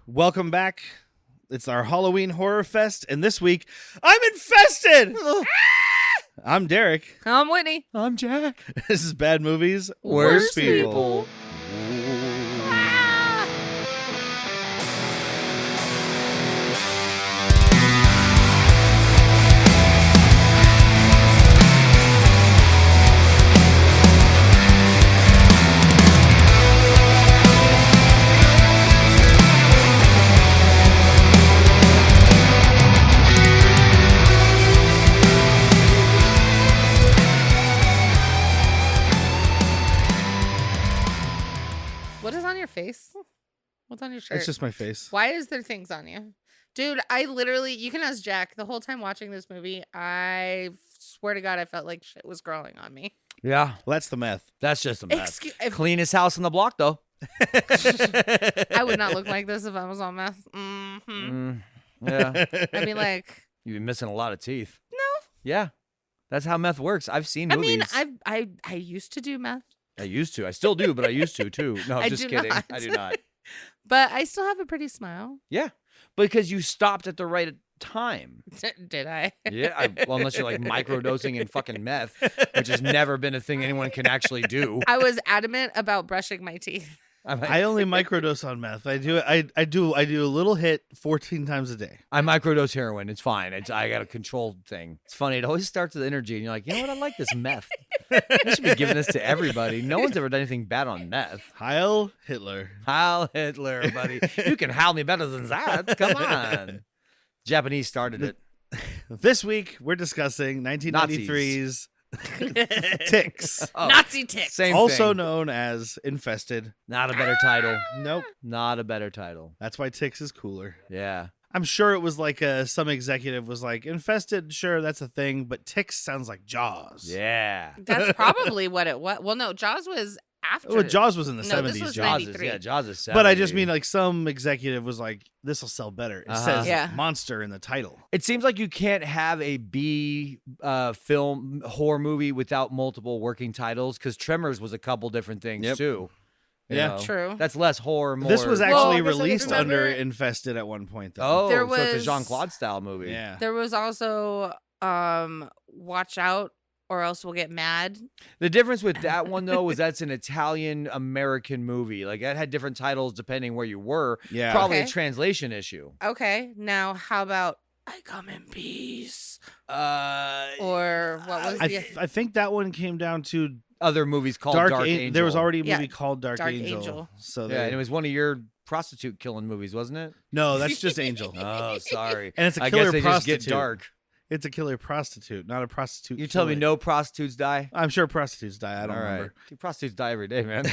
Welcome back. It's our Halloween Horror Fest, and this week, I'm infested! I'm Derek. I'm Whitney. I'm Jack. This is Bad Movies, Worst People. What is on your face? What's on your shirt? It's just my face. Why is there things on you? Dude, I literally, you can ask Jack, the whole time watching this movie, I swear to God, I felt like shit was growing on me. Yeah, Well, that's the meth. that's just a mess. If Cleanest house on the block, though. I would not look like this if I was on meth. Yeah, I'd be like, you've been missing a lot of teeth. no. Yeah, that's how meth works. I've seen I movies. mean, I used to do meth, I used to. I still do, but I used to too. No, I just do kidding. not. I do not. but I still have a pretty smile. Yeah, because you stopped at the right time. Did I? Yeah, well, unless you're like microdosing in fucking meth, which has never been a thing anyone can actually do. I was adamant about brushing my teeth. I'm like, I only microdose on meth. I do a little hit 14 times a day. I microdose heroin. It's fine. I got a controlled thing. It's funny. It always starts with energy, and you're like, you know what? I like this meth. I should be giving this to everybody. No one's ever done anything bad on meth. Heil Hitler. Heil Hitler, buddy. You can howl me better than that. Come on. Japanese started it. This week, we're discussing 1993's Ticks, Nazi ticks. Same also thing. known as Infested. Not a better title. Nope. Not a better title. That's why Ticks is cooler. Yeah. I'm sure it was like some executive was like, Infested, sure, that's a thing, but Ticks sounds like Jaws. Yeah. That's probably what it was. Well, no, Jaws was after. Well, Jaws was in the No, this 70s. was Jaws. 93. Jaws is 70. But I just mean like some executive was like, this will sell better. It says Yeah. monster in the title. It seems like you can't have a B film horror movie without multiple working titles, because Tremors was a couple different things Yep. too. You Yeah. know? True. That's less horror, more. This was Well, actually I guess I released remember under it. Infested at one point, though. Oh, There so it's a was- Jean-Claude style movie. Yeah. There was also Watch Out or Else We'll Get Mad. The difference with that one though was that's an Italian American movie. Like that had different titles depending where you were. Yeah. Probably a Okay. translation issue. Okay, now how about I Come in Peace? Uh, Or what was I think that one came down to other movies called Dark, Dark An- Angel. There was already a Yeah. movie called Dark Angel. Angel. So yeah, they- and it was one of your prostitute killing movies, wasn't it? no, that's just Angel. Oh, sorry. And it's a I killer guess they prostitute. just get dark. It's a killer prostitute, not a prostitute. You tell me killer. no prostitutes die? I'm sure prostitutes die. I don't All right. remember. Dude, prostitutes die every day, man.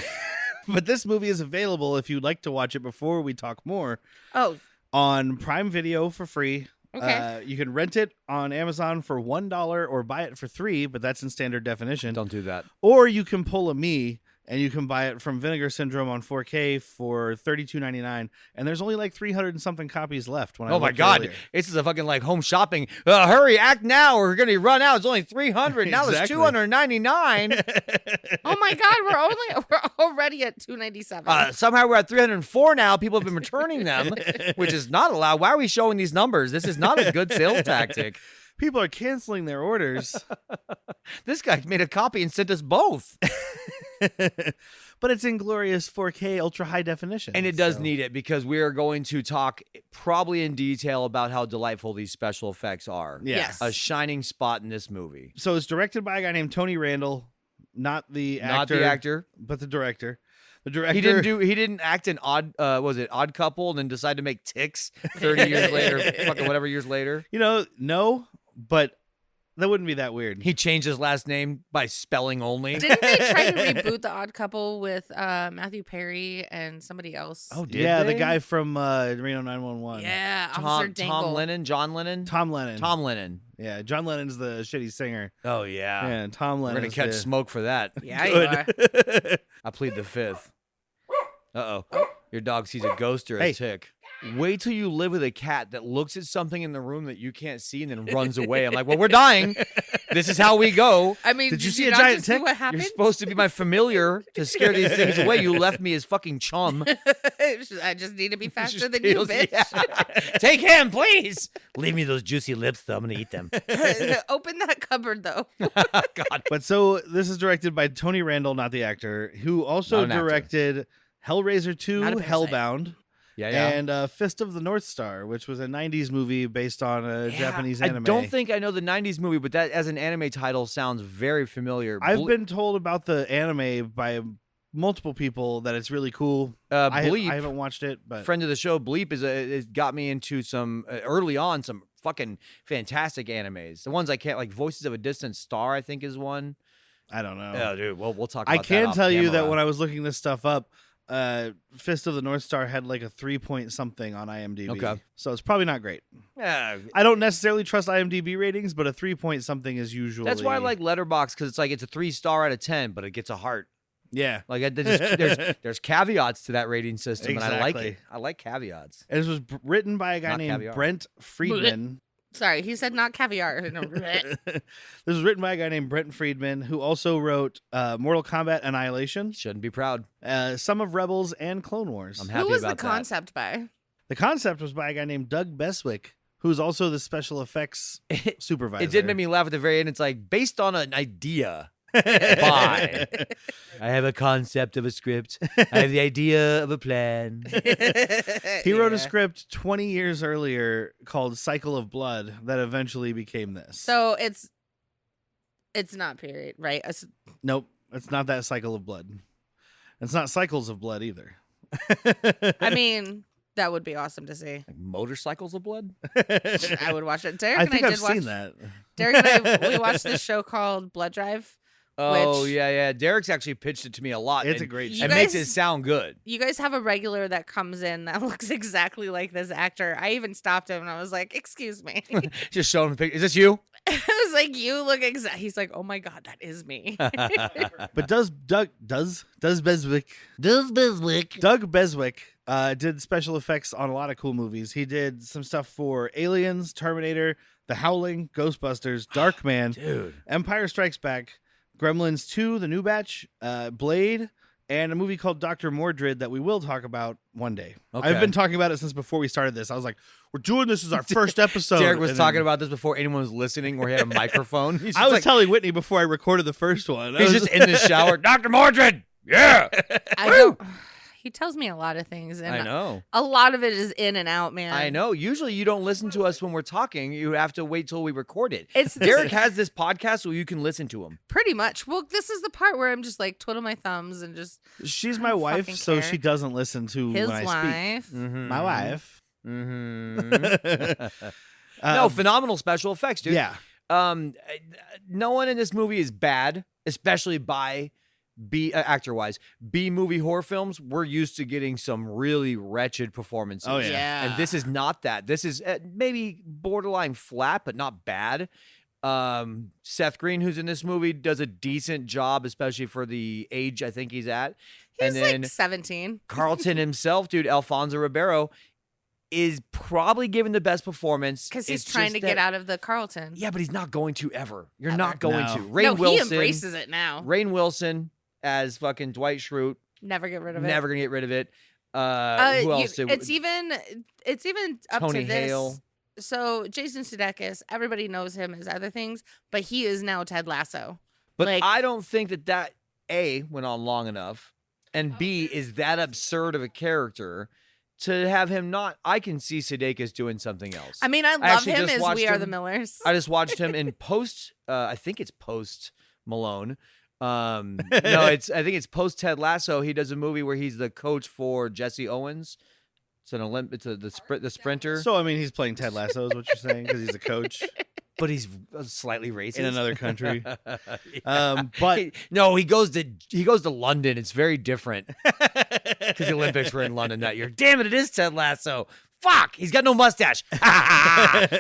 But this movie is available if you'd like to watch it before we talk more Oh, on Prime Video for free. okay. You can rent it on Amazon for $1 or buy it for $3, but that's in standard definition. Don't do that. Or you can pull a me and you can buy it from Vinegar Syndrome on 4K for $32.99. And there's only like 300 and something copies left. When I Oh my looked God. earlier. This is a fucking like home shopping. Hurry, act now. We're going to run out. It's only 300. Now it's Exactly. 299. Oh my God, we're already at $297. Somehow we're at 304 now. People have been returning them, which is not allowed. Why are we showing these numbers? This is not a good sales tactic. People are canceling their orders. This guy made a copy and sent us both. But it's in glorious 4K ultra high definition. And it does so- need it because we are going to talk probably in detail about how delightful these special effects are. Yeah. Yes. A shining spot in this movie. So it's directed by a guy named Tony Randall, not the actor. Not the actor. But the director. The director. He didn't act in Odd Couple and then decide to make Ticks 30 years later, fucking whatever years later. You know, no, but that wouldn't be that weird. He changed his last name by spelling only. Didn't they try to reboot The Odd Couple with Matthew Perry and somebody else? Oh, did yeah, they? the guy from Reno 911. Yeah, Officer Dangle. Tom Lennon, John Lennon, Tom Lennon. Tom Lennon. Yeah, John Lennon's the shitty singer. Oh yeah, Yeah, and Tom we're Lennon. gonna catch smoke for that. Yeah, you are. I plead the fifth. Uh-oh. Your dog sees a ghost or a Hey. tick. Wait till you live with a cat that looks at something in the room that you can't see and then runs away. I'm like, well, we're dying. This is how we go. I mean, Did you see a not giant just see tick? what You're happened? supposed to be my familiar to scare these things away. You left me as fucking chum. I just need to be faster than you, Steals- bitch. yeah. Take him, please. Leave me those juicy lips, though. I'm gonna eat them. Open that cupboard, though. God. But so this is directed by Tony Randall, not the actor, who also Not an actor. directed Hellraiser 2, Not a parasite. Hellbound, Yeah. and Fist of the North Star, which was a 90s movie based on a Japanese I anime. don't think I know the 90s movie, but that as an anime title sounds very familiar. I've been told about the anime by multiple people that it's really cool. Bleep, I haven't watched it, but friend of the show, Bleep is got me into some early on some fucking fantastic animes. The ones I can't like. Voices of a Distant Star, I think, is one. I don't know. Oh, dude. Well, we'll talk. I About can that tell off you that camera. when I was looking this stuff up, Fist of the North Star had like a 3 something on IMDb. Okay. So it's probably not great. Yeah, I don't necessarily trust IMDb ratings, but a 3 something is usually. that's why I like Letterboxd because it's a 3-star out of 10, but it gets a heart. Yeah. Like there's caveats to that rating system, and I like Exactly. it. I like caveats. And this was written by a guy Not named caviar. Brent Friedman. Sorry, he said not caviar. This was written by a guy named Brent Friedman, who also wrote Mortal Kombat Annihilation, Shouldn't be proud. some of Rebels, and Clone Wars. I'm happy Who was about the that. concept by? The concept was by a guy named Doug Beswick, who's also the special effects supervisor. It did make me laugh at the very end. It's like based on an idea. Bye. I have a concept of a script. I have the idea of a plan. He wrote a Yeah. script 20 years earlier called Cycle of Blood that eventually became this. So it's not period, right? Nope, it's not that Cycle of Blood. It's not Cycles of Blood either. I mean, that would be awesome to see. Like motorcycles of blood? I would watch it. Derek I and think I I've did watch. seen that. Derek and I we watched this show called Blood Drive. Oh, Which- yeah. Derek's actually pitched it to me a lot. It's a and great You show. It makes guys- it sound good. You guys have a regular that comes in that looks exactly like this actor. I even stopped him and I was like, "Excuse me." Just showing him a picture. Is this you? I was like, "You look exact." He's like, "Oh my god, that is me." But Doug Beswick did special effects on a lot of cool movies. He did some stuff for Aliens, Terminator, The Howling, Ghostbusters, Darkman, Dude. Empire Strikes Back, Gremlins 2, The New Batch, Blade, and a movie called Dr. Mordred that we will talk about one day. Okay. I've been talking about it since before we started this. I was like, we're doing this as our first episode. Derek was And talking then about this before anyone was listening where he had a microphone. He's I was like, telling Whitney before I recorded the first one. he's just in the shower. Dr. Mordred! Yeah! I don't. He tells me a lot of things, and I know. a lot of it is in and out, man. I know. Usually you don't listen to us when we're talking. You have to wait till we record it. It's Derek has this podcast so you can listen to him. pretty much. Well, this is the part where I'm just like twiddle my thumbs and just She's I my don't wife, fucking so care. she doesn't listen to his when I wife. speak. Mm-hmm. My wife. Mm-hmm. No, phenomenal special effects, dude. Yeah. No one in this movie is bad, especially by actor-wise. B-movie horror films, we're used to getting some really wretched performances. Oh, yeah. And this is not that. This is maybe borderline flat, but not bad. Seth Green, who's in this movie, does a decent job, especially for the age I think he's at. He's and then like 17. Carlton himself, dude, Alfonso Ribeiro, is probably giving the best performance. Because he's It's trying just to get that- out of the Carlton. Yeah, but he's not going to ever. You're Ever. not going No. to. Rainn No, Wilson. he embraces it now. Rainn Wilson as fucking Dwight Schrute. Never get rid of it. Never gonna get rid of it. Who else? It's even up Tony to this. Hale. So Jason Sudeikis, everybody knows him as other things, but he is now Ted Lasso. But like- I don't think that A went on long enough, and B is that absurd of a character to have him not. I can see Sudeikis doing something else. I mean, I love actually him just as watched We Are the him- Millers. I just watched him in post. I think it's post Malone. No, I think it's post Ted Lasso. He does a movie where he's the coach for Jesse Owens. It's the sprinter, So, I mean, he's playing Ted Lasso, is what you're saying, because he's a coach but he's slightly racist in another country. Yeah. But No, he goes to London. It's very different because the Olympics were in London that year. Damn it! It is Ted Lasso. Fuck! He's got no mustache.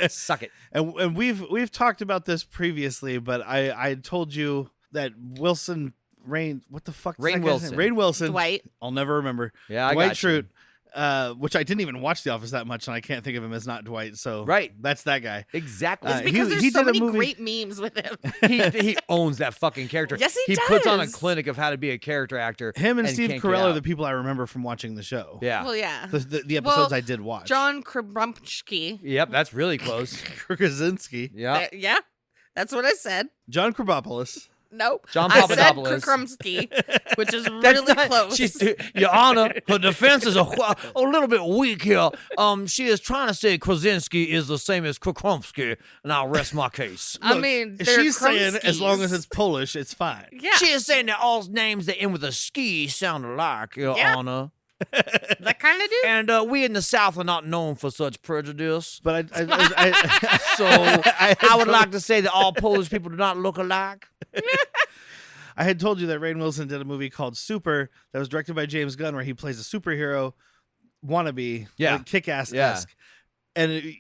Suck it. and we've talked about this previously, but I told you that Wilson Rainn, what the fuck? is Rainn that guy's Wilson. name? Rainn Wilson. Dwight. I'll never remember. Yeah, I Dwight got you. Schrute which I didn't even watch The Office that much, and I can't think of him as not Dwight. So Right. that's that guy. Exactly. It's because he there's so did a many movie- great memes with him. he owns that fucking character. Yes, he puts on a does. clinic of how to be a character actor. Him and Steve can't get Carell are out. the people I remember from watching the show. Yeah. Well, yeah. The episodes Well, I did watch. John Krasinski. Yep, that's really close. Krasinski. Yeah. Yeah, that's what I said. John Krabopoulos. Nope. John I said Papadopoulos. Krasinski, which is That's really not- close. Your Honor, her defense is a little bit weak here. She is trying to say Krasinski is the same as Krakomsky, and I'll rest my case. I Look, mean, they're she's saying as long as Krumskis. it's Polish, it's fine. Yeah, She is saying that all names that end with a ski sound alike, Your Yeah. Honor. that kind of dude. And we in the South are not known for such prejudice. But So I I would like to say that all Polish people do not look alike. I had told you that Rainn Wilson did a movie called Super that was directed by James Gunn, where he plays a superhero wannabe, Yeah. like Kick-Ass-esque. Yeah. And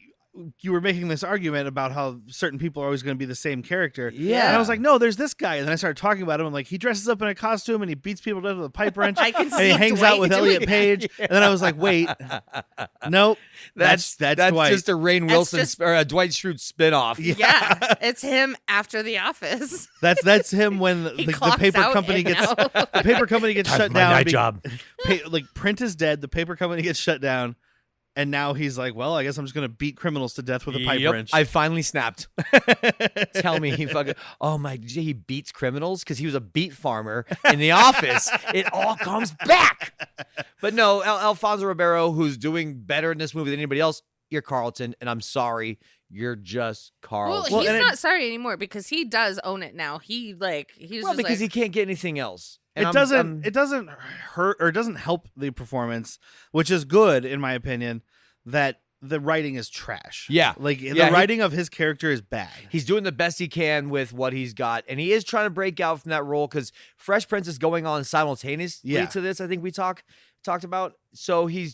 you were making this argument about how certain people are always going to be the same character. Yeah. And I was like, no, there's this guy. And then I started talking about him. I'm like, he dresses up in a costume and he beats people to death with a pipe wrench. I can And he see hangs Dwight out with doing Elliot that. Page. And then I was like, wait, nope. That's Dwight. just a Rainn That's Wilson just- or a Dwight Schrute spinoff. Yeah, it's him after The Office. That's him when He the clocks paper out company and gets out. the paper company gets Time shut for my down. night job. Like print is dead. The paper company gets shut down. And now he's like, well, I guess I'm just going to beat criminals to death with a pipe Yep, wrench. I finally snapped. Tell me he fucking. Oh my! Did you say he beats criminals because he was a beet farmer in The Office. It all comes back. But no, Alfonso Ribeiro, who's doing better in this movie than anybody else. You're Carlton, and I'm sorry, you're just Carlton. Well, he's and not sorry anymore because he does own it now. He's just because he like, can't get anything else. And it doesn't hurt or it doesn't help the performance, which is good in my opinion, that the writing is trash. Yeah. Like Yeah, the writing of his character is bad. He's doing the best he can with what he's got, and he is trying to break out from that role because Fresh Prince is going on simultaneously to this. I think we talked about. So he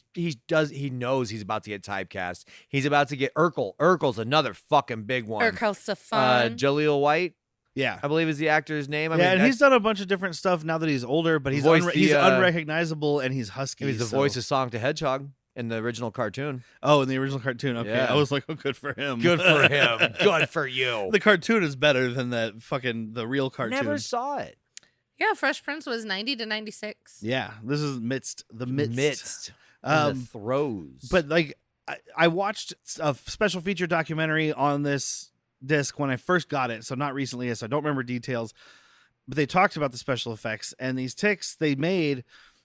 knows he's about to get typecast. He's about to get Urkel. Urkel's another fucking big one. Urkel Stefan. Jaleel White, Yeah. I believe is the actor's name. I Yeah, mean, and he's done a bunch of different stuff now that he's older, but he's Voiced he's the, unrecognizable and he's husky. he was the so- voice of Sonic the Hedgehog in the original cartoon. Oh, in the original cartoon. Okay. Yeah. I was like, oh, good for him. Good for him. Good for you. The cartoon is better than the real cartoon. Never saw it. Yeah, Fresh Prince was 90 to 96. Yeah, this is the midst. In the throes. But like, I watched a special feature documentary on this disc when I first got it, so not recently, so I don't remember details. But they talked about the special effects and these ticks they made.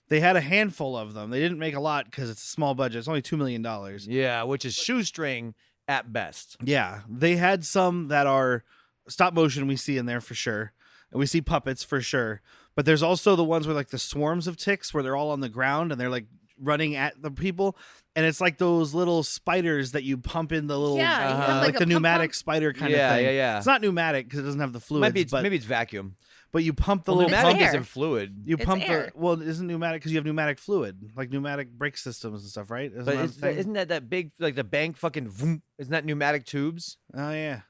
They had a handful of them. They didn't make a lot because it's a small budget. It's only $2 million. yeah, which is shoestring at best. Yeah, they had some that are stop motion. We see in there for sure, and we see puppets for sure. But there's also the ones where like the swarms of ticks where they're all on the ground and they're like running at the people, and it's like those little spiders that you pump in the little Yeah, you have, like like, the a pneumatic pump. spider kind of Yeah, thing. yeah. It's not pneumatic because it doesn't have the fluids. Maybe it's vacuum. but you pump the Well, little pneumatic air. isn't fluid. You It's pump air. the well, it isn't pneumatic because you have pneumatic fluid, like pneumatic brake systems and stuff, right? Isn't But that a thing? isn't that big, like the bank fucking, vroom, isn't that pneumatic tubes? Oh yeah.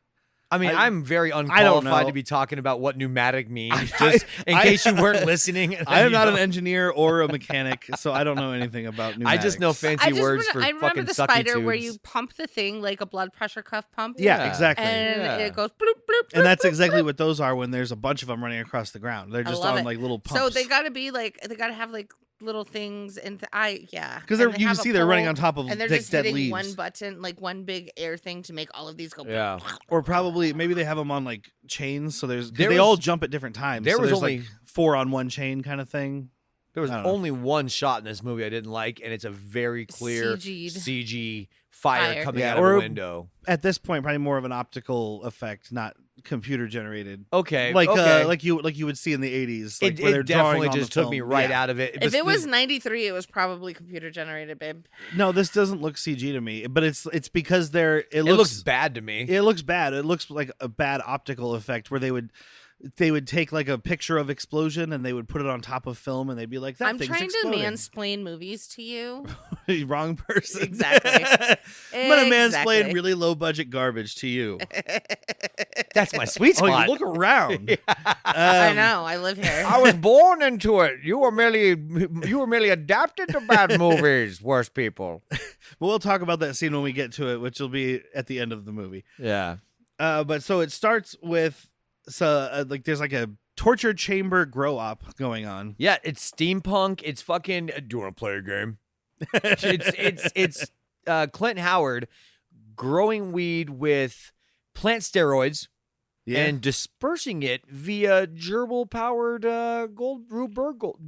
I mean, I'm very don't unqualified know. to be talking about what pneumatic means, just in case you weren't listening. I am not an You know. engineer or a mechanic, so I don't know anything about I pneumatics. just know fancy words for I remember fucking the sucky spider tubes. where you pump the thing like a blood pressure cuff pump. Yeah, Yeah. exactly. And Yeah. it goes bloop, bloop, bloop, And that's bloop, exactly bloop. what those are when there's a bunch of them running across the ground. They're I just love on it. like little pumps. So they got to be like, they got to have like little things. And yeah. because And you they can have a see they're running pole, on top of and they're like, just dead hitting leaves. one button, like one big air thing to make all of these go. Yeah. Or probably maybe they have them on like chains, so there's 'cause There they was- all jump at different times. there so was there's only- like 4 on one chain kind of thing. There was I don't know. only one shot in this movie I didn't like, and it's a very clear CG'd. CG fire Fire. coming Yeah, out of or- a window. At this point, probably more of an optical effect, not computer generated. Okay, Like okay. like you would see in the 80s. Like where it they're drawing definitely on just the took me film. right Yeah. out of it. If it was 93, it was probably computer generated, babe. No, this doesn't look CG to me, but it's because it looks bad to me. It looks bad. It looks like a bad optical effect where they would they would take like a picture of explosion and they would put it on top of film and they'd be like, that I'm thing's trying exploding. to mansplain movies to you. Wrong person. Exactly. I'm going to mansplain Exactly. really low budget garbage to you. That's my sweet Oh, spot. you look around. I know. I live here. I was born into it. You were merely adapted to bad movies, worse people. But we'll talk about that scene when we get to it, which will be at the end of the movie. Yeah. But so it starts with like there's like a torture chamber grow up going on. Yeah, it's steampunk. It's fucking. Do you want to play a game? it's Clint Howard growing weed with plant steroids and dispersing it via gerbil-powered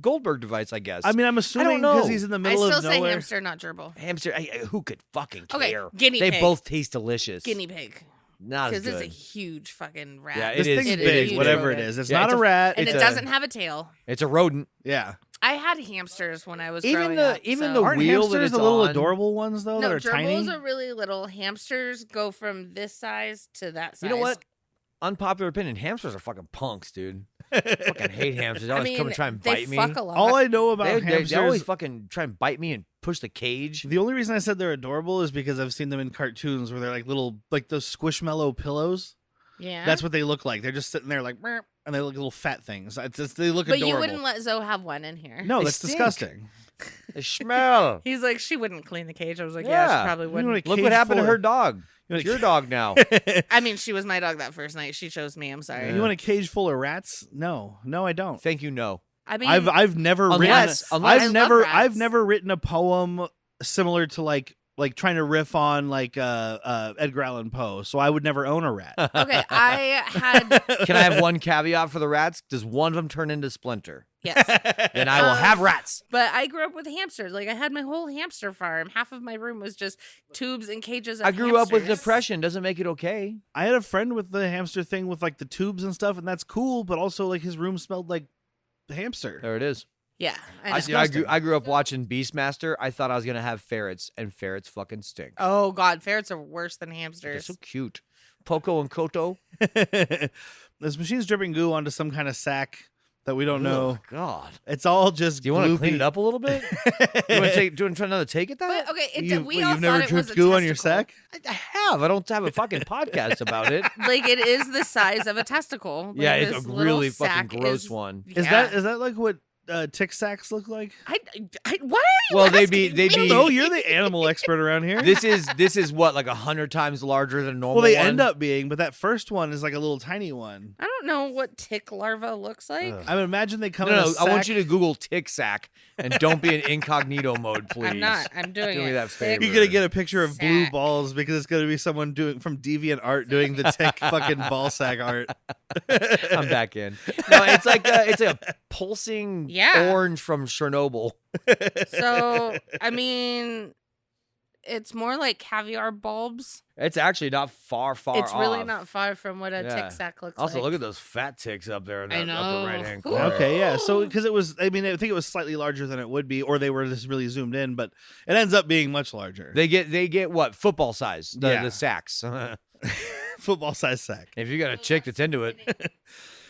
Goldberg device, I guess. I mean, I'm assuming because know. he's in the I middle still of say nowhere. hamster, not gerbil. Hamster. Who could fucking Okay, care? guinea They pig. both taste delicious. Guinea pig. Not as Because good. it's a huge fucking rat. Yeah, This it is. thing's It is big, huge whatever it rodent. is. It's Yeah, not it's a a- rat. And It's it a, doesn't have a tail. It's a rodent. Yeah. I had hamsters when I was Even growing the- up. even so. the Aren't wheel that hamsters it's the little on- adorable ones though No, that are tiny? gerbils are really little. Hamsters go from this size to that size. You know what? Unpopular opinion. Hamsters are fucking punks, dude. Fucking hate hamsters. They always come and try and they bite me. fuck a lot. All I know about They hamsters. always fucking try and bite me and push the cage. The only reason I said they're adorable is because I've seen them in cartoons where they're like little, like those squishmallow pillows. Yeah. That's what they look like. They're just sitting there like, "Meow," and they look little fat things. It's just, they look But adorable. you wouldn't let Zoe have one in here. No, They that's stink. disgusting. They smell. He's like, she wouldn't clean the cage. I was like, yeah, Yeah. she probably You know wouldn't. what Look what happened to full her of- dog. You It's know, your dog now. I mean, she was my dog that first night. She chose me. I'm sorry. You want a cage full of rats? No, I don't. Thank you, no. I mean, I've never Unless- written. unless- I I've love never rats. I've never written a poem similar to like trying to riff on like Edgar Allan Poe. So I would never own a rat. okay, I had, Can I have one caveat for the rats? Does one of them turn into Splinter? yes. Then I will have rats. But I grew up with hamsters. Like, I had my whole hamster farm. Half of my room was just tubes and cages of I grew up with hamsters. depression. Doesn't make it okay. I had a friend with the hamster thing with like the tubes and stuff, and that's cool. But also like his room smelled like hamster. There it is. Yeah. I I, know. see, I grew up watching Beastmaster. I thought I was gonna have ferrets, and ferrets fucking stink. Oh, God. Ferrets are worse than They're hamsters. so cute. Poco and Koto. This machine's dripping goo onto some kind of sack that we don't know. Oh, God. It's all just. Do you want to clean gloopy. it up a little bit? You want to try another take at that? But, okay, we You've all never thought it was dripped a goo on your testicle. sack? I have. I don't have a fucking podcast about it. Like, it is the size of a testicle. Like, Yeah, it's this a little really sack fucking gross is- one. Is Yeah. that like what tick sacks look like? What are you Well, they'd asking be- me? I don't know. You're the animal expert around here. This is what, like 100 times larger than a normal Well, they one? end up being, but that first one is like a little tiny one. I don't know what tick larva looks like. Ugh. I would imagine they come No, in a no, sack. I want you to Google tick sack and don't be in incognito mode, please. I'm not. I'm doing Do it. me that Tick- favor. You're gonna get a picture of blue Sack. balls because it's gonna be someone doing from DeviantArt doing the tick fucking ball sack art. I'm back in. No, it's like a pulsing Yeah. orange from Chernobyl. So, I mean, it's more like caviar bulbs. It's actually not far It's really off. not far from what a Yeah. tick sack looks Also, like. look at those fat ticks up there in I the know. upper right-hand Ooh. corner. Okay, yeah. So because it was, I think it was slightly larger than it would be, or they were just really zoomed in, but it ends up being much larger. They get what? Football size, Yeah. the sacks. Football size sack. If you got a chick that's into it.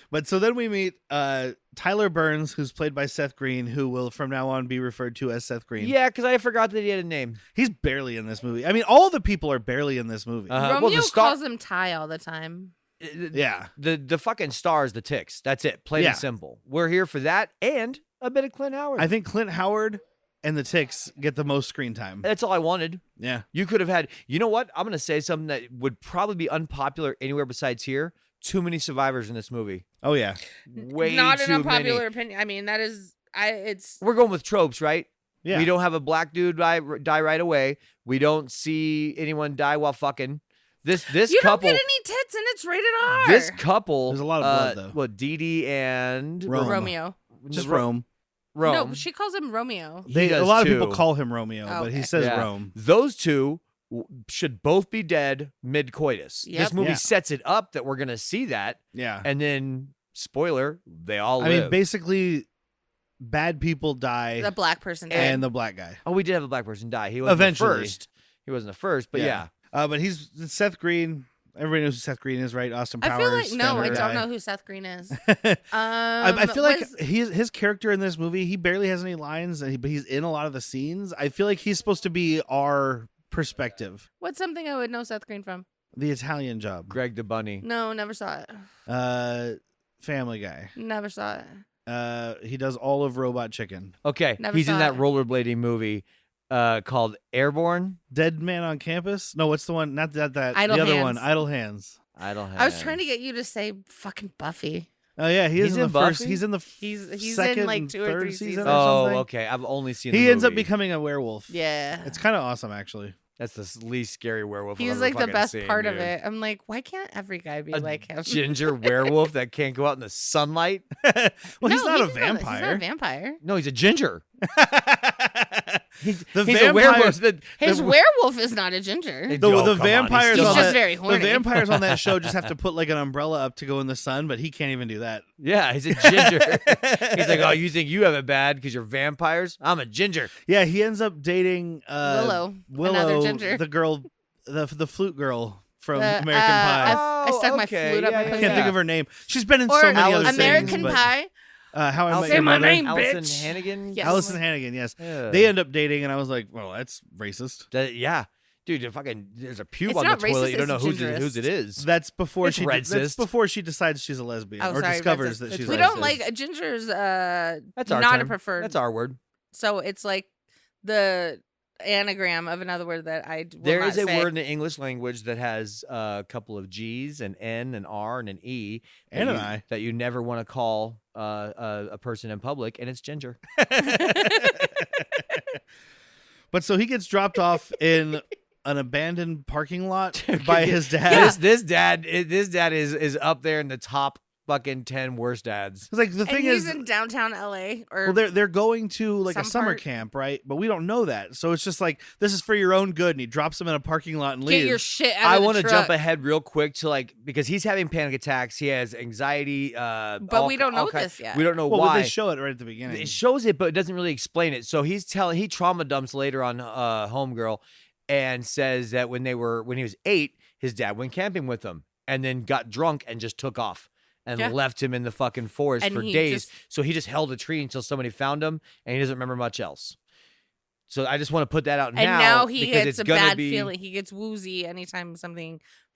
But so then we meet Tyler Burns, who's played by Seth Green, who will from now on be referred to as Seth Green. Yeah, because I forgot that he had a name. He's barely in this movie. I mean, all the people are barely in this movie. Well, Romeo the star, calls him Ty all the time. Yeah. the fucking stars, the ticks. That's it. Plain Yeah. and simple. We're here for that and a bit of Clint Howard. I think Clint Howard and the Ticks get the most screen time. That's all I wanted. Yeah. You could have had. You know what? I'm gonna say something that would probably be unpopular anywhere besides here. Too many survivors in this movie. Oh, yeah. Way Not too an unpopular many. opinion. I mean, that is, it's We're going with tropes, right? Yeah. We don't have a black dude die right away. We don't see anyone die while fucking. This you couple. don't get any tits and it's rated R. This couple. There's a lot of blood, though. Well, Dee Dee and Rome. Romeo. Just Rome. Rome. No, she calls him Romeo. He A does lot of too. people call him Romeo, Oh, but he okay. says Yeah. Rome. Those two should both be dead mid-coitus. Yep. This movie Yeah. sets it up that we're going to see that. Yeah. And then, spoiler, they all I live. mean, basically, bad people die The black person died. and the black guy. Oh, we did have a black person die. He wasn't Eventually. the first. He wasn't the first, but yeah. But he's Seth Green. Everybody knows who Seth Green is, right? Austin Powers. I feel like no, I Family don't Guy. know who Seth Green is. I feel like his character in this movie, he barely has any lines, but he's in a lot of the scenes. I feel like he's supposed to be our perspective. What's something I would know Seth Green from? The Italian Job. Greg the Bunny. No, never saw it. Family Guy. Never saw it. He does all of Robot Chicken. Okay, Never he's in saw that it. rollerblading movie called Airborne. Dead Man on Campus? No, what's the one? Not that. Idle the other Hands. one, Idle Hands. I don't have. I was trying to get you to say fucking Buffy. Oh yeah, he is He's in in the first. Buffy? He's in the He's second in like and 2 or third 3 season seasons. or Oh, something. okay. I've only seen. He the ends up movie. becoming a werewolf. Yeah. It's kind of awesome, actually. That's the least scary werewolf. He I've was ever like the fucking best seen, part of dude. it. I'm like, why can't every guy be A like him? ginger werewolf that can't go out in the sunlight. Well, he's No, not a he's not vampire. a vampire. No, he's a ginger. He's The a vampire- werewolf. His werewolf is not a ginger. Hey, The Oh, come on, vampires he's He's on just that, very the horny. vampires on that show just have to put like an umbrella up to go in the sun, but he can't even do that. Yeah, he's a ginger. He's like, oh, you think you have it bad because you're vampires? I'm a ginger. Yeah, he ends up dating Willow, another ginger. the girl, the flute girl from The, American Pie. I stuck my okay, flute up yeah, my yeah, I pussy. can't think of her name. She's been in Or so many other American things. but, Pie. How I Met Say Your my Mother. name, Allison bitch. Hannigan. Yes. Allison Hannigan, yes. Yeah. They end up dating, and I was like, well, that's racist. Yeah. Dude, there's a pube It's on the not toilet. racist, You don't know it's whose genderist. it is. That's before It's she. That's racist. before she decides she's a lesbian Oh, or sorry, discovers racist. that she's. We a don't lesbian. like gingers. That's our not term. a preferred. That's our word. So it's like the anagram of another word that I will There not is a say. word in the English language that has a couple of G's, an N, an R, and an E. And that an you- I. That you never want to call a person in public, and it's ginger. But so he gets dropped off in an abandoned parking lot by his dad. This dad is up there in the top fucking 10 worst dads. It's like the And thing he's is, in downtown LA. Or well, they're going to like a some summer part. camp, right? But we don't know that, so it's just like this is for your own good, and he drops him in a parking lot and get leaves. your shit out I of the want to truck. jump ahead real quick to because he's having panic attacks. He has anxiety. But we don't know this yet. We don't know well, why. they show it right at the beginning. It shows it, but it doesn't really explain it. So he trauma dumps later on Homegirl and says that when he was 8, his dad went camping with him and then got drunk and just took off and Yeah. left him in the fucking forest And for he days. just- So he just held a tree until somebody found him and he doesn't remember much else. So I just want to put that out And now. now he because gets it's a gonna bad be, feeling. He gets woozy anytime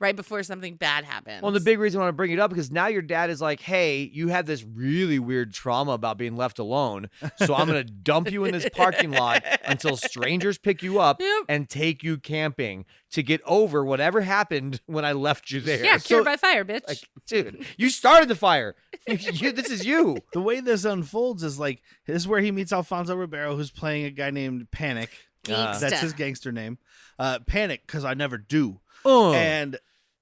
right before something bad happens. Well, the big reason I want to bring it up because now your dad is like, hey, you have this really weird trauma about being left alone. So I'm going to dump you in this parking lot until strangers pick you up Yep. and take you camping to get over whatever happened when I left you there. Yeah, So- cured by fire, bitch. Like, dude, you started the fire. This is you. The way this unfolds is like this is where he meets Alfonso Ribeiro, who's playing a guy named Panic. Gangsta. That's his gangster name. Panic, because I never do. Oh, And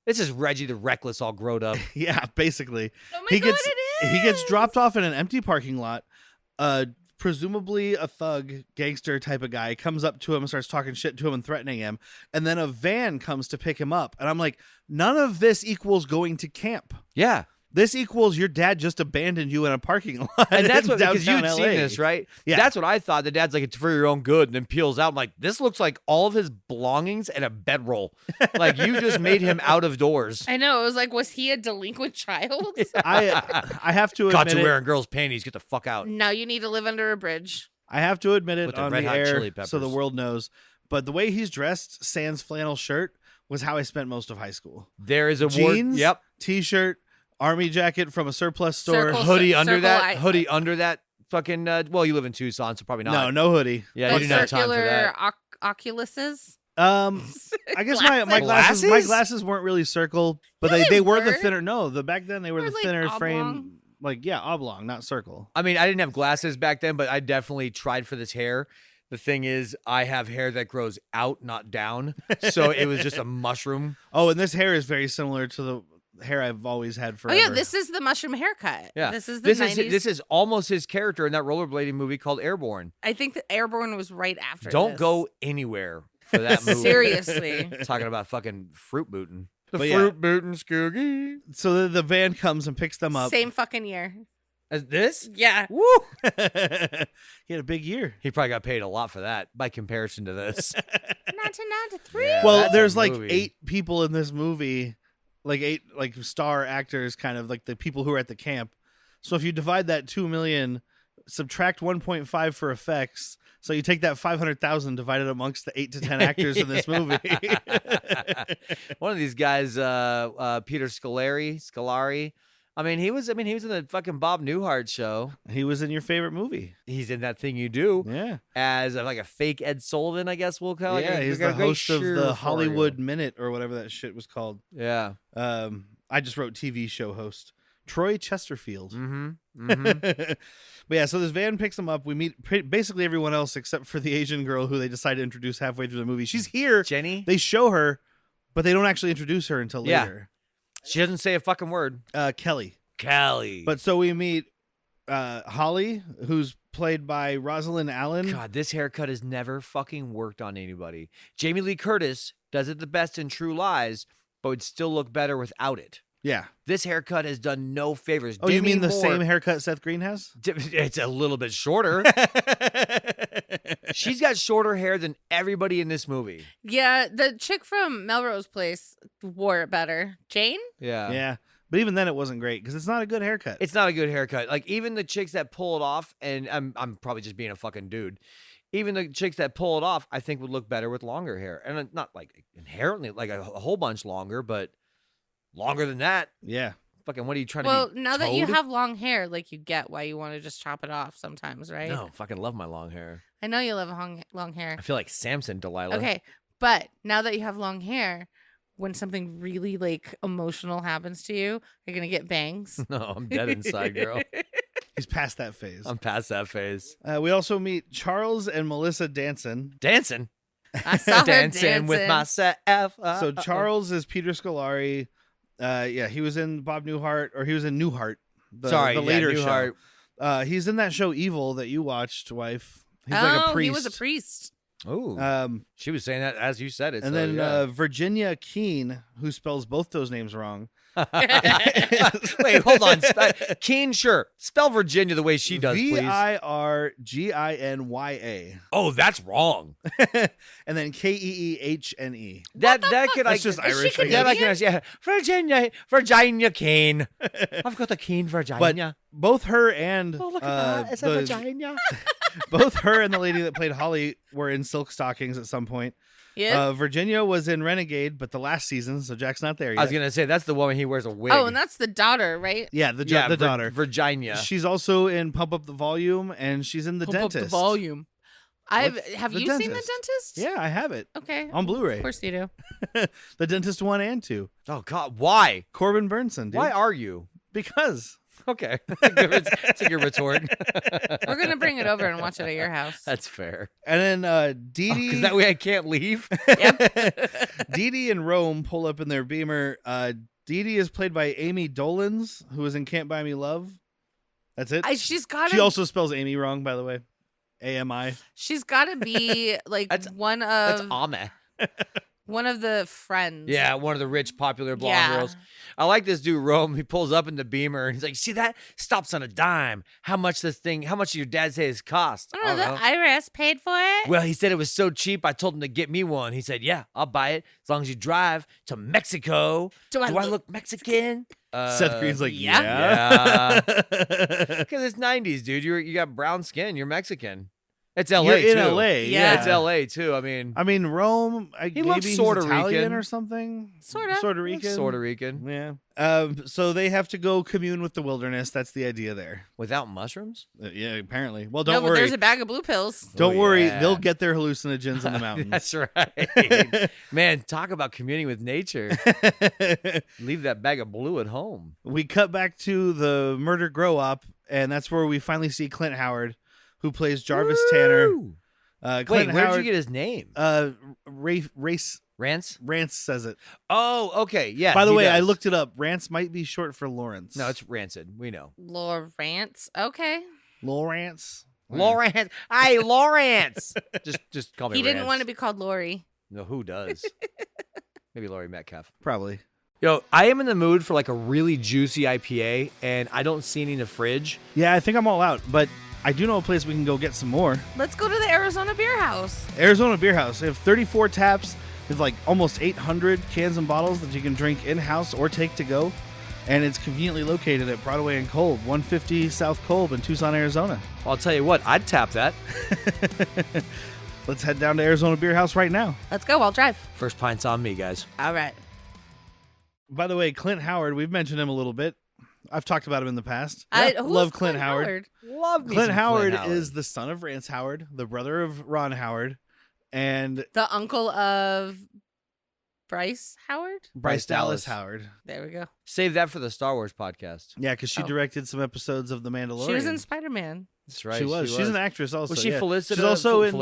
this is Reggie the Reckless all grown up. yeah, basically, Oh my he God, gets it he gets is! dropped off in an empty parking lot. Presumably a thug gangster type of guy comes up to him and starts talking shit to him and threatening him, and then a van comes to pick him up, and I'm like, none of this equals going to camp. Yeah. This equals your dad just abandoned you in a parking lot. And that's in what, because downtown you'd seen LA. this, right? Yeah. That's what I thought. The dad's like, it's for your own good, and then peels out. I'm like, this looks like all of his belongings and a bedroll. Like, you just made him out of doors. I know. It was like, was he a delinquent child? I have to Got admit you it. wearing girls' panties. Get the fuck out. Now you need to live under a bridge. I have to admit With it the on Red the Hot air Chili so the Peppers. world knows. But the way he's dressed, sans flannel shirt, was how I spent most of high school. There is a Jeans, word. Yep. t-shirt, army jacket from a surplus store. Circle- Hoodie under circle that. eye. Hoodie under that. Fucking. Well, you live in Tucson, so probably not. No hoodie. Yeah, But you didn't have time for circular that. oculuses. I guess my Glasses? glasses weren't really circle, but Yeah, they were the were. thinner. No, back then they were They the were, like, thinner frame, oblong. like oblong, not circle. I mean, I didn't have glasses back then, but I definitely tried for this hair. The thing is, I have hair that grows out, not down. So it was just a mushroom. Oh, and this hair is very similar to the hair I've always had Oh forever. yeah, this is the mushroom haircut. Yeah. This is the 90s. This is almost his character in that rollerblading movie called Airborne. I think that Airborne was right after. Don't this. go anywhere for that movie. Seriously. Talking about fucking fruit booting. The But yeah. fruit booting Skoogie. So the van comes and picks them up. Same fucking year. As this? Yeah. Woo! He had a big year. He probably got paid a lot for that by comparison to this. 1993. Yeah, Well, that's a there's like movie. 8 people in this movie 8 like star actors, kind of like the people who are at the camp. So if you divide that 2 million, subtract 1.5 for effects, so you take that 500,000 divided amongst the 8 to 10 actors in this movie. One of these guys, Peter Scolari. I mean, he was in the fucking Bob Newhart show. He was in your favorite movie. He's in That Thing You Do. Yeah. As like a fake Ed Sullivan, I guess we'll call it. Yeah, he's the host of the Hollywood Minute or whatever that shit was called. Yeah. I just wrote TV show host. Troy Chesterfield. Mm-hmm. But yeah, so this van picks him up. We meet basically everyone else except for the Asian girl who they decide to introduce halfway through the movie. She's here. Jenny. They show her, but they don't actually introduce her until later. She doesn't say a fucking word. Kelly. But so we meet Holly, who's played by Rosalind Allen. God, this haircut has never fucking worked on anybody. Jamie Lee Curtis does it the best in True Lies, but would still look better without it. Yeah. This haircut has done no favors. Oh, Demi you mean the Moore, same haircut Seth Green has? It's a little bit shorter. She's got shorter hair than everybody in this movie. Yeah, the chick from Melrose Place wore it better. Jane? Yeah. Yeah. But even then it wasn't great because it's not a good haircut. It's not a good haircut. Like, even the chicks that pull it off, and I'm probably just being a fucking dude. Even the chicks that pull it off, I think would look better with longer hair. And not like inherently like a whole bunch longer, but longer than that. Yeah. Fucking, what are you trying Well, to be? now that you Toad? have long hair, like, you get why you want to just chop it off sometimes, right? No, fucking love my long hair. I know you love long hair. I feel like Samson, Delilah. Okay, but now that you have long hair, when something really like emotional happens to you, you're gonna get bangs. No, I'm dead inside, girl. He's past that phase. I'm past that phase. We also meet Charles and Melissa Danson. Dancing. I saw her dancing with myself. So Charles is Peter Scolari. He was in Bob Newhart, or he was in Newhart. The later Newhart. show. He's in that show Evil that you watched, wife. He's like a priest. He was a priest. Oh, she was saying that as you said it. And so, then yeah. Virginia Keene, who spells both those names wrong. Wait, hold on. Keene, sure. Spell Virginia the way she does, please. Virginia. Oh, that's wrong. And then Keehne. That could That's just Irish. she I guess. Yeah, yeah. Virginia Keene. I've got a Keene Virginia. But both her and oh, look at that. It's a Virginia. both her and the lady that played Holly were in Silk Stockings at some point. Yeah. Virginia was in Renegade, but the last season, so Jack's not there yet. I was gonna say that's the woman he wears a wig. Oh, and that's the daughter, right? Yeah, the daughter. Virginia. She's also in Pump Up the Volume, and she's in The Pump Dentist. Up the volume. Have The you seen The Dentist. Dentist? Yeah, I have it. Okay. On Blu-ray. Of course you do. The Dentist 1 and 2. Oh God, why? Corbin Burnson, dude. Why are you? Because. Okay, it's a good retort. We're going to bring it over and watch it at your house. That's fair. And then Dee Dee. Because that way I can't leave. Dee Dee and Rome pull up in their Beamer. Dee Dee is played by Amy Dolenz, who was in Can't Buy Me Love. That's it. She's got She also spells Amy wrong, by the way. AMI. She's got to be like That's one That's of Ame. one of the friends. Yeah, one of the rich, popular blonde girls. I like this dude, Rome. He pulls up in the Beamer and he's like, see that? Stops on a dime. How much did your dad say it's cost? I don't know. The IRS paid for it. Well, he said it was so cheap, I told him to get me one. He said, yeah, I'll buy it as long as you drive to Mexico. Do I look Mexican? Seth Green's like, yeah. Because it's 90s, dude. You got brown skin. You're Mexican. It's LA, You're in too. LA, Yeah. It's LA, too. I mean, Rome, he looks maybe sorta he's Italian Rican. or something. Sorta. Sorta Rican. Sort of Rican. Yeah. So they have to go commune with the wilderness. That's the idea there. Without mushrooms? Yeah, apparently. Well, No, don't but worry. there's a bag of blue pills. Don't Oh, worry. yeah. They'll get their hallucinogens in the mountains. That's right. Man, talk about communing with nature. Leave that bag of blue at home. We cut back to the murder grow-up, and that's where we finally see Clint Howard, who plays Jarvis Tanner. Woo! Clint Wait, where Howard, did you get his name? Rance Rance? says it. Oh, okay. Yeah. By the he way, I does. looked it up. Rance might be short for Lawrence. No, it's Rancid. We know. Lawrence. Okay. Lawrence. Lawrence. Hey, Lawrence. just call me He didn't Rance. want to be called Lori. No, who does? Maybe Laurie Metcalf. Probably. Yo, I am in the mood for like a really juicy IPA, and I don't see any in the fridge. Yeah, I think I'm all out, but I do know a place we can go get some more. Let's go to the Arizona Beer House. Arizona Beer House. They have 34 taps. With like almost 800 cans and bottles that you can drink in-house or take to go. And it's conveniently located at Broadway and Kolb, 150 South Kolb in Tucson, Arizona. I'll tell you what, I'd tap that. Let's head down to Arizona Beer House right now. Let's go. I'll drive. First pint's on me, guys. All right. By the way, Clint Howard, we've mentioned him a little bit. I've talked about him in the past. I Yeah, love Clint Howard. Love me Clint some Howard Clint Howard is the son of Rance Howard, the brother of Ron Howard, and The uncle of Bryce Howard. Bryce Dallas Dallas. Howard. There we go. Save that for the Star Wars podcast. Yeah, because she Oh. directed some episodes of The Mandalorian. She was in Spider-Man. That's right. She was. She's an actress also. Was she yeah. Felicita? She's also in.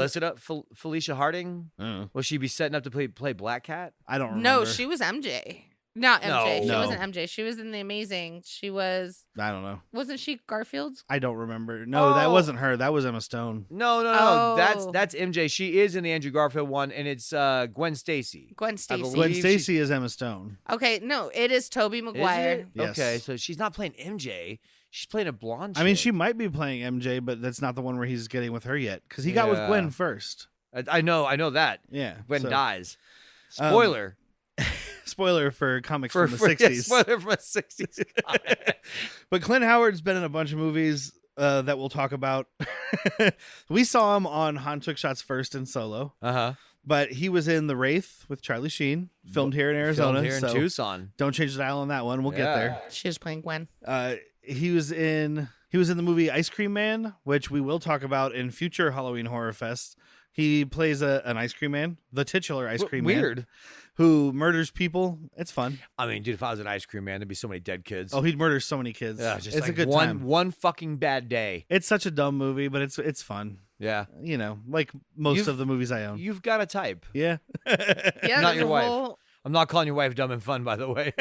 Felicia Harding? I don't know. Will she be setting up to play Black Cat? I don't remember. No, she was MJ. Not MJ. She No. wasn't MJ. She was in The Amazing. She was. I don't know. Wasn't she Garfield's? I don't remember. No, that Oh. wasn't her. That was Emma Stone. No. Oh. That's MJ. She is in the Andrew Garfield one, and it's Gwen Stacy. Gwen Stacy. believe- Gwen she- Stacy is Emma Stone. Okay, no, it is Tobey Is Maguire. it? Yes. Okay, so she's not playing MJ. She's playing a blonde. I mean, chick. she might be playing MJ, but that's not the one where he's getting with her yet. Because he got with Yeah. Gwen first. I know that. Yeah. Gwen so- dies. Spoiler. Spoiler for comics for from the yeah, 60s. spoiler from a 60s comic. But Clint Howard's been in a bunch of movies that we'll talk about. We saw him on Han Took Shots First and Solo, Uh-huh. but he was in The Wraith with Charlie Sheen, filmed here in Arizona. Filmed here in so Tucson. don't change the dial on that one. We'll get there. She was playing Gwen. He was in the movie Ice Cream Man, which we will talk about in future Halloween Horror Fests. He plays an ice cream man, the titular ice cream man. Weird. Who murders people. It's fun. I mean, dude, if I was an ice cream man, there'd be so many dead kids. Oh, he'd murder so many kids. yeah, just it's like a good one time. one fucking bad day. It's such a dumb movie, but it's fun. Yeah. You know, like most You've- of the movies I own. You've got a type. Yeah. Yeah, Not there's your a wife. whole. I'm not calling your wife dumb and fun, by the way.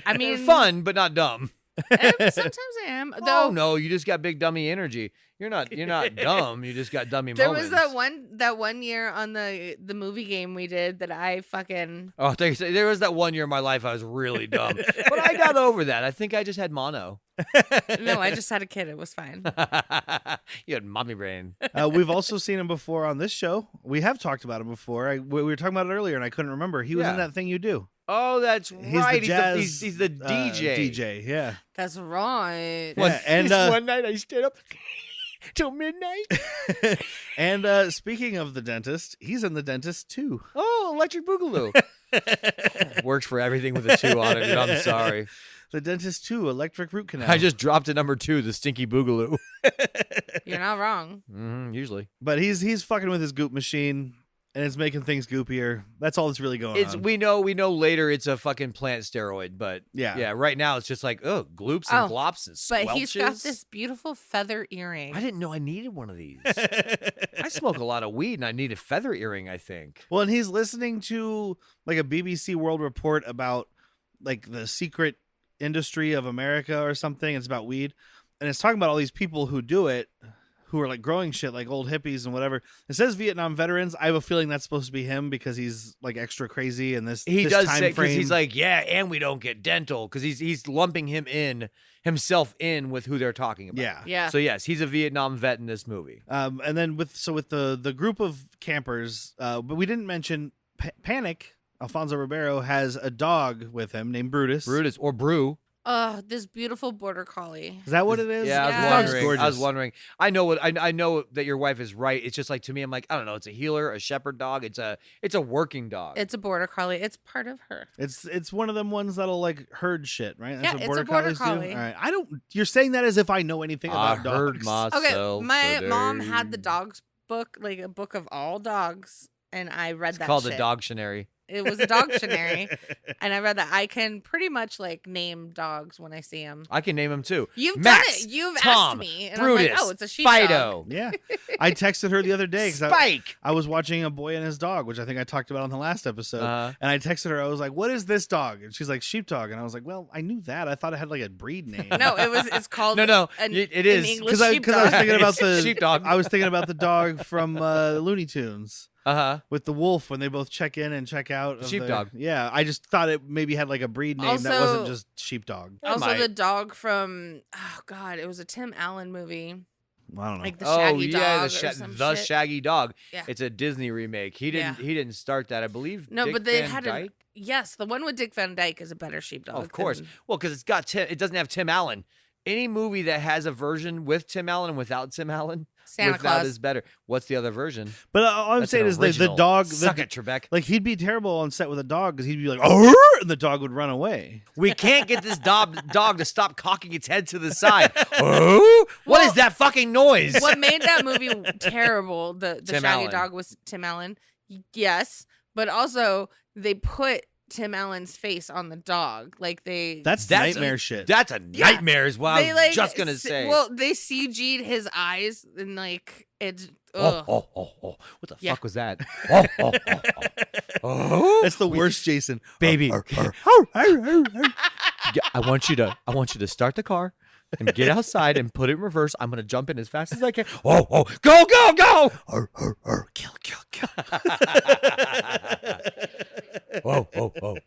I mean, fun, but not dumb. sometimes I am. Though Oh no, you just got big dummy energy. You're not dumb. You just got dummy there moments. was that one year on the movie game we did that I fucking Oh, there was that one year in my life I was really dumb, but I got over that. I think I just had mono. no, I just had a kid. It was fine. You had mommy brain. We've also seen him before on this show. We have talked about him before. We were talking about it earlier, and I couldn't remember. He was in Yeah. That Thing You Do. Oh, that's He's right. the jazz. He's the DJ. DJ, yeah. That's right. Yeah, and one night I stayed up till midnight. and speaking of the dentist, he's in The Dentist too. Oh, Electric Boogaloo. Works for everything with a 2 on it. Dude. I'm sorry. The Dentist 2, Electric Root Canal. I just dropped to number 2, the Stinky Boogaloo. You're not wrong. Usually. But he's fucking with his goop machine, and it's making things goopier. That's all that's really going on. We know later it's a fucking plant steroid, but Yeah. right now it's just like gloops and Oh, glops and But squelches. he's got this beautiful feather earring. I didn't know I needed one of these. I smoke a lot of weed and I need a feather earring, I think. Well, and he's listening to like a BBC World Report about like the secret industry of America or something. It's about weed, and it's talking about all these people who do it, who are like growing shit like old hippies and whatever. It says Vietnam veterans. I have a feeling that's supposed to be him because he's like extra crazy in this. He this does time say, because frame. he's like, yeah, and we don't get dental, because he's lumping himself in with who they're talking about. yeah. Yeah. So yes, he's a Vietnam vet in this movie. And then with the group of campers, but we didn't mention Panic. Alfonso Ribeiro has a dog with him named Brutus. Brutus or Brew. This beautiful border collie. Is that what it is? Yeah, Yeah. The I dog's was wondering. gorgeous. I was wondering. I know that your wife is right. It's just like, to me, I'm like, I don't know. It's a healer, a shepherd dog. It's a working dog. It's a border collie. It's part of her. It's one of them ones that'll like herd shit, right? Yeah, it's a border collies do? collie. All right. I don't. You're saying that as if I know anything I about heard dogs. Okay, myself. my mom today. had the dogs book, like a book of all dogs, and I read It's that. called shit. the Dogtionary. It was a dictionary, and I read that. I can pretty much like name dogs when I see them. I can name them too. You've Max, done it. You've Tom, asked me, and Brutus, I'm like, oh, it's a sheepdog. Fido, Yeah, I texted her the other day because Spike. I was watching A Boy and His Dog, which I think I talked about on the last episode. Uh-huh. And I texted her. I was like, "What is this dog?" And she's like, "Sheepdog." And I was like, "Well, I knew that. I thought it had like a breed name." No, it's called No, an, it is. an English because I was sheepdog. thinking about the Sheepdog. I was thinking about the dog from Looney Tunes. With the wolf when they both check in and check out. of Sheepdog. Yeah, I just thought it maybe had like a breed name that Also- wasn't just sheepdog. Also, might. the dog from it was a Tim Allen movie. I don't know. Like the Shaggy Dog or the some the shit. Shaggy Dog. Yeah. It's a Disney remake. He didn't start that, I believe. No, Dick but they Van had Dyke? yes, the one with Dick Van Dyke is a better sheepdog. Of course. than- Well, because it's got Tim. It doesn't have Tim Allen. Any movie that has a version with Tim Allen and without Tim Allen, Santa without Claus. is better. What's the other version? But all I'm That's saying an is the original. dog. Suck it, Trebek. Like he'd be terrible on set with a dog because he'd be like, "Oh," and the dog would run away. We can't get this dog to stop cocking its head to the side. Oh, what is that fucking noise? What made that movie terrible? The Tim Shaggy Allen. Dog was Tim Allen. Yes, but also they put Tim Allen's face on the dog. Like That's nightmare shit. That's a nightmare is what they I was just gonna say. Well, they CG'd his eyes and like it's. oh. What the Yeah. fuck was that? Oh. That's the worst, Jason. Baby. Yeah, I want you to start the car and get outside and put it in reverse. I'm gonna jump in as fast as I can. Oh, go! Kill.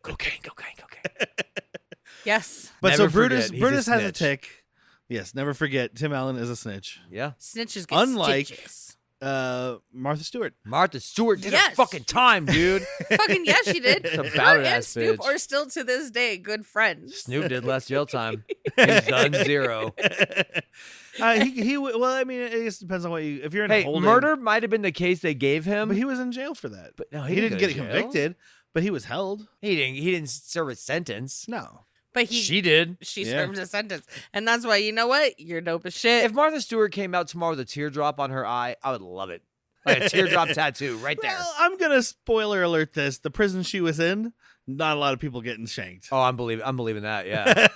Cocaine. Yes, But Never so Brutus forget, he's a has a snitch. tick. Yes, never forget. Tim Allen is a snitch. Yeah. snitches get Unlike- stitches. Martha Stewart. Martha Stewart did Yes. her fucking time, dude. Fucking yes, she did. It's Her about it, and ass Snoop bitch. are still to this day good friends. Snoop did less jail time. He's done 0. Well, I mean, it just depends on what you. If you're in Hey, holding, murder might have been the case they gave him. but he was in jail for that. But no, he didn't didn't go get to jail. convicted, but he was held. He didn't serve a sentence. No. But She did. she Yeah. served a sentence, and that's why you know what? You're dope as shit. If Martha Stewart came out tomorrow with a teardrop on her eye, I would love it. Like a teardrop tattoo right there. Well, I'm gonna spoiler alert this. The prison she was in, not a lot of people getting shanked. Oh, I'm believing that. Yeah.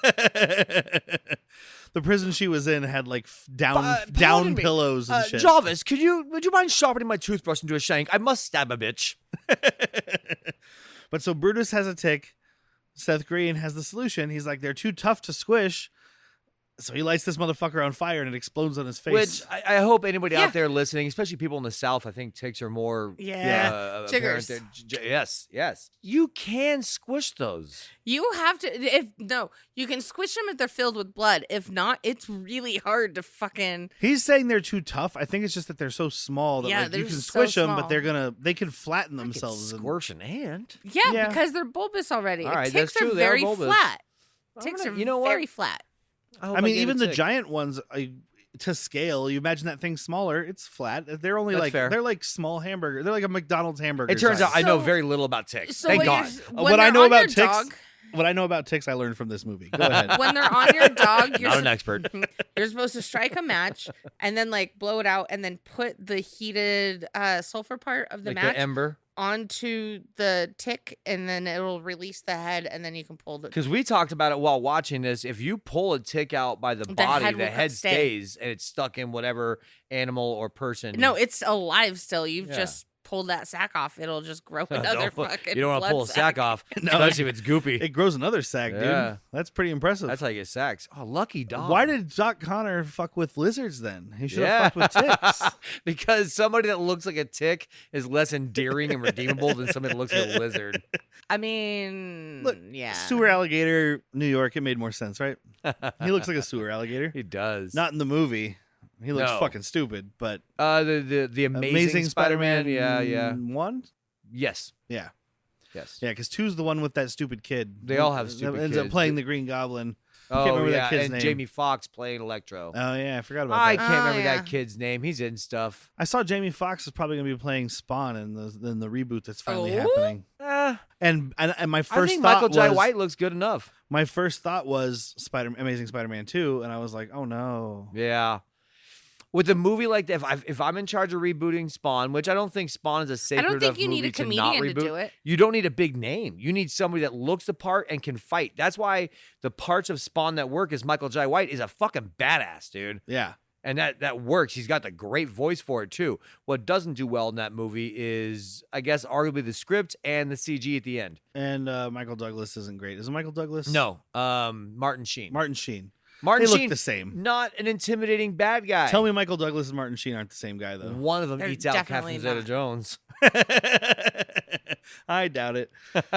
The prison she was in had like down pardon me. pillows and shit. Jarvis, would you mind sharpening my toothbrush into a shank? I must stab a bitch. But so Brutus has a tick. Seth Green has the solution. He's like, they're too tough to squish. So he lights this motherfucker on fire and it explodes on his face. Which I hope anybody Yeah. out there listening, especially people in the South, I think ticks are more Yeah. apparent Jiggers. there. Yes. You can squish those. You have to. You can squish them if they're filled with blood. If not, it's really hard to fucking. He's saying they're too tough. I think it's just that they're so small that Yeah, like, you they're can so squish them, small. but they can flatten I could themselves. and- squish an ant. Yeah, Yeah. because they're bulbous already. All right, Ticks that's true, are they are very bulbous. flat. I'm Ticks gonna- are you know what? very flat. hope I mean, gave even a the tick. giant ones to scale, you imagine that thing smaller. It's flat. They're only That's like fair. they're like small hamburger. They're like a McDonald's hamburger. It turns out I size. know So- very little about ticks. So Thank when God. you're- What when I they're know on about your ticks- dog- what I know about ticks, I learned from this movie. Go ahead. when they're on your dog, you're Not an expert. you're supposed to strike a match and then like blow it out and then put the heated sulfur part of the Like match the ember. onto the tick and then it'll release the head and then you can pull the Because we talked about it while watching this. If you pull a tick out by the body, head the will head stay. stays and it's stuck in whatever animal or person. No, it's alive still. You've Yeah. just pulled that sack off. It'll just grow Don't another pu- fucking you don't want to blood pull a sack off, No. especially if it's goopy. It grows another sack, Yeah. dude. That's pretty impressive. That's how you get sacks. Oh, lucky dog. Why did Doc Connor fuck with lizards then? He should Yeah. have fucked with ticks. Because somebody that looks like a tick is less endearing and redeemable than somebody that looks like a lizard. I mean, Look, yeah. Sewer alligator, New York. It made more sense, right? He looks like a sewer alligator. He does. Not in the movie. He looks No. fucking stupid, but the amazing Spider-Man. Yeah. 1? Yes. Yeah. Yes. Yeah, because 2's the one with that stupid kid. They all have stupid ends up kids. playing the Green Goblin. Oh, can't remember that yeah, kid's and name. Jamie Foxx playing Electro. Oh, yeah, I forgot about I that. can't Oh, remember yeah. that kid's name. He's in stuff. I saw Jamie Foxx is probably going to be playing Spawn in the reboot that's finally Oh? happening. I And my first think thought Michael Jai was White looks good enough. my first thought was Amazing Spider-Man 2, and I was like, oh no. Yeah. With a movie like that, if I'm in charge of rebooting Spawn, which I don't think Spawn is a I sacred don't think enough you need a movie to not comedian to reboot, do it. you don't need a big name. You need somebody that looks the part and can fight. That's why the parts of Spawn that work is Michael Jai White is a fucking badass, dude. Yeah. And that works. He's got the great voice for it too. What doesn't do well in that movie is, I guess, arguably the script and the CG at the end. And Michael Douglas isn't great. Is it Michael Douglas? No, Martin Sheen. Martin Sheen. Martin They Sheen, look the same. not an intimidating bad guy. Tell me Michael Douglas and Martin Sheen aren't the same guy, though. One of them They're eats out definitely Catherine not. Zeta-Jones. I doubt it.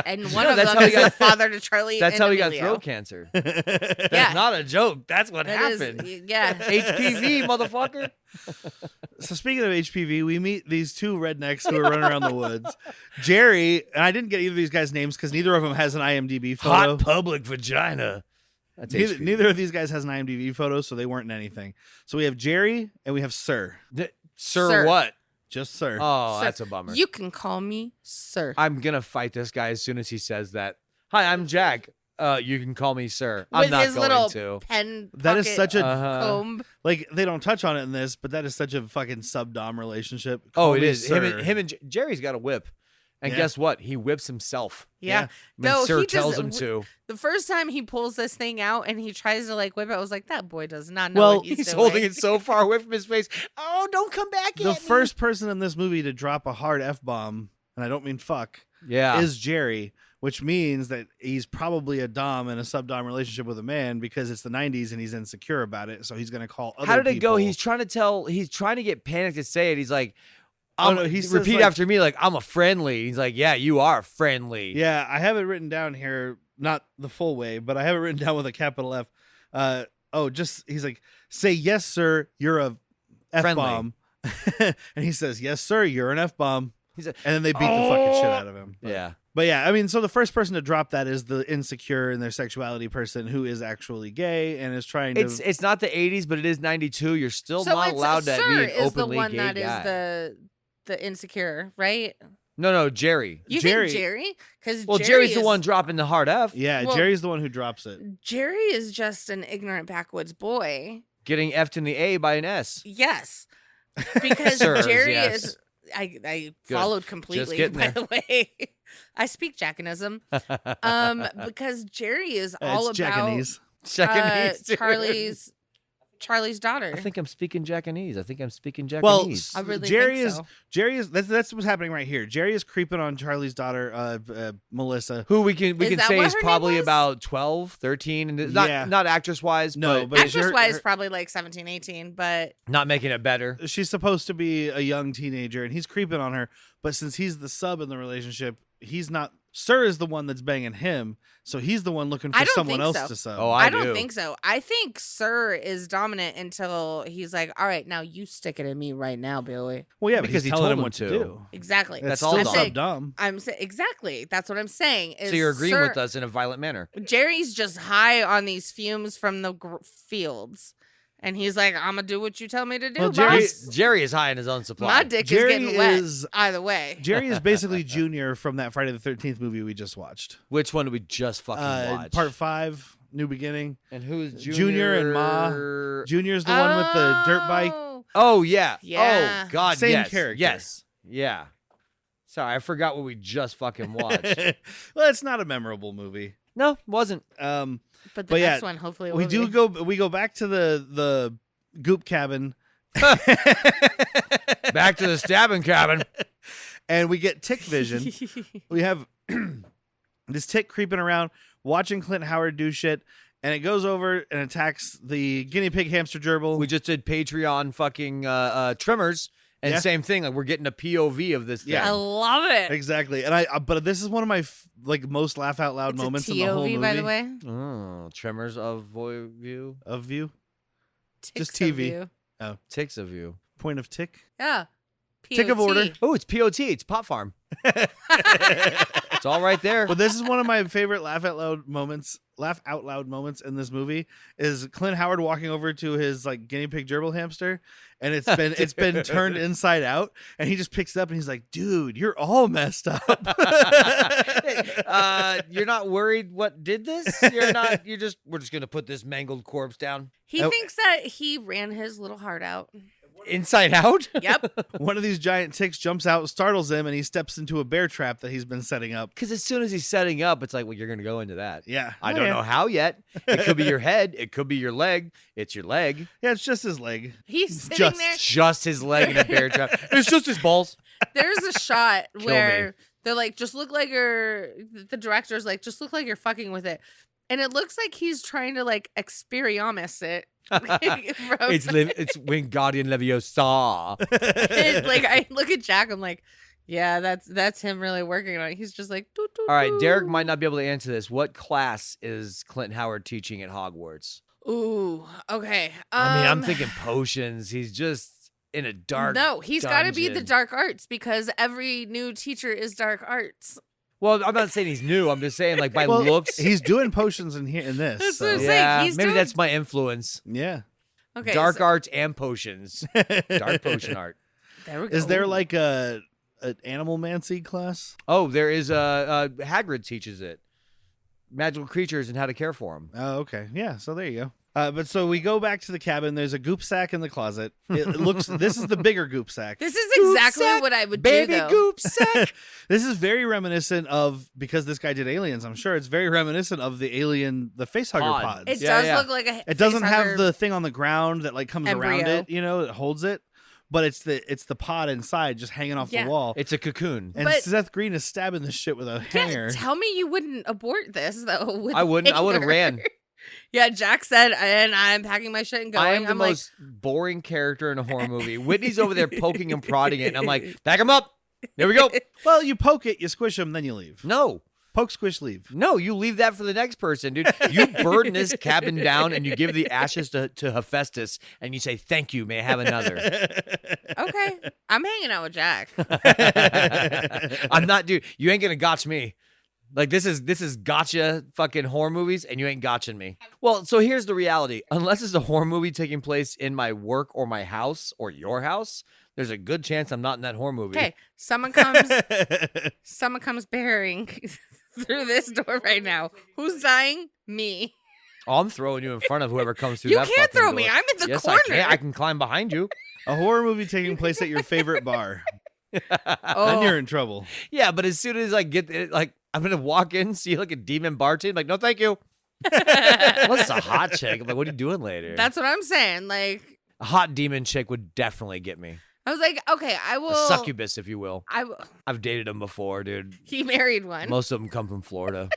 And one No, of that's them how is he the got- father to Charlie. That's and how he got Emilio. throat cancer. Yeah. That's not a joke. That's what That happened. yeah. HPV, motherfucker. So speaking of HPV, we meet these two rednecks who are running around the woods. Jerry, and I didn't get either of these guys' names because neither of them has an IMDb photo. Hot public vagina. That's HPV. Neither of these guys has an IMDb photo, so they weren't in anything. So we have Jerry and we have Sir. Sir, what? Just Sir. Oh, Sir. that's a bummer. You can call me Sir. I'm gonna fight this guy as soon as he says that. Hi, I'm Jack. You can call me Sir. I'm With not his going little to. pen. That is pocket such a comb. like they don't touch on it in this, but that is such a fucking sub-dom relationship. Oh, Call it me is. Sir. Him and Jerry's got a whip. And Yeah. guess what? He whips himself. Yeah. When No, Sir he tells just- him to. The first time he pulls this thing out and he tries to like whip it, I was like, that boy does not know Well, what He's doing. holding it so far away from his face. Oh, don't come back The at first person in this movie to drop a hard F-bomb, and I don't mean fuck, me. Yeah. is Jerry, which means that he's probably a dom in a sub-dom relationship with a man because it's the 90s and he's insecure about it, so he's going to call other How did it go? people. He's trying to get Panic to say it. He's like, he says, repeat like- after me, like, I'm a friendly. He's like, yeah, you are friendly. Yeah, I have it written down here, not the full way, but I have it written down with a capital F. He's like, say yes, sir, you're a F-bomb. And he says, yes, sir, you're an F-bomb. He's like, And then they beat the fucking shit out of him. yeah. But yeah, I mean, so the first person to drop that is the insecure in their sexuality person who is actually gay and is trying to. It's not the 80s, but it is 92. You're still So not it's allowed to Sir be an is the openly one gay that guy. is the insecure, right? No, Jerry. You Jerry- think Jerry? Because Well, Jerry's the one dropping the hard F. Yeah, Well- Jerry's the one who drops it. Jerry is just an ignorant backwoods boy. Getting F'd in the A by an S. Yes, because Sirs, Jerry yes. is. I Good. followed completely. getting By there. the way, I speak Jackanism. Because Jerry is all It's about Japanese. Charlie's daughter. I think I'm speaking Japanese. Well, Japanese. I really Jerry think is so. Jerry is that's what's happening right here. Jerry is creeping on Charlie's daughter, Melissa. Who we can Is that say what is her name probably was? about 12, 13, and Yeah. not actress wise, No, but Actress her- wise, her- probably like 17, 18, but not making it better. She's supposed to be a young teenager, and he's creeping on her. But since he's the sub in the relationship, he's not. Sir is the one that's banging him, so he's the one looking I for don't someone think else so. to sub. Oh, I do. don't think so. I think Sir is dominant until he's like, all right, now you stick it in me right now, Billy. well, yeah, because because he he's telling told him him what to to. do. Exactly. That's all still dumb. sub dumb. I'm saying exactly. That's what I'm saying. So you're agreeing Sir- with us in a violent manner. Jerry's just high on these fumes from the fields, and he's like, "I'm gonna do what you tell me to do, Well, boss. Jerry is high in his own supply. My dick Jerry is getting wet is- either way." Jerry is basically Junior from that Friday the 13th movie we just watched. Which one did we just fucking watch? Part 5, New Beginning. And who's Junior and Ma. Junior's the one with the dirt bike. Oh, Oh yeah. Yeah. Oh God. Same yes. character. Yes. Yeah. Sorry, I forgot what we just fucking watched. Well, it's not a memorable movie. No, wasn't. But the But yeah, next one, hopefully, We will do be. go back to the goop cabin Back to the stabbing cabin. and we get tick vision. We have this tick creeping around watching Clint Howard do shit, and it goes over and attacks the guinea pig hamster gerbil. We just did Patreon fucking trimmers, and Yeah. same thing. Like we're getting a POV of this thing. I love it. Exactly. And but this is one of my most laugh out loud It's moments a in the whole TOV, movie. by the way. Oh, tremors of view, Of view. Ticks TV. of you. ticks of view. Point of tick. Yeah. Tick of order. POT. Oh, it's POT. It's Pot Farm. It's all right there. But this is one of my favorite laugh out loud moments in this movie is Clint Howard walking over to his like guinea pig gerbil hamster, and it's been turned inside out, and he just picks it up and he's like, dude, you're all messed up. You're not worried what did this? We're just gonna put this mangled corpse down. He Oh. thinks that he ran his little heart out. Inside out? Yep. One of these giant ticks jumps out, startles him, and he steps into a bear trap that he's been setting up. Because as soon as he's setting up, it's like, well, you're gonna go into that. Yeah. I Oh, don't yeah. know how yet. It could be your head. It could be your leg. It's your leg. Yeah, it's just his leg. He's sitting Just- there. Just his leg in a bear trap. It's just his balls. There's a shot Kill where they're like, just look like the director's like, just look like you're fucking with it. And it looks like he's trying to like experiamus it. It's Wingardium Leviosa. And, like I look at Jack, I'm like, Yeah, that's him really working on it. He's just like, doo, doo, All right, Derek doo. might not be able to answer this. What class is Clint Howard teaching at Hogwarts? Ooh, okay. I mean, I'm thinking potions. He's just in a dark. No, he's got to be the dungeon. dark arts because every new teacher is dark arts. Well, I'm not saying he's new. I'm just saying, like, by Well, looks. he's doing potions in here in this. That's so- what I'm saying. Yeah, He's maybe doing- that's my influence. Yeah. Okay, Dark so- arts and potions. Dark potion art. There we go. Is there like an animal mancy class? Oh, there is Hagrid teaches it. Magical creatures and how to care for them. Oh, okay. Yeah, so there you go. But so we go back to the cabin. There's a goop sack in the closet. It looks. This is the bigger goop sack. This is Goop exactly sack, what I would Baby do, though. goop sack. This is very reminiscent of, because this guy did Aliens. I'm sure it's very reminiscent of the Alien, the facehugger Pod. pods. It Yeah, does yeah. look like a. It doesn't have facehugger. the thing on the ground that like comes around Embryo. it. You know, that holds it. But it's the pod inside just hanging off Yeah. the wall. It's a cocoon. And But- Seth Green is stabbing this shit with a Yeah, hanger. tell me you wouldn't abort this though. with I wouldn't. I would have anger. ran. Yeah, Jack said, and I'm packing my shit and going. I am the I'm most boring character in a horror movie. Whitney's over there poking and prodding it, and I'm like, back him up. There we go. Well, you poke it, you squish them, then you leave. No. Poke, squish, leave. No, you leave that for the next person, dude. You burn this cabin down and you give the ashes to Hephaestus and you say, thank you, may I have another? okay, I'm hanging out with Jack. I'm not, dude. You ain't gonna gotch me. Like this is gotcha fucking horror movies, and you ain't gotching me. Well, so here's the reality: unless it's a horror movie taking place in my work or my house or your house, there's a good chance I'm not in that horror movie. Okay, someone comes bearing through this door right now. Who's dying? Me. Oh, I'm throwing you in front of whoever comes through You that. can't fucking throw door. me. I'm in the yes, corner. I can. I can climb behind you. A horror movie taking place at your favorite bar. Then Oh, you're in trouble. Yeah, but as soon as I get it, like, I'm gonna walk in, see like a demon bartender, like, no, thank you. What's a hot chick? I'm like, what are you doing later? that's what I'm saying. Like, A hot demon chick would definitely get me. I was like, okay, I will. A succubus, if you will. I I've dated them before, dude. he married one. Most of them come from Florida.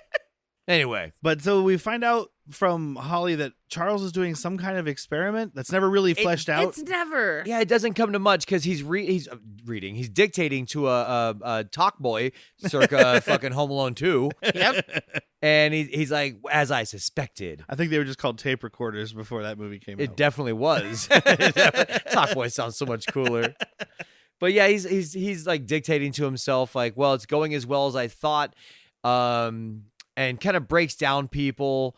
Anyway, But so we find out from Holly that Charles is doing some kind of experiment that's never really fleshed out. It's never. yeah, it doesn't come to much because he's reading. He's dictating to a talk boy, circa fucking Home Alone 2, Yep. and he's like, as I suspected. I think they were just called tape recorders before that movie came It out. definitely was. Talk boy sounds so much cooler. But yeah, he's like dictating to himself, like, well, it's going as well as I thought, and kind of breaks down people.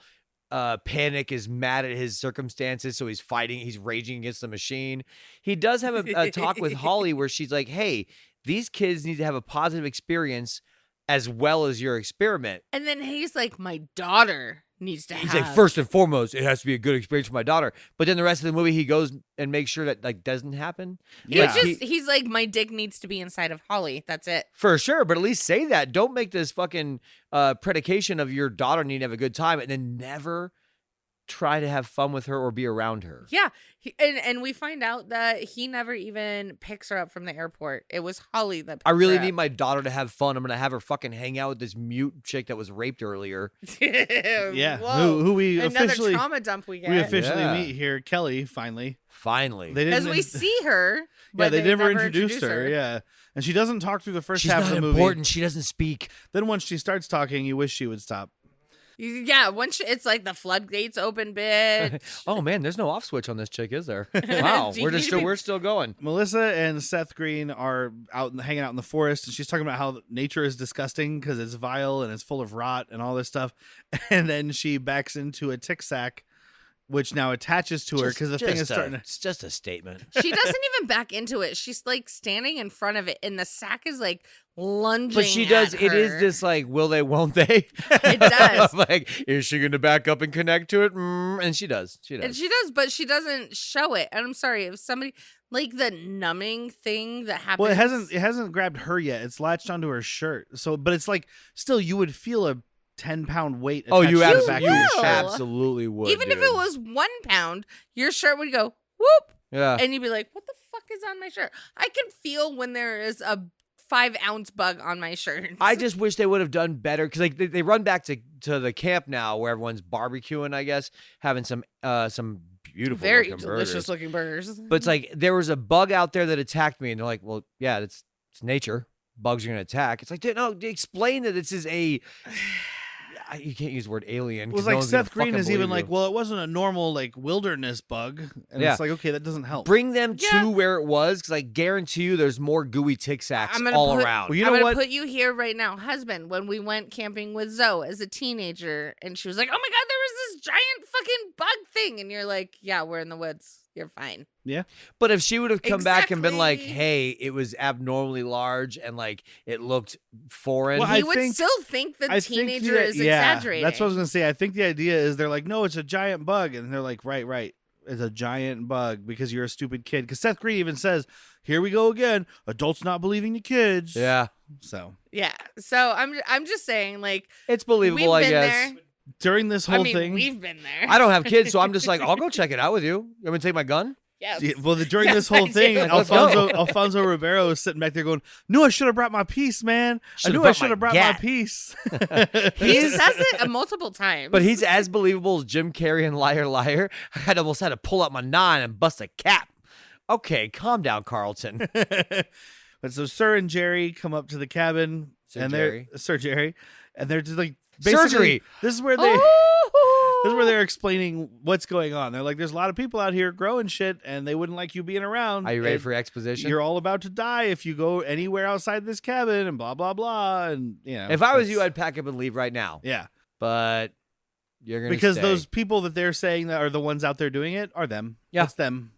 Panic is mad at his circumstances, so he's fighting. He's raging against the machine. He does have a talk with Holly where she's like, "Hey, these kids need to have a positive experience as well as your experiment." And then he's like, my daughter needs to He's have. like, first and foremost, it has to be a good experience for my daughter. But then the rest of the movie, he goes and makes sure that like doesn't happen. Yeah. He's like, my dick needs to be inside of Holly. That's it. For sure, but at least say that. Don't make this fucking predication of your daughter needing to have a good time and then never try to have fun with her or be around her. Yeah. And we find out that he never even picks her up from the airport. It was Holly that picked I really her need up. my daughter to have fun. I'm gonna have her fucking hang out with this mute chick that was raped earlier. Yeah, Whoa. who we Another officially trauma dump we get. we officially Yeah. meet here. Kelly finally. Finally, They Because didn't. we see her. But yeah, they never introduced her. Yeah, and she doesn't talk through the first she's half not of the movie. important. She doesn't speak. Then once she starts talking, you wish she would stop. Yeah, once it's like the floodgates open, bitch. Oh man, there's no off switch on this chick, is there? Wow, we're still going. Melissa and Seth Green are hanging out in the forest, and she's talking about how nature is disgusting because it's vile and it's full of rot and all this stuff. And then she backs into a tick sack, which now attaches to her because the thing is starting to. It's just a statement. She doesn't even back into it. She's like standing in front of it, and the sack is like lunging. But she does. at It is her. this like, will they? Won't they? It does. Like, is she going to back up and connect to it? And she does. She And does. she does, but she doesn't show it. And I'm sorry if somebody like the numbing thing that happens. Well, it hasn't grabbed her yet. It's latched onto her shirt. So, but it's like still, you would feel a 10-pound weight. Oh, you, attached to abs- the back you of your will. shirt. absolutely would. even if dude. it was 1 pound, your shirt would go whoop, Yeah. and you'd be like, "What the fuck is on my shirt?" I can feel when there is a 5-ounce bug on my shirt. I just wish they would have done better because like they run back to the camp now where everyone's barbecuing, I guess, having some beautiful very looking delicious burgers. looking burgers. But it's like there was a bug out there that attacked me, and they're like, "Well, yeah, it's nature. bugs are going to attack. It's like, dude, no, explain that this is a. You can't use the word alien. It was like Seth Green is even like, well, it wasn't a normal like wilderness bug, and it's like, okay, that doesn't help. Bring them to where it was, because I guarantee you, there's more gooey tic sacs all around. Well, you I'm know gonna what? put you here right now, husband. When we went camping with Zoe as a teenager, and she was like, "Oh my God, there was this giant fucking bug thing," and you're like, "Yeah, we're in the woods. You're fine." Yeah. But if she would have come back and been like, hey, it was abnormally large and like it looked foreign. Well, he would still think the teenager is exaggerating. That's what I was going to say. I think the idea is they're like, no, it's a giant bug. And they're like, right. It's a giant bug because you're a stupid kid. Because Seth Green even says, here we go again. Adults not believing the kids. Yeah. So. Yeah. So I'm just saying, like. It's believable, I guess. There. During this whole thing. We've been there. I don't have kids, so I'm just like, I'll go check it out with you. You want me to take my gun? Yes. Yeah, well, during this whole thing, Alfonso Ribeiro is sitting back there going, "No, I should have brought my piece, man. I knew I should have brought my piece." He says it multiple times. But he's as believable as Jim Carrey in Liar Liar. I almost had to pull out my 9 and bust a cap. Okay, calm down, Carlton. But so Sir and Jerry come up to the cabin, Sir Jerry, and they're just like, surgery. This is where they're explaining what's going on. They're like, there's a lot of people out here growing shit, and they wouldn't like you being around. Are you ready for exposition? You're all about to die if you go anywhere outside this cabin, and blah blah blah. And if I was you, I'd pack up and leave right now. Yeah, but you're gonna because stay. those people that they're saying that are the ones out there doing it are them. Yeah, it's them.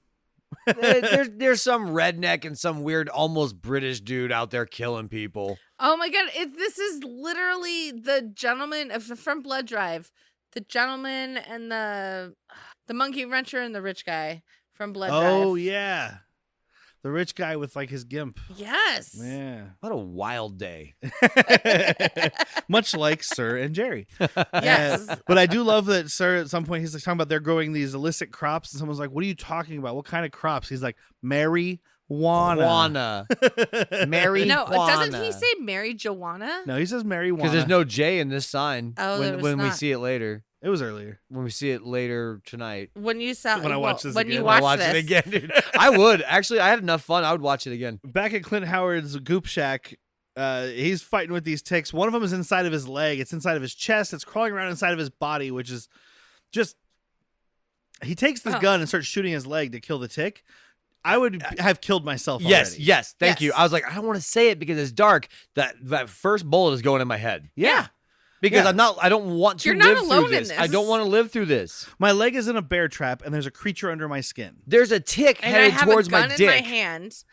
there's some redneck and some weird, almost British dude out there killing people. Oh my God! This is literally the gentleman from Blood Drive. The gentleman and the monkey wrencher and the rich guy from Blood Drive. Oh yeah, the rich guy with like his gimp. Yes. Yeah. What a wild day. Much like Sir and Jerry. Yes. But I do love that Sir at some point he's like talking about they're growing these illicit crops, and someone's like, "What are you talking about? What kind of crops?" He's like, marijuana. Marijuana. No, doesn't he say Mary Joanna? No, he says marijuana. Because there's no J in this sign. Oh, when we see it later. It was earlier. When we see it later tonight. When I watch this when again. you watch watch this. it again, dude. I would. Actually, I had enough fun. I would watch it again. Back at Clint Howard's goop shack, he's fighting with these ticks. One of them is inside of his leg. It's inside of his chest. It's crawling around inside of his body, which is just... He takes this gun and starts shooting his leg to kill the tick. I would have killed myself already. Yes. Thank you. I was like, I don't want to say it because it's dark. That first bullet is going in my head. Yeah. Because I don't want to You're live not alone through in this. this. I don't want to live through this. My leg is in a bear trap, and there's a creature under my skin. There's a tick And headed I have towards a gun my in dick. my hand.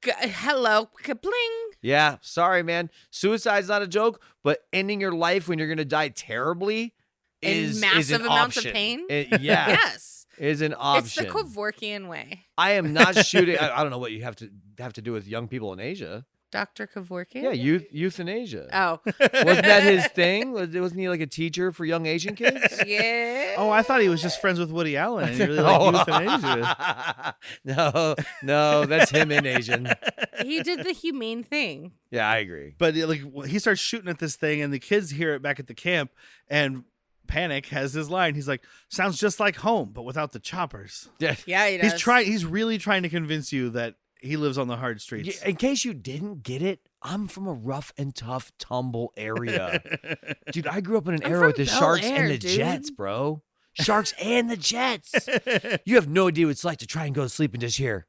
Hello, kabling. Yeah, sorry, man. Suicide's not a joke, but ending your life when you're going to die terribly is massive an amounts option. of pain. Yes. Is an option. It's the Kevorkian way. I am not shooting. I don't know what you have to do with young people in Asia. Dr. Kevorkian? Yeah, euthanasia. Oh. Wasn't that his thing? Wasn't he like a teacher for young Asian kids? Yeah. Oh, I thought he was just friends with Woody Allen. And he really liked euthanasia. No, that's him in Asian. He did the humane thing. Yeah, I agree. But like he starts shooting at this thing, and the kids hear it back at the camp, and Panic has his line. He's like, "Sounds just like home, but without the choppers." Yeah, he does. He's really trying to convince you that he lives on the hard streets. In case you didn't get it, I'm from a rough and tough tumble area. Dude, I grew up in an era with the Sharks and the Jets, bro. Sharks and the Jets. You have no idea what it's like to try and go to sleep and just hear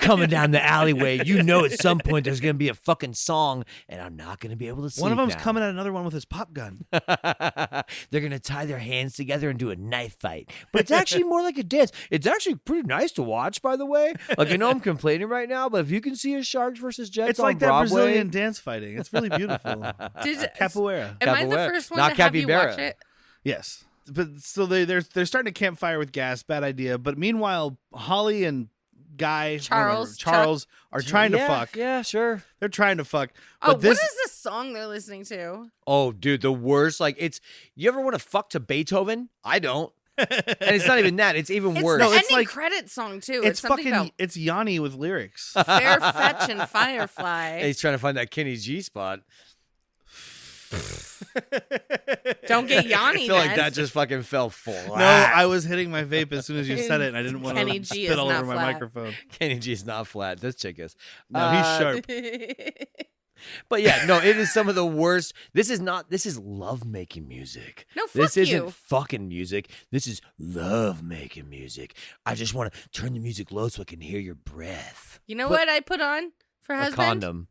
coming down the alleyway. You know at some point there's going to be a fucking song, and I'm not going to be able to sleep. One of them's now. coming at another one with his pop gun. They're going to tie their hands together and do a knife fight. But it's actually more like a dance. It's actually pretty nice to watch, by the way. Like, I know I'm complaining right now, but if you can see a Sharks versus Jets It's on like Broadway, that Brazilian dance fighting. It's really beautiful. Capoeira. Am I the first one Not to have you capybara. watch it? Yes. But so they're starting a campfire with gas. Bad idea. But meanwhile, Holly and Charles are trying to fuck. Yeah, sure. They're trying to fuck. Oh, But this, what is this song they're listening to? Oh, dude, the worst. Like, you ever want to fuck to Beethoven? I don't. And it's not even that. It's even It's worse. the No, it's ending like- credit song too. it's something fucking about it's Yanni with lyrics. Fair Fetch and Firefly. He's trying to find that Kenny G spot. Don't get Yanni. I feel like that just fucking fell flat. No, I was hitting my vape as soon as you said it, and I didn't want Kenny to G spit is all not over my flat. microphone. Kenny G's not flat. This chick is. No, he's sharp. But yeah, no, it is some of the worst. This is love-making music. No, fuck this isn't you. fucking music. This is love-making music. I just want to turn the music low so I can hear your breath. You know what I put on for A husband? condom.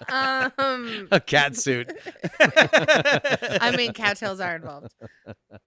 Um, A cat suit. I mean, cattails are involved.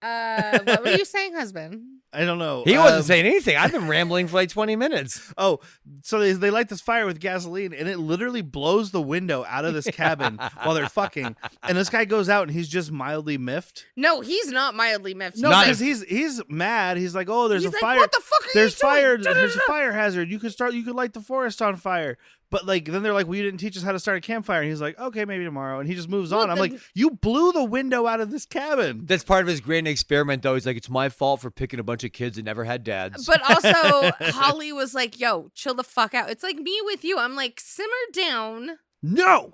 What were you saying, husband? I don't know. He wasn't saying anything. I've been rambling for like 20 minutes. Oh, so they light this fire with gasoline, and it literally blows the window out of this cabin while they're fucking. And this guy goes out, and he's just mildly miffed. No, he's not mildly miffed. No, Not- because he's mad. He's like, "Oh, there's He's a like, fire. what the fuck are There's you doing? fire. Da-da-da-da. There's a fire hazard. You could light the forest on fire." But like, then they're like, "Well, you didn't teach us how to start a campfire." And he's like, "Okay, maybe tomorrow." And he just moves on. I'm like, "You blew the window out of this cabin." That's part of his grand experiment, though. He's like, it's my fault for picking a bunch of kids that never had dads. But also, Holly was like, yo, chill the fuck out. It's like me with you. I'm like, simmer down. No.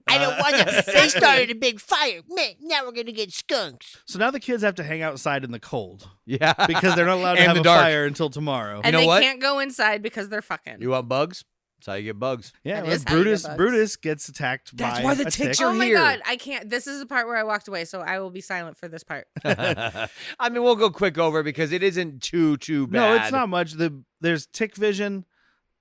I don't want to. They started a big fire. Man, now we're going to get skunks. So now the kids have to hang outside in the cold Yeah. because they're not allowed to And have the a dark. fire until tomorrow. And know they what? can't go inside because they're fucking. You want bugs? That's how you get bugs. Yeah, That well, is how you get bugs. Brutus gets attacked That's by why the a ticks tick. are Oh my here. God, I can't. This is the part where I walked away, so I will be silent for this part. I mean, we'll go quick over because it isn't too bad. No, it's not much. There's tick vision.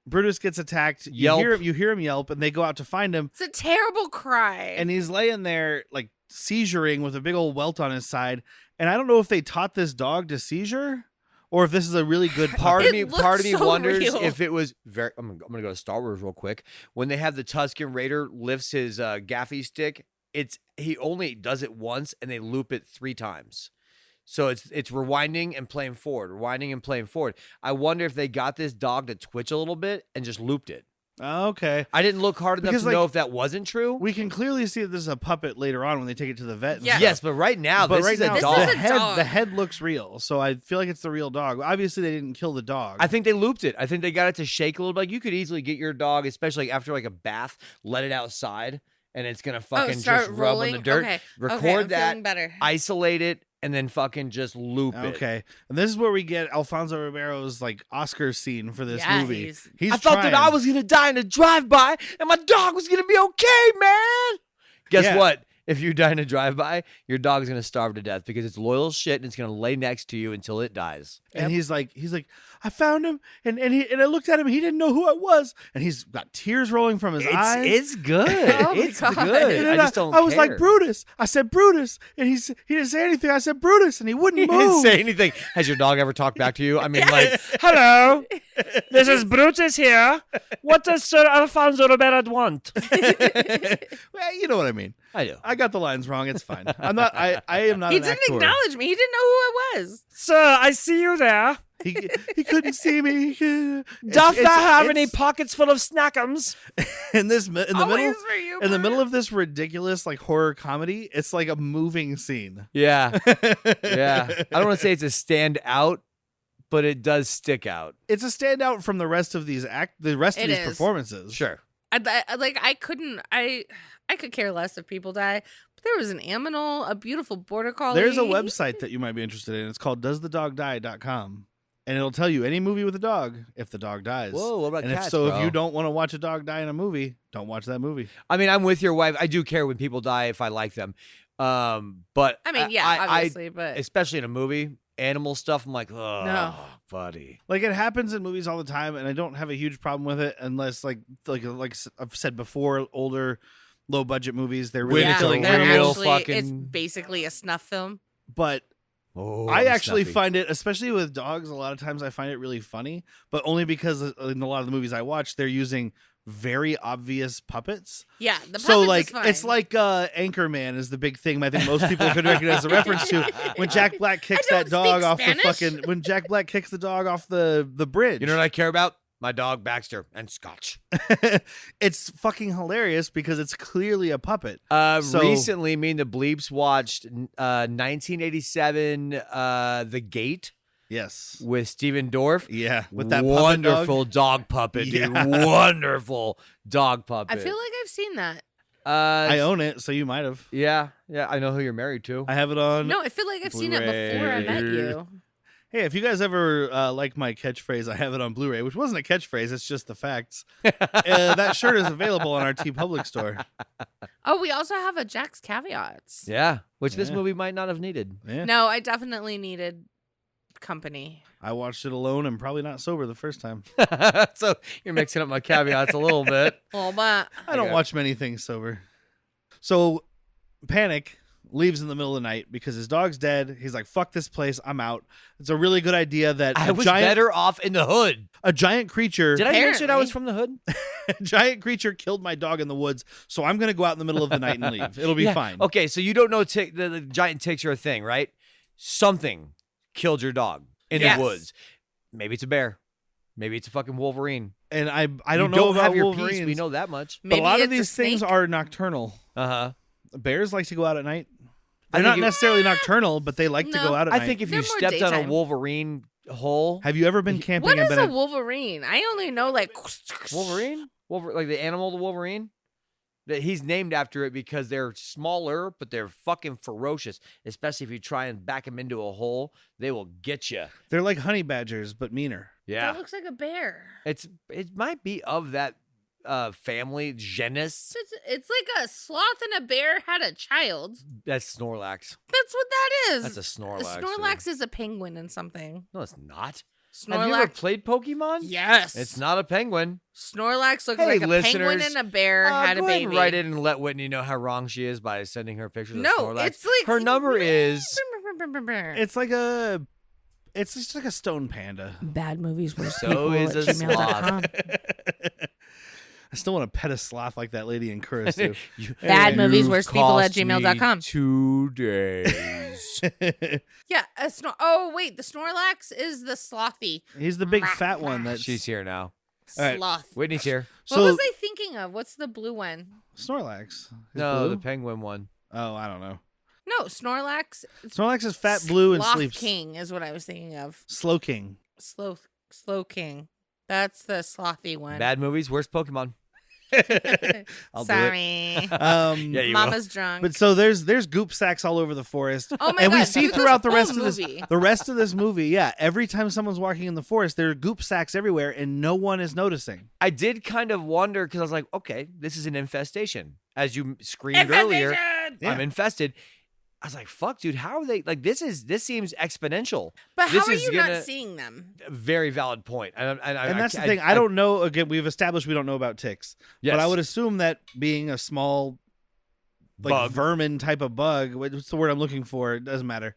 Brutus gets attacked. Yelp. You hear him yelp, and they go out to find him, It's a terrible cry. and he's laying there like seizuring with a big old welt on his side. And I don't know if they taught this dog to seizure, or if this is a really good Part puppy. of me, It looks part of me so wonders real. if it was very. I'm gonna go to Star Wars real quick. When they have the Tusken Raider lifts his gaffy stick, he only does it once, and they loop it 3 times. So it's rewinding and playing forward, rewinding and playing forward. I wonder if they got this dog to twitch a little bit and just looped it. Okay. I didn't look hard enough Because, to like, know if that wasn't true. We can clearly see that this is a puppet later on when they take it to the vet. And Yeah. stuff. Yes, but right now, But this right is a now, This dog. is the a head, dog. the head looks real, so I feel like it's the real dog. Obviously, they didn't kill the dog. I think they looped it. I think they got it to shake a little bit. Like, you could easily get your dog, especially after like a bath, let it outside, and it's gonna fucking start just rub rolling? on the dirt. Okay. Record Okay, I'm that, feeling better. isolate it, and then fucking just loop it. Okay, and this is where we get Alfonso Ribeiro's like Oscar scene for this Yeah, movie. he's- He's I thought that I trying. was gonna die in a drive-by, and my dog was gonna be okay, man. Guess Yeah. what? If you die in a drive-by, your dog is gonna starve to death because it's loyal as shit, and it's gonna lay next to you until it dies. And he's like, I found him, and I looked at him. He didn't know who I was, and he's got tears rolling from his eyes. It's good. Oh my it's God. good. And I then just don't. I was like, care. Brutus. I said Brutus, and he didn't say anything. I said Brutus, and he wouldn't He move. didn't say anything. Has your dog ever talked back to you? I mean, like, Hello, this is Brutus here. What does Sir Alfonso Ribeiro want? Well, you know what I mean. I do. I got the lines wrong. It's fine. I'm not. I am not. He an didn't actor. acknowledge me. He didn't know who I was. Sir, I see you there. He couldn't see me. Doth thou have any pockets full of snackums? in the Always middle for you, in the Bruce. middle of this ridiculous like horror comedy? It's like a moving scene. Yeah. Yeah. I don't want to say it's a standout, but it does stick out. It's a standout from the rest of these It is. performances. Sure. I could care less if people die. But there was an aminal, a beautiful border collie. There's a website that you might be interested in. It's called doesthedogdie.com. And it'll tell you any movie with a dog if the dog dies. Whoa, what about and cats, if bro? you don't want to watch a dog die in a movie, don't watch that movie. I mean, I'm with your wife. I do care when people die if I like them. But I mean, yeah, obviously, but especially in a movie, animal stuff, I'm like, oh, No. buddy. Like it happens in movies all the time, and I don't have a huge problem with it unless like I've said before, older low budget movies they're really When it's a killing real animals. it's fucking- basically a snuff film. But Oh, I I'm actually snuffy. find it, especially with dogs, a lot of times I find it really funny, but only because in a lot of the movies I watch, they're using very obvious puppets. Yeah, the So puppets like is fine. it's like Anchorman is the big thing I think most people could recognize the reference to when Jack Black kicks I that don't dog speak off Spanish. the fucking when Jack Black kicks the dog off the bridge. You know what I care about? My dog, Baxter, and Scotch. It's fucking hilarious because it's clearly a puppet. So- Recently, me and the Bleeps watched 1987 The Gate Yes. with Steven Dorff. Yeah, with that puppet dog. wonderful dog puppet, dude. Yeah. Wonderful dog puppet. I feel like I've seen that. I own it, so you might have. Yeah. I know who you're married to. I have it on. No, I feel like I've seen it before I met you. Hey, if you guys ever like my catchphrase, I have it on Blu-ray, which wasn't a catchphrase, it's just the facts. That shirt is available on our TeePublic store. Oh, we also have a Jack's Caveats. Yeah, which this Yeah. movie might not have needed. Yeah. No, I definitely needed company. I watched it alone and probably not sober the first time. So you're mixing up my caveats a little bit. Oh, but I don't Okay. watch many things sober. So Panic leaves in the middle of the night because his dog's dead. He's like, fuck this place, I'm out. It's a really good idea that I was better off in the hood. a giant creature Did I mention I was Apparently. from the hood? a giant creature killed my dog in the woods, so I'm going to go out in the middle of the night and leave. It'll be Yeah. fine. Okay, so you don't know the giant ticks are a thing, right? Something killed your dog in Yes. the woods. Maybe it's a bear. Maybe it's a fucking Wolverine. And I don't You know about have your Wolverines, peace. We know that much. but maybe a lot of it's a these things snake. are nocturnal. Uh-huh. Bears like to go out at night. I They're think not necessarily nocturnal, but they like to No. go out at I night. think if They're you more stepped on a daytime. Wolverine hole. Have you ever been camping What and is been a Wolverine? I only know like Wolverine? Like the animal, the Wolverine? That he's named after it because they're smaller, but they're fucking ferocious. Especially if you try and back them into a hole, they will get you. They're like honey badgers, but meaner. Yeah, That looks like a bear. it might be of that family genus. It's like a sloth and a bear had a child. That's Snorlax. That's what that is. That's a Snorlax. Snorlax is a penguin and something. No, it's not. Snorlax. Have you ever played Pokemon? Yes. It's not a penguin. Snorlax looks Hey, like a penguin listeners, and a bear had a go ahead and baby. write in and let Whitney know how wrong she is by sending her pictures No, of Snorlax. it's like her number is. It's just like a stone panda. bad movies were So is a sloth. I still want to pet a sloth like that lady in Kurisu. Bad movies, You've worst people at cost me gmail.com. 2 days. Yeah, oh wait, the Snorlax is the slothy He's the big fat one that She's here now. All right. sloth. Whitney's here. What was I thinking of? What's the blue one? Snorlax. Is No, blue? the penguin one. Oh, I don't know. No, Snorlax. Snorlax is fat, blue, and Sloth sleeps. King is what I was thinking of. Slow King. Slow King. That's the slothy one. Bad movies, worst Pokemon. I'll Sorry. do it. Yeah, you will. Mama's drunk. But so there's goop sacks all over the forest. Oh my and God, we see through this throughout the whole rest of movie. this movie, yeah, every time someone's walking in the forest, there are goop sacks everywhere and no one is noticing. I did kind of wonder because I was like, okay, this is an infestation. As you screamed earlier, Infestation! I'm infested. I was like, fuck, dude, how are they? Like, this seems exponential. But This how are is you gonna- not seeing them? Very valid point. And And that's the thing. I don't know. Again, we've established we don't know about ticks. Yes. But I would assume that being a small, like Bug. vermin type of bug, what's the word I'm looking for? It doesn't matter.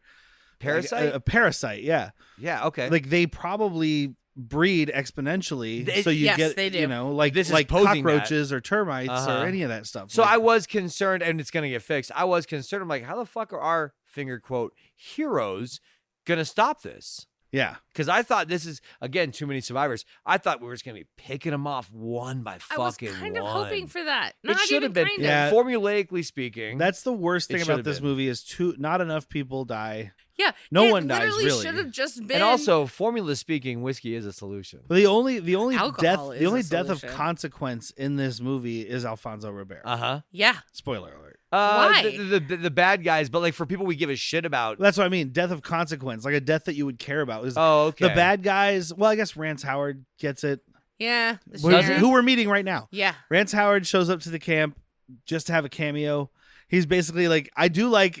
Parasite? Like a parasite, yeah. Yeah, okay. Like they probably breed exponentially, They- so you yes, get, they do. you know, like This is like posing that. cockroaches or termites Uh-huh. or any of that stuff. So Like, I was concerned, and it's going to get fixed. I was concerned. I'm like, how the fuck are our finger quote heroes going to stop this? yeah. Because I thought this is, again, too many survivors. I thought we were just going to be picking them off one by I was fucking kind one. of hoping for that. It Not should even have been, kind of. Yeah. formulaically speaking. That's the worst It thing should about have this been. movie is not enough people die. Yeah. No it one dies, literally really. should have just been. and also, formula speaking, whiskey is a solution. The only Alcohol is a death of solution. consequence in this movie is Alfonso Ribeiro. Uh-huh. Yeah. Spoiler alert. Why? The bad guys, but like for people we give a shit about. That's what I mean. Death of consequence, like a death that you would care about. Is Oh, okay. The bad guys. Well, I guess Rance Howard gets it. Yeah. the Does sheriff. Who we're meeting right now. Yeah. Rance Howard shows up to the camp just to have a cameo. He's basically like,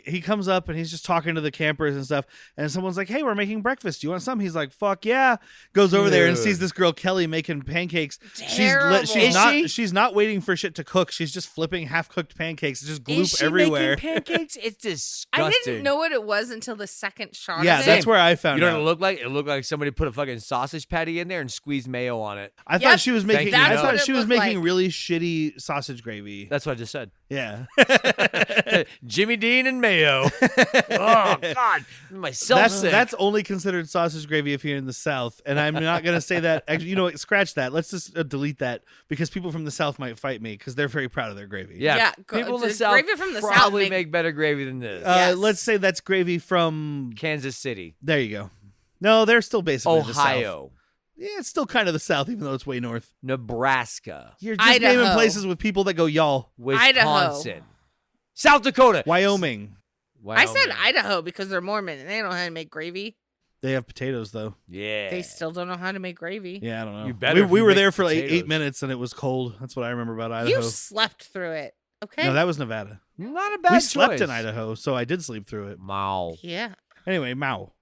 he comes up and he's just talking to the campers and stuff. And someone's like, hey, we're making breakfast. Do you want some? He's like, fuck yeah. Goes over there and sees this girl, Kelly, making pancakes. Terrible. She's not waiting for shit to cook. She's just flipping half-cooked pancakes. Just gloop Is she everywhere. making pancakes? It's disgusting. I didn't know what it was until the second shot. Yeah, of that's it. where I found You know out. what it looked like? It looked like somebody put a fucking sausage patty in there and squeezed mayo on it. I Yep. thought she was making. Thank you. I That's thought what she it was looked making like. really shitty sausage gravy. That's what I just said. Yeah, Jimmy Dean and mayo. Oh God, myself. that's only considered sausage gravy if you're in the South, and I'm not gonna say that. Actually, you know what? Scratch that. Let's just delete that because people from the South might fight me because they're very proud of their gravy. Yeah, Yeah, people in the the South gravy from the South probably make- make better gravy than this. Yes. Let's say that's gravy from. Kansas City, There you go. No, they're still basically the South. Ohio. Yeah, it's still kind of the South, even though it's way north. Nebraska. You're just Idaho. naming places with people that go y'all. Wisconsin. South Dakota. Wyoming. I said Wyoming. Idaho because they're Mormon and they don't know how to make gravy. They have potatoes, though. Yeah. They still don't know how to make gravy. Yeah, I don't know. You better if we you were make there for like potatoes. 8 minutes, and it was cold. That's what I remember about Idaho. You slept through it. Okay. No, that was Nevada. Not a bad We slept choice. in Idaho, so I did sleep through it. Mao. Yeah. Anyway, Mao.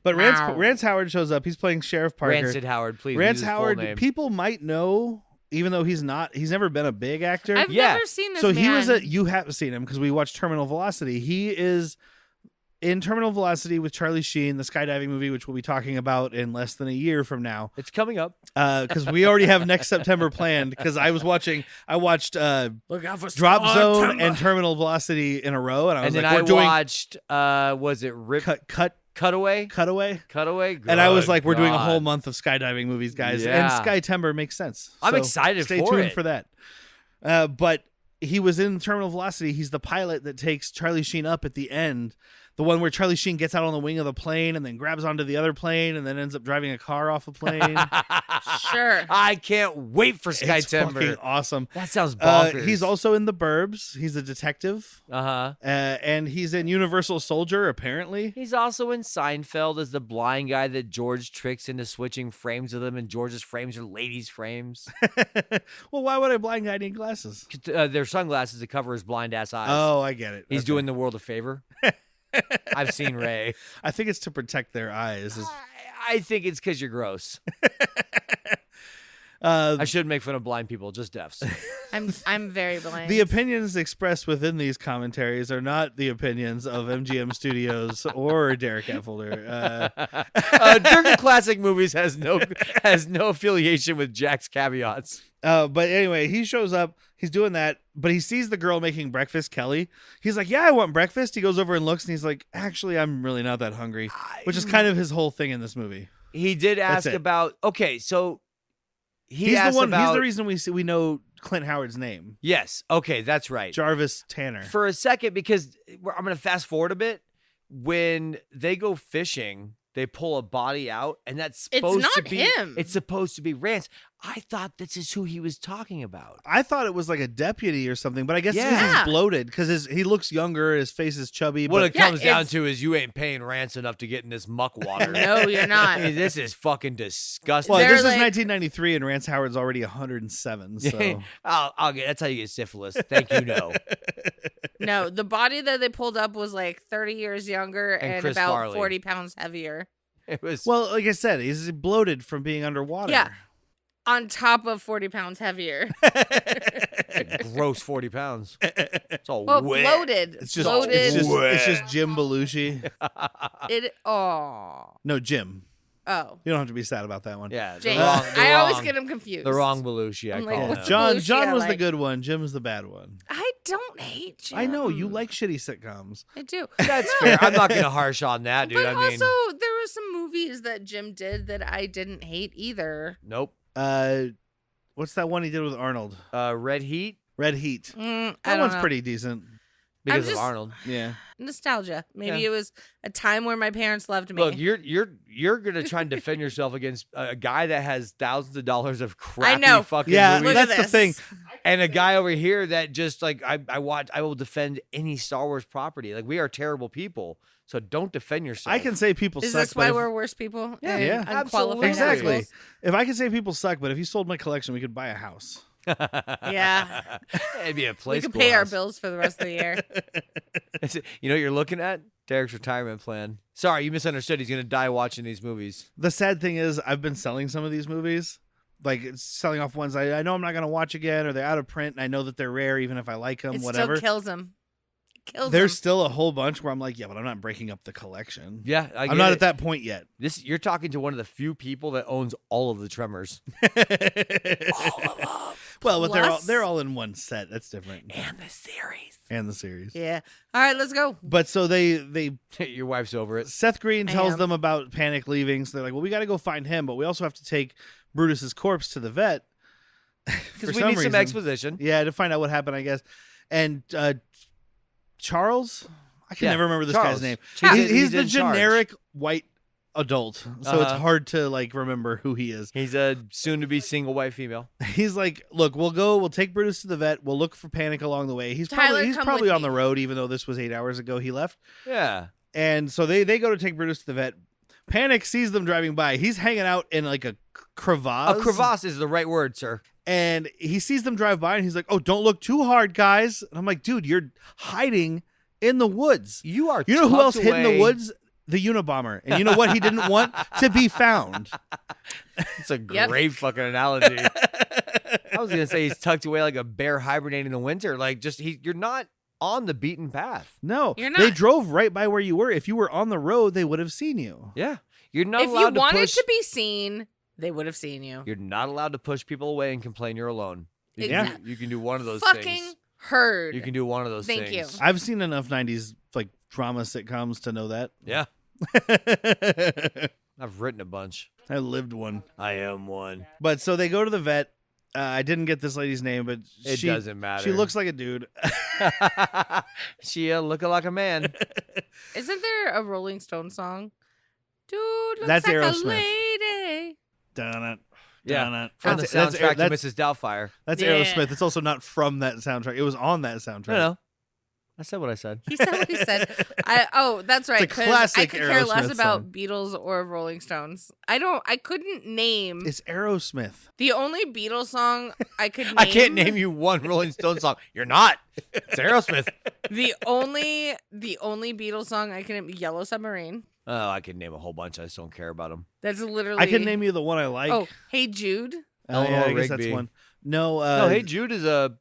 But Mao. Rance Howard shows up. He's playing Sheriff Parker. Rancid Howard, please. Rance use his full Howard, name. people might know, even though he's not. He's never been a big actor. I've Yeah. never seen this So man. he was you haven't seen him because we watched Terminal Velocity. He is in Terminal Velocity with Charlie Sheen, the skydiving movie, which we'll be talking about in less than a year from now. It's coming up. Because we already have next September planned. Because I watched Look out for Drop Star Zone Timber. and Terminal Velocity in a row, and I was And then like, I we're doing watched, was it Rip cutaway, Cutaway? and I was Good like, we're doing a God. whole month of skydiving movies, guys. Yeah. And Sky Timber makes sense. I'm So excited stay for tuned it. for that. But he was in Terminal Velocity. He's the pilot that takes Charlie Sheen up at the end. The one where Charlie Sheen gets out on the wing of the plane and then grabs onto the other plane and then ends up driving a car off a plane. Sure. I can't wait for Sky It's Timber. fucking awesome. That sounds bonkers. He's also in The Burbs. He's a detective. Uh-huh. And he's in Universal Soldier, apparently. He's also in Seinfeld as the blind guy that George tricks into switching frames with him, and George's frames are ladies' frames. Well, why would a blind guy need glasses? Their sunglasses to cover his blind ass eyes. Oh, I get it. He's Okay. doing the world a favor. I've seen Ray. I think it's to protect their eyes. I think it's because you're gross. I Uh, shouldn't make fun of blind people, just deafs. I'm very blind. the opinions expressed within these commentaries are not the opinions of MGM Studios or Derek Effelder. Dirty Classic Movies has no affiliation with Jack's caveats. But anyway, he shows up. He's doing that, but he sees the girl making breakfast, Kelly. He's like, "Yeah, I want breakfast." He goes over and looks, and he's like, "Actually, I'm really not that hungry," which is kind of his whole thing in this movie. He did ask it. about. Okay, so He's asked the one. about. He's the reason we know Clint Howard's name, Yes. Okay, that's right. Jarvis Tanner. For a second, because I'm going to fast forward a bit. When they go fishing, they pull a body out, and that's supposed to not be him. It's supposed to be Rance. I thought this is who he was talking about. I thought it was like a deputy or something, but I guess Yeah. he's bloated because he looks younger, his face is chubby. What But it Yeah, comes down it's- to is you ain't paying Rance enough to get in this muck water. No, you're not. I mean, this is fucking disgusting. well, They're this is like- 1993, and Rance Howard's already 107. So I'll get. That's how you get syphilis. Thank you. No. No, the body that they pulled up was like 30 years younger And and Chris about Farley. 40 pounds heavier. It was. well, like I said, he's bloated from being underwater. Yeah. On top of 40 pounds heavier. a gross 40 pounds. It's all Well, wet. bloated. It's just bloated. it's just Jim Belushi. Oh. No, Jim. Oh. You don't have to be sad about that one. Yeah. James. wrong- I always wrong- get him confused. The wrong Belushi, I I'm like, call what's him. the John Belushi John I was the like? good one. Jim was the bad one. I don't hate Jim. I know you like shitty sitcoms. I do. That's fair. I'm not going to harsh on that, dude. But I mean, also, there were some movies that Jim did that I didn't hate either. nope. What's that one he did with Arnold? Red Heat Red Heat. I That don't one's know. pretty decent. because just- of Arnold. Yeah. Nostalgia. Maybe Yeah. it was a time where my parents loved me. Look, you're gonna try and defend yourself against a guy that has thousands of dollars of crappy know. fucking Yeah, movies, Look at that's the this. thing. and a guy over here that just like I will defend any Star Wars property. Like we are terrible people, so don't defend yourself. I can say people Is suck. this but why if- we're worse people? Yeah, and yeah, unqualified absolutely. exactly. assholes? If I can say people suck, but if you sold my collection, we could buy a house. Yeah. It'd be a We place. could pay our bills for the rest of the year. You know what you're looking at? Derek's retirement plan. Sorry, you misunderstood. He's gonna die watching these movies. The sad thing is, I've been selling some of these movies, like selling off ones I know I'm not going to watch again, or they're out of print, and I know that they're rare, even if I like them, It whatever. still kills him. There's still a whole bunch where I'm like, yeah, but I'm not breaking up the collection. Yeah, I'm not at that point yet. This you're talking to one of the few people that owns all of the Tremors. Well, but Plus- they're all in one set. That's different. And the series. And the series. Yeah. All right, let's go. But so they Your wife's over it. Seth Green I tells am. them about Panic leaving, so they're like, well, we got to go find him, but we also have to take Brutus's corpse to the vet. Because we need some exposition. Yeah, to find out what happened, I guess. And Charles, I can Yeah, never remember this Charles. guy's name. He's in- He's he's the in charge. generic white adult, so it's hard to like remember who he is. He's a soon-to-be single white female. He's like, look, we'll take Brutus to the vet. We'll look for Panic along the way. He's Tyler, probably come with on me. the road, even though this was 8 hours ago he left. Yeah. And so they go to take Brutus to the vet. Panic sees them driving by. He's hanging out in like a crevasse. A crevasse is the right word, sir. And he sees them drive by and he's like, oh, don't look too hard, guys. And I'm like, dude, you're hiding in the woods. You are. You know who else tucked hid in the away- woods? The Unabomber. And you know what he didn't want? To be found. It's a great fucking analogy. I was gonna say he's tucked away like a bear hibernating in the winter. Like you're not on the beaten path. No, You're they not. drove right by where you were. If you were on the road, they would have seen you. Yeah. You're not If you allowed to wanted push. to be seen, they would have seen you. You're not allowed to push people away and complain you're alone. You Yeah. can, you can do one of those Fucking things. heard. You can do one of those Thank things. you. I've seen enough 90s like drama sitcoms to know that. Yeah. I've written a bunch. I lived one. I am one. But so they go to the vet. I didn't get this lady's name, but It she doesn't matter. She looks like a dude. She looking like a man. Isn't there a Rolling Stone song? Dude, looks That's like Aerosmith. a lady. Dun it. Yeah. Dun it. From the soundtrack to Mrs. Doubtfire. That's Yeah. Aerosmith. It's also not from that soundtrack. It was on that soundtrack. No. I said what I said. He said what he said. That's right. It's a 'cause classic I could care less Aerosmith about song. Beatles or Rolling Stones. I couldn't name It's Aerosmith. the only Beatles song I could name. I can't name you one Rolling Stone song. You're not. It's Aerosmith. the only Beatles song I can name. Yellow Submarine. Oh, I could name a whole bunch. I just don't care about them. That's literally. I can name you the one I like. Oh, Hey Jude. Oh, yeah, I Eleanor guess that's Rigby. one. No, No, Hey Jude is a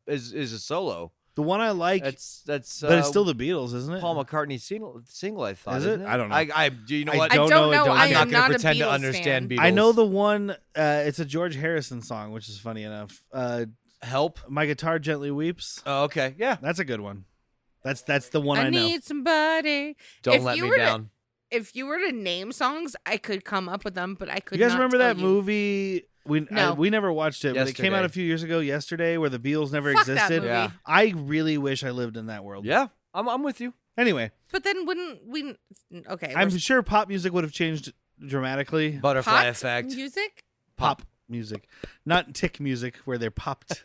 solo. the one I like, That's but it's still the Beatles, isn't it? Paul McCartney's single. I thought. Is it? Isn't I don't know. I do you know I what? don't know, I don't I I'm know. not am going not to a pretend to Beatles understand fan. Beatles. I know the one. It's a George Harrison song, which is funny enough. Help. My Guitar Gently Weeps. Oh, okay. Yeah. That's a good one. That's the one I know. need somebody. Don't If let you me were to- down. If you were to name songs, I could come up with them, but I could. You guys not remember tell that you. movie? No. We never watched it, but it came out Yesterday. a few years ago. Yesterday, where the Beatles never Fuck that existed. movie. Yeah. I really wish I lived in that world. Yeah. I'm with you. Anyway, But then wouldn't we? Okay, I'm we're- sure pop music would have changed dramatically. Butterfly pot effect. music. Pop music, not tick music, where they're popped.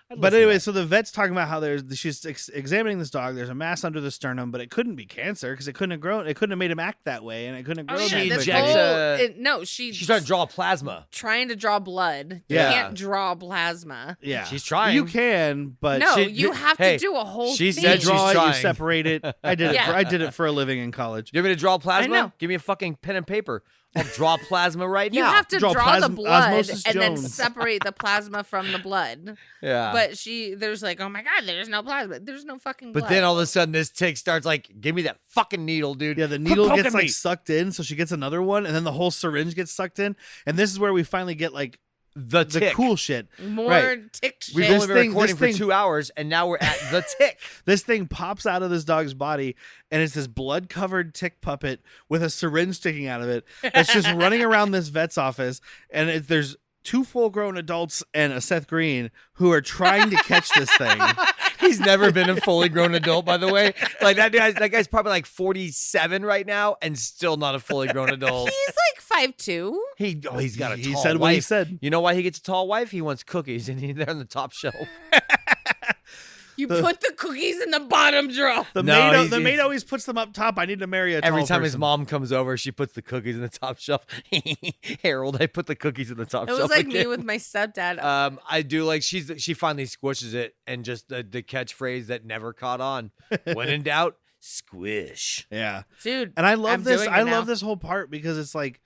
I'd But listen to anyway, that. so the vet's talking about how she's examining this dog. There's a mass under the sternum, but it couldn't be cancer because it couldn't have grown. It couldn't have made him act that way, and it couldn't have Oh grown. yeah, She that this quickly. injects whole she's she's trying to draw plasma. trying to draw blood. Yeah. You can't draw plasma. Yeah, She's trying. You can, but No, she- you have hey, to do a whole. she thing. said you she's draw it, you trying. separate it. I did it. Yeah. I did it for a living in college. You want me to draw plasma? know. Give me a fucking pen and paper. I'll draw plasma right You now. have to Draw draw the plasma- blood Osmosis and then Jones. separate the plasma from the blood. Yeah. But there's like, oh my god, there's no plasma. There's no fucking blood. But then all of a sudden, this tick starts like, give me that fucking needle, dude. Yeah, the Quit needle poking gets me. like sucked in, so she gets another one, and then the whole syringe gets sucked in, and this is where we finally get like the the tick. cool shit. more right. tick shit. We've This only been thing- recording this for thing- 2 hours, and now we're at the tick. This thing pops out of this dog's body, and it's this blood-covered tick puppet with a syringe sticking out of it. That's just running around this vet's office, and there's 2 full-grown adults and a Seth Green who are trying to catch this thing. He's never been a fully grown adult, by the way. Like that guy's probably like 47 right now, and still not a fully grown adult. He's like 5'2". He's got a He tall said wife. what he said. You know why he gets a tall wife? He wants cookies, and they're on the top shelf. You put the cookies in the bottom drawer. The No, maid, he's- the maid he's- always puts them up top. I need to marry a Every tall time his person. mom comes over, she puts the cookies in the top shelf. Harold, I put the cookies in the top It shelf. was like me again. with my stepdad. I do like she finally squishes it, and just the catchphrase that never caught on. When in doubt, squish. Yeah, Dude, and I love I'm this. doing it I now. love this whole part because it's like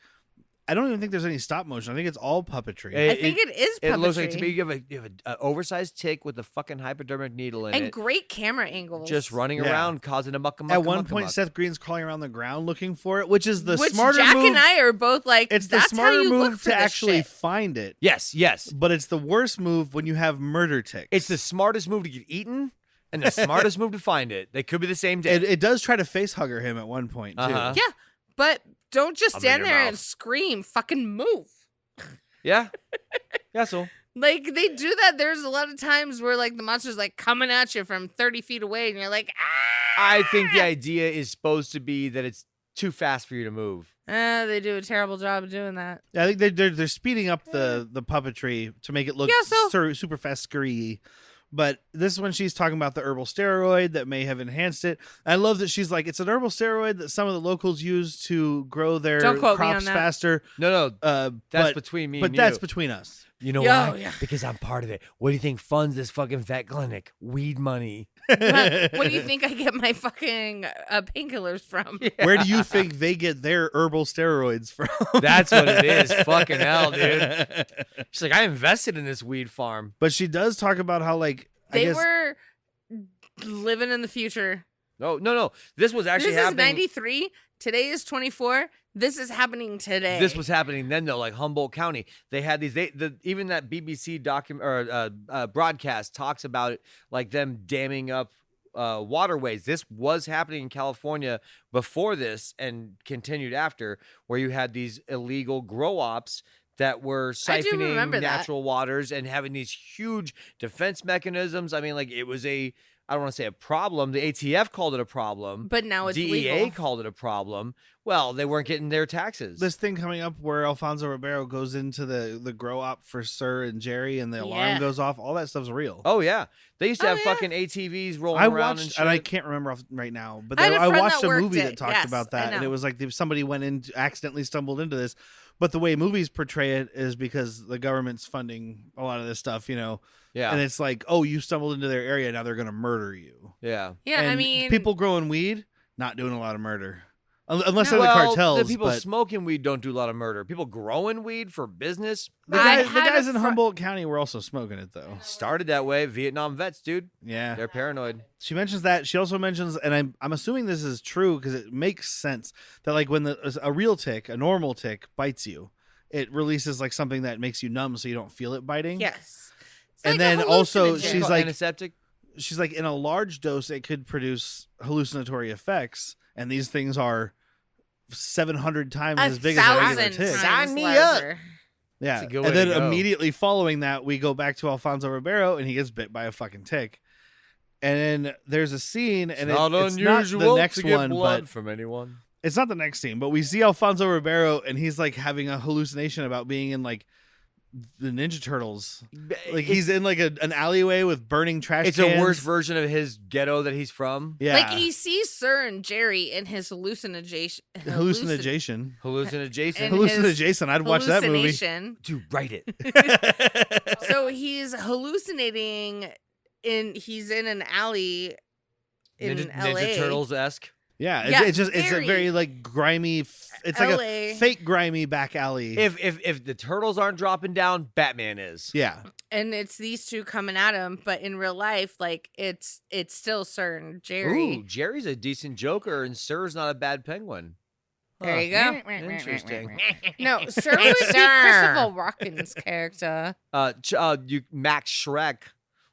I don't even think there's any stop motion. I think it's all puppetry. I think it is It looks like to puppetry. me you have an oversized tick with a fucking hypodermic needle in and it, great camera angles. just running Yeah. around causing a muck. At one point, Seth Green's crawling around the ground looking for it, which is the Which smarter Jack move. and I are both like, It's the that's how smarter you move look for to this actually shit. find it. Yes, But it's the worst move when you have murder ticks. it's the smartest move to get eaten, and the smartest move to find it. They could be the same day. it does try to face hugger him at one point too. Uh-huh. Yeah, but don't just I'm in stand your there mouth. and scream. Fucking move. Yeah, yeah. So Like they do that. There's a lot of times where like the monster's like coming at you from 30 feet away, and you're like, ah. I think the idea is supposed to be that it's too fast for you to move. They do a terrible job of doing that. Yeah, I think they're speeding up the puppetry to make it look super fast, scurry. But this is when she's talking about the herbal steroid that may have enhanced it. I love that she's like, it's an herbal steroid that some of the locals use to grow their crops faster. No, that's between me and you. But that's between us. You know why? Yeah. Because I'm part of it. What do you think funds this fucking vet clinic? Weed money. What do you think I get my fucking painkillers from? Yeah. Where do you think they get their herbal steroids from? That's what it is. Fucking hell, dude. She's like, I invested in this weed farm. But she does talk about how, like, they were living in the future. No. This was actually happening. This is 93. Today is 24. This is happening today. This was happening then, though, like Humboldt County. They had these. Even that BBC broadcast talks about it, like them damming up waterways. This was happening in California before this, and continued after, where you had these illegal grow ops that were siphoning natural waters and having these huge defense mechanisms. I mean, like, it was I don't want to say a problem. The ATF called it a problem. But now it's DEA legal. called it a problem. Well, they weren't getting their taxes. This thing coming up where Alfonso Ribeiro goes into the grow op for Sir and Jerry and the alarm goes off. All that stuff's real. Oh, yeah. They used to have fucking ATVs rolling around and shit. And I can't remember right now, but I watched a movie that talked about that. And it was like somebody went in, accidentally stumbled into this. But the way movies portray it is because the government's funding a lot of this stuff, you know. Yeah. And it's like, oh, you stumbled into their area, now they're going to murder you. Yeah. Yeah, and I mean, people growing weed, not doing a lot of murder. Unless they're the cartels. The people but smoking weed don't do a lot of murder. People growing weed for business. The guys in Humboldt County were also smoking it, though. Started that way. Vietnam vets, dude. Yeah. They're paranoid. She mentions that. She also mentions, and I'm assuming this is true because it makes sense, that like when a real tick, a normal tick, bites you, it releases like something that makes you numb so you don't feel it biting. Yes. And then also she's like, antiseptic. She's like, in a large dose, it could produce hallucinatory effects, and these things are 700 times as big as a regular tick. Sign me up. Yeah, and then immediately following that, we go back to Alfonso Ribeiro, and he gets bit by a fucking tick. And then there's a scene, and it's not the next one, but from anyone. It's not the next scene, but we see Alfonso Ribeiro, and he's like having a hallucination about being in like the Ninja Turtles. Like he's in like an alleyway with burning trash cans. It's a worse version of his ghetto that he's from. Yeah. Like he sees Sir and Jerry in his hallucination. Hallucination. I'd watch that movie. Dude, write it. So he's hallucinating he's in an alley in LA. Ninja Turtles-esque. Yeah, it's a very like grimy. It's like a fake grimy back alley. If the turtles aren't dropping down, Batman is. Yeah, and it's these two coming at him, but in real life, like it's still Sir and Jerry. Ooh, Jerry's a decent Joker, and Sir's not a bad penguin. There you go. Interesting. No, Sir would be Christopher Walken's character. Max Shrek.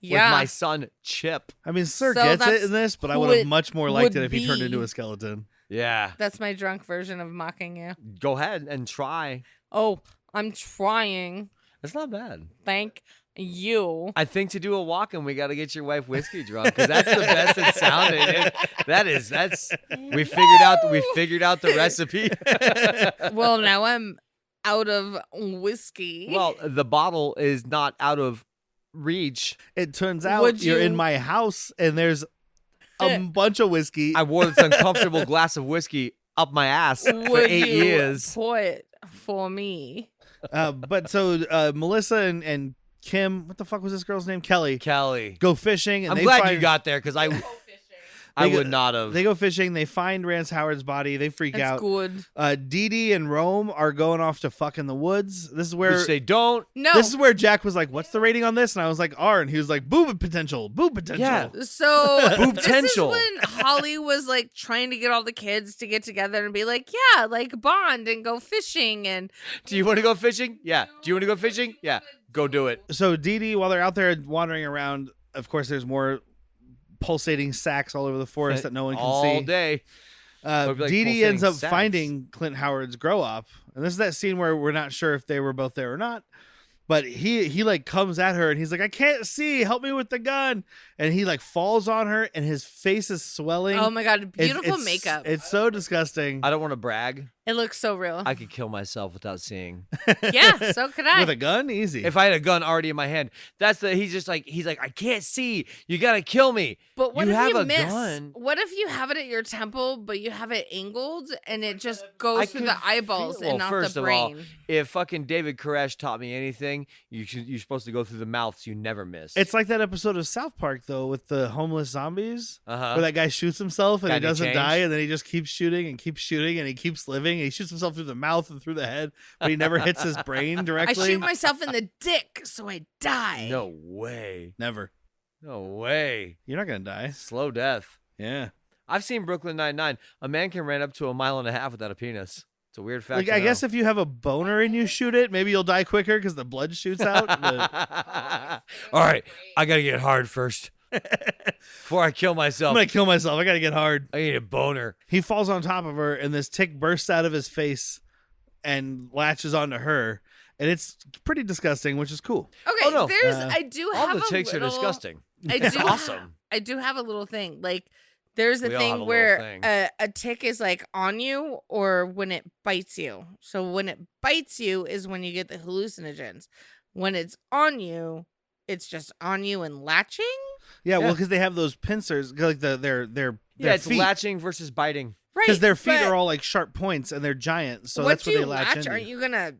With my son Chip. I mean, Sir gets it in this, but I would have much more liked it if he turned into a skeleton. Yeah. That's my drunk version of mocking you. Go ahead and try. Oh, I'm trying. That's not bad. Thank you. I think to do a walk-in, we got to get your wife whiskey drunk because that's the best it sounded. We figured out the recipe. Well, now I'm out of whiskey. Well, the bottle is not out of reach. It turns out you're in my house and there's a bunch of whiskey. I wore this uncomfortable glass of whiskey up my ass for 8 years. Pour it for me. But so Melissa and Kim, what the fuck was this girl's name? Kelly go fishing. And I'm glad you got there because I would not have. They go fishing. They find Rance Howard's body. They freak out. Good. Dee Dee and Rome are going off to fuck in the woods. This is where which they don't. No. This is where Jack was like, "What's the rating on this?" And I was like, "R." And he was like, "Boob potential. Boob potential." Yeah. So boob this potential. is when Holly was like trying to get all the kids to get together and be like, "Yeah, like bond and go fishing." And do you want to go fishing? Yeah. Do you want to go fishing? Yeah. Go do it. So Dee Dee, while they're out there wandering around, of course, there's more pulsating sacks all over the forest that no one can see all day. Dee Dee ends up finding Clint Howard's grow up, and this is that scene where we're not sure if they were both there or not. But he like comes at her and he's like, I can't see, help me with the gun. And he like falls on her and his face is swelling. Oh my God, beautiful It's- makeup. It's so disgusting. I don't want to brag. It looks so real. I could kill myself without seeing. Yeah, so could I. With a gun, easy. If I had a gun already in my hand, he's like, I can't see. You gotta kill me. But what You if have you a miss? gun. What if you have it at your temple, but you have it angled and it just goes through the eyeballs and not first the of all, brain? if fucking David Koresh taught me anything, you're supposed to go through the mouth so you never miss. It's like that episode of South Park though, with the homeless zombies, Uh-huh. where that guy shoots himself and Got he any doesn't change? die, and then he just keeps shooting and he keeps living. And he shoots himself through the mouth and through the head, but he never hits his brain I directly. shoot myself in the dick, so I die. No way. Never. No way. You're not gonna die. Slow death. Yeah. I've seen Brooklyn Nine-Nine. A man can run up to 1.5 miles without a penis. It's a weird fact. Like to I know. guess if you have a boner and you shoot it, maybe you'll die quicker because the blood shoots out. But All right, I gotta get hard first before I kill I'm myself. gonna kill myself. I gotta get hard. I need a boner. He falls on top of her, and this tick bursts out of his face and latches onto her, and it's pretty disgusting, which is cool. Okay, Oh, no. there's. Uh, I do All have the a ticks little, are disgusting. I It's do. awesome. I do have a little thing. Like, there's a We all have a thing little where thing. a tick is like on you, or when it bites you. So when it bites you is when you get the hallucinogens. When it's on you, it's just on you and latching. Yeah, well, Yeah. because they have those pincers, like their Yeah, it's feet, latching versus biting. Right. because their feet but are all like sharp points and they're giant, so once that's where you they latch into. aren't you gonna?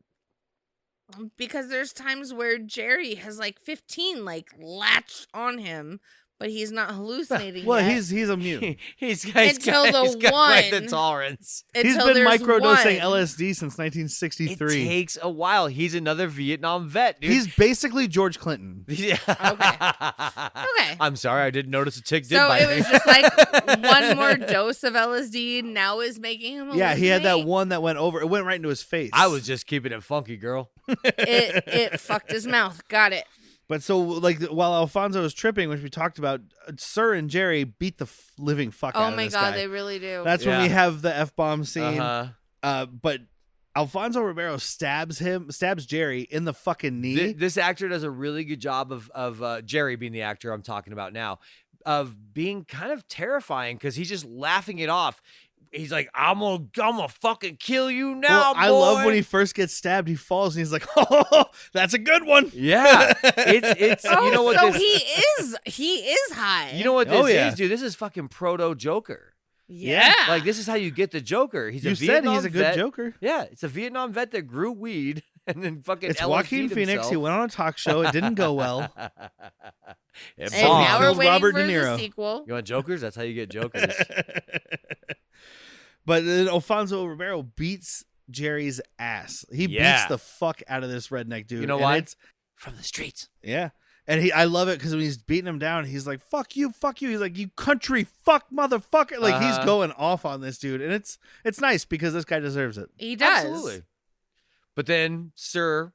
Because there's times where Jerry has like 15 like latched on him, but he's not hallucinating. Well, yet. he's immune. he's Until the he's got quite the one- tolerance. He's Until been there's microdosing one. LSD since It 1963. takes a while. He's another Vietnam vet, dude. He's basically George Clinton. Yeah. Okay. I'm sorry, I didn't notice a tick did So bite it me. was just like one more dose of LSD now is making him. Yeah, he had that hallucinate. one that went over. It went right into his face. I was just keeping it funky, girl. It fucked his mouth. Got it. But so, like, while Alfonso was tripping, which we talked about, Sir and Jerry beat the living fuck out Oh of my this god, guy. they really do. That's when we Yeah. have the F-bomb scene. Uh-huh. But Alfonso Ribeiro stabs Jerry in the fucking knee. This actor does a really good job of Jerry being the actor I'm talking about now, of being kind of terrifying because he's just laughing it off. He's like, I'm gonna fucking kill you now, Well, I love boy." when he first gets stabbed. He falls and he's like, "Oh, that's a good one." Yeah, it's Oh, you know what so this he is high. you know what this Oh, yeah. is, dude. This is fucking proto Joker. Yeah. Like this is how you get the Joker. He's You a said Vietnam he's a good vet. Joker. Yeah, it's a Vietnam vet that grew weed and then fucking It's LSD'd Joaquin Phoenix. himself. He went on a talk show. It didn't go well. It and bombed. now bombed. we're Kills waiting Robert for De the Niro. sequel. You want Jokers? That's how you get Jokers. But then Alfonso Ribeiro beats Jerry's ass. He Yeah. beats the fuck out of this redneck dude. You know And why? It's, From the streets. yeah. And I love it because when he's beating him down, he's like, fuck you. He's like, you country fuck motherfucker. Like he's Uh-huh. going off on this dude. And it's nice because this guy deserves it. He does. Absolutely. But then Sir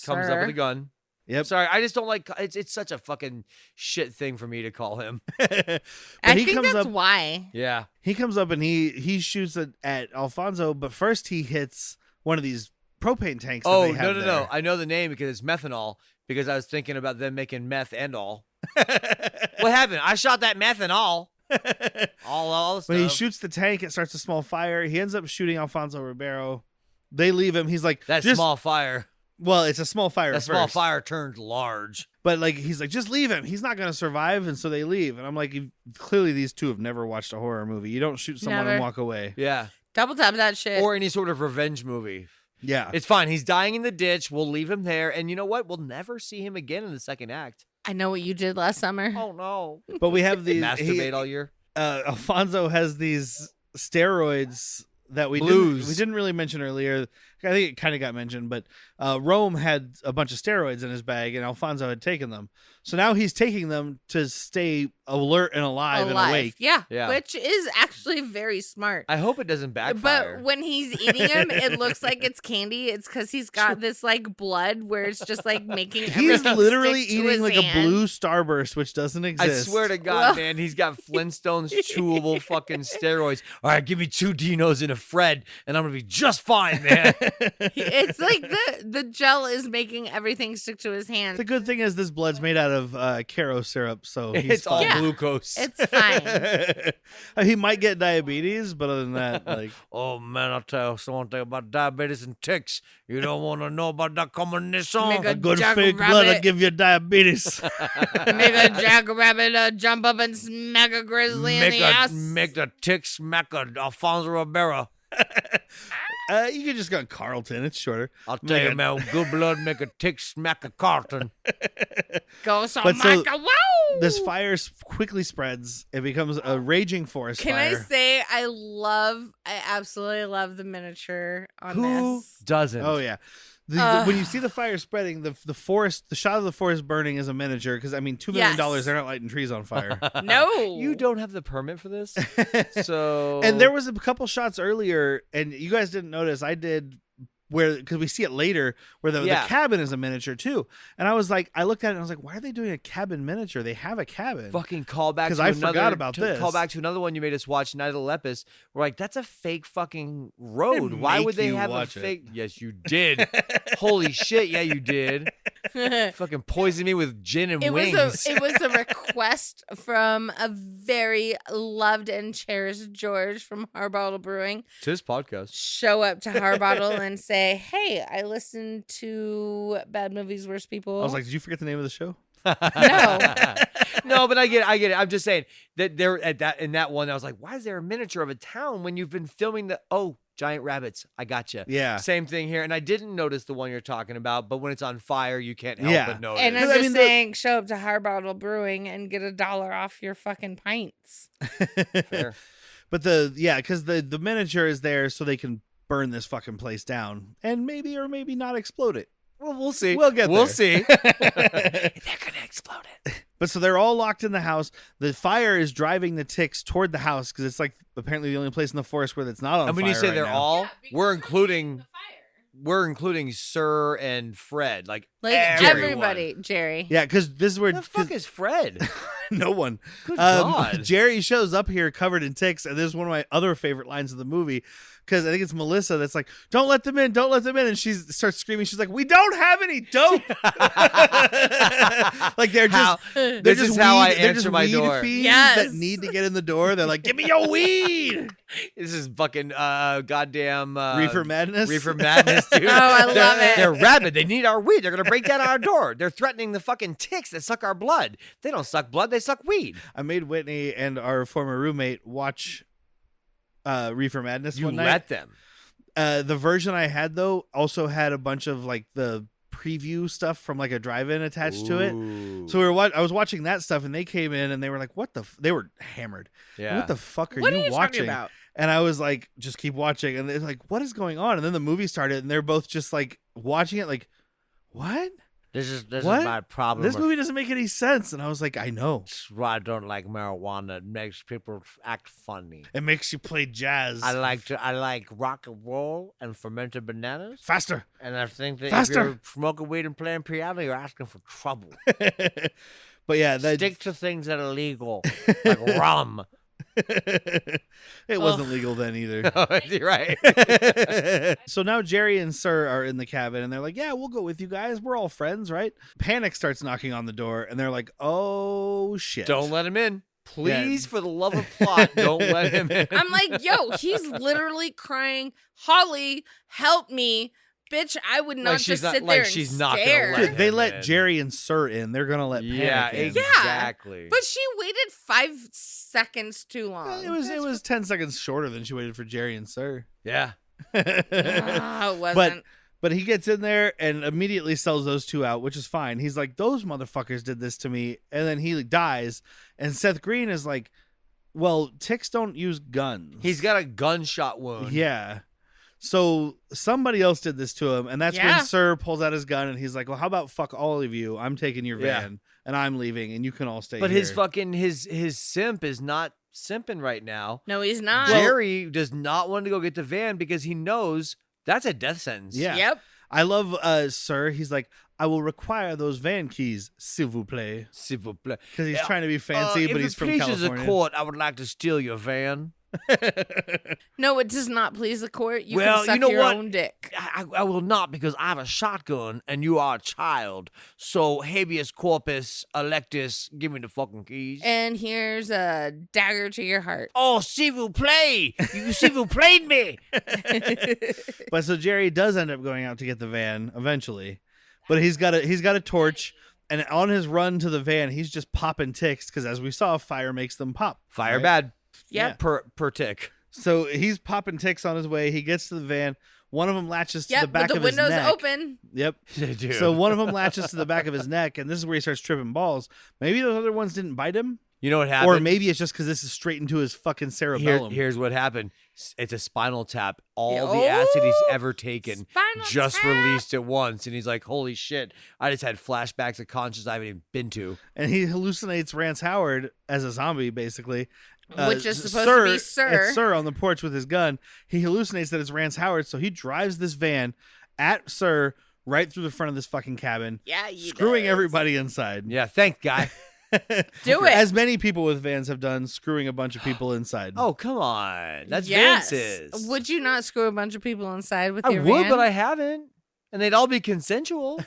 comes up with a gun. Yep. Sorry, I just don't like. It's such a fucking shit thing for me to call him. But I he think comes that's up why. Yeah. He comes up and he shoots at Alfonso, but first he hits one of these propane tanks. Oh that they have no! there. I know the name because it's methanol. Because I was thinking about them making meth and all. What happened? I shot that methanol. All the stuff. When he shoots the tank, it starts a small fire. He ends up shooting Alfonso Ribeiro. They leave him. He's like, that just, small fire. Well, it's a small fire. That at small first. fire turned large. But like, he's like, just leave him. He's not gonna survive, and so they leave. And I'm like, clearly these two have never watched a horror movie. You don't shoot someone Never. and walk away. Yeah. Double tap that shit. Or any sort of revenge movie. Yeah. It's fine. He's dying in the ditch. We'll leave him there. And you know what? We'll never see him again in the second act. I know what you did last summer. Oh, no. But we have these. Masturbate all year. Alfonso has these steroids that we Blues. didn't really mention earlier. I think it kind of got mentioned, but Rome had a bunch of steroids in his bag, and Alfonso had taken them. So now he's taking them to stay alert and alive and awake. Yeah. Yeah. Which is actually very smart. I hope it doesn't backfire. But when he's eating them, it looks like it's candy. It's because he's got this like blood where it's just like making. He's everything literally stick to eating his like hand. a blue starburst, which doesn't I exist. swear to God, man, he's got Flintstones chewable fucking steroids. All right, give me 2 Dinos and a Fred, and I'm gonna be just fine, man. It's like the gel is making everything stick to his hand. The good thing is this blood's made out of Caro syrup, so he's It's all fine. glucose. It's fine. He might get diabetes, but other than that, like, Oh man, I'll tell you one thing about diabetes and ticks. You don't want to know about that combination. Make a good Jack fake blood will Rabbit. give you diabetes. Make a jackrabbit jump up and smack a grizzly in the ass. Make the tick smack a Alfonso Ribeiro. You can just go Carlton. It's shorter. I'll tell you, man, good blood make a tick smack a Carlton. Go so But so- wow! This fire quickly spreads. It becomes a raging forest Can fire. I say I absolutely love the miniature on Who this. doesn't? Oh yeah. When you see the fire spreading, the forest, the shot of the forest burning is a miniature because I mean, $2 million. Yes. They're not lighting trees on fire. No, You don't have the permit for this, so. And there was a couple shots earlier, and you guys didn't notice. I did, where because we see it later, where the cabin is a miniature too. And I was like, I looked at it and I was like, why are they doing a cabin miniature? They have a cabin. fucking callback Because to I another, forgot about this. Callback to another one you made us watch, Night of the Lepus. We're like, that's a fake fucking road. Didn't Why make would they you have a watch it. fake? Yes, you did. Holy shit, yeah, you did. Fucking poison me with gin and wings. It was a request from a very loved and cherished George from Harbottle Brewing. It's his podcast. Show up to Harbottle and say, "Hey, I listened to Bad Movies, Worst People." I was like, did you forget the name of the show? No. No, but I get it. I'm just saying that there in that one, I was like, why is there a miniature of a town when you've been filming giant rabbits? I gotcha. Yeah. Same thing here. And I didn't notice the one you're talking about, but when it's on fire, you can't help Yeah. but notice. And I'm I just mean, saying, show up to Harbottle Brewing and get $1 off your fucking pints. Fair. But because the miniature is there so they can burn this fucking place down and maybe or maybe not explode it. Well, we'll see. We'll get We'll there. see. They're gonna explode it. But so they're all locked in the house. The fire is driving the ticks toward the house because it's like apparently the only place in the forest where it's not on And when fire you say right they're now. all, we're including Sir and Fred, like everyone. Everybody, Jerry. Yeah, because this is where The fuck is Fred? no one. Good God. Jerry shows up here covered in ticks, and this is one of my other favorite lines of the movie because I think it's Melissa that's like, "Don't let them in, don't let them in," and she starts screaming. She's like, "We don't have any dope." Like they're just. They're This just is how I weed- they're answer just my weed door. fiends Yes. that need to get in the door. They're like, "Give me your weed." This is fucking goddamn Reefer Madness. Reefer Madness, dude. Oh, I love it. They're rabid. They need our weed. They're gonna break down our door. They're threatening the fucking ticks that suck our blood. They don't suck blood. They suck weed. I made Whitney and our former roommate watch Reefer Madness You one night. let them. The version I had though also had a bunch of like the preview stuff from like a drive-in attached to it. Ooh. So I was watching that stuff, and they came in and they were like, "What the?" They were hammered. Yeah. What the fuck are What you are you watching? talking about? And I was like, "Just keep watching." And they're like, "What is going on?" And then the movie started, and they're both just like watching it, like, "What? This is What? my problem. This movie doesn't make any sense." And I was like, "I know. That's why I don't like marijuana. It makes people act funny. It makes you play jazz I like rock and roll and fermented bananas. faster." And I think that Faster. if you're smoking weed and playing piano, you're asking for trouble. But yeah, that Stick to things that are legal, like rum. it wasn't legal then either. You're right. So now Jerry and Sir are in the cabin and they're like, "Yeah, we'll go with you guys. We're all friends, right?" Panic starts knocking on the door and they're like, "Oh shit. Don't let him in. Please, for the love of plot, don't let him in. I'm like, yo, he's literally crying, "Holly, help me." Bitch, I would not she's just not- sit like there she's and not gonna stare. let Dude, they him let in. Jerry and Sir in. They're gonna let Yeah, Panic in. exactly. But she waited 5 seconds too long. It was 10 seconds shorter than she waited for Jerry and Sir. Yeah. It wasn't. But he gets in there and immediately sells those two out, which is fine. He's like, "Those motherfuckers did this to me," and then he dies. And Seth Green is like, "Well, ticks don't use guns." He's got a gunshot wound. Yeah. So somebody else did this to him, and that's Yeah. when Sir pulls out his gun and he's like, "Well, how about fuck all of you? I'm taking your Yeah. van and I'm leaving, and you can all stay." But here. his fucking his simp is not simping right now. No, he's not. Jerry does not want to go get the van because he knows that's a death sentence. Yeah. Yep. I love Sir. He's like, "I will require those van keys, s'il vous plaît," S'il vous plaît. because he's trying to be fancy, but he's from If it California. pleases the court, I would like to steal your van. No, it does not please the court. You Well, can suck you know your what? own dick. I will not because I have a shotgun and you are a child. So habeas corpus electus, give me the fucking keys. And here's a dagger to your heart. Oh, s'il vous plaît. You s'il vous plaît me. But so Jerry does end up going out to get the van eventually, but he's got a torch, and on his run to the van, he's just popping ticks because, as we saw, fire makes them pop. Fire right? bad. Yep. Per tick. So he's popping ticks on his way. He gets to the van. One of them latches to the Yep, back but the of his window's neck. open. Yep. They do. So one of them latches to the back of his neck, and this is where he starts tripping balls. Maybe those other ones didn't bite him, You know what happened? or maybe it's just because this is straight into his fucking cerebellum. Here's what happened. It's a spinal tap. All Yeah. the acid he's Oh, ever taken spinal just tap. released at once. And he's like, holy shit. I just had flashbacks of conscious I haven't even been to. And he hallucinates Rance Howard as a zombie, basically. Which is supposed to be Sir. It's Sir on the porch with his gun. He hallucinates that it's Rance Howard, so he drives this van at Sir right through the front of this fucking cabin, Yeah, you screwing everybody inside. Yeah, thanks, guy. Do it. As many people with vans have done, screwing a bunch of people inside. Oh, come on. That's Yes. Vance's. Would you not screw a bunch of people inside with I your would, van? but I haven't. And they'd all be consensual.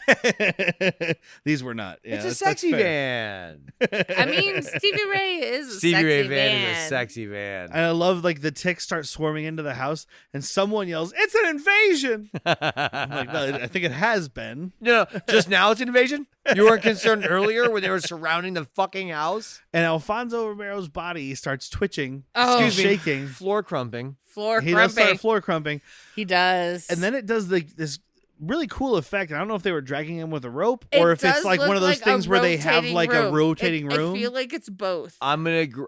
These were not. Yeah, It's a that's sexy fair. van. I mean, Stevie Ray is a Stevie sexy Ray van. Van is a sexy van. And I love like the ticks start swarming into the house, and someone yells, "It's an invasion!" I'm like, no, I think it has been. No, just now it's an invasion? You weren't concerned earlier when they were surrounding the fucking house? And Alfonso Ribeiro's body starts twitching, Oh. shaking. Floor crumping. Floor He does crumping. start floor crumping, He does. and then it does this really cool effect. I don't know if they were dragging him with a rope It or if it's does like one look of those like a things where they have rotating like a room. rotating room. I feel like it's both. I'm going to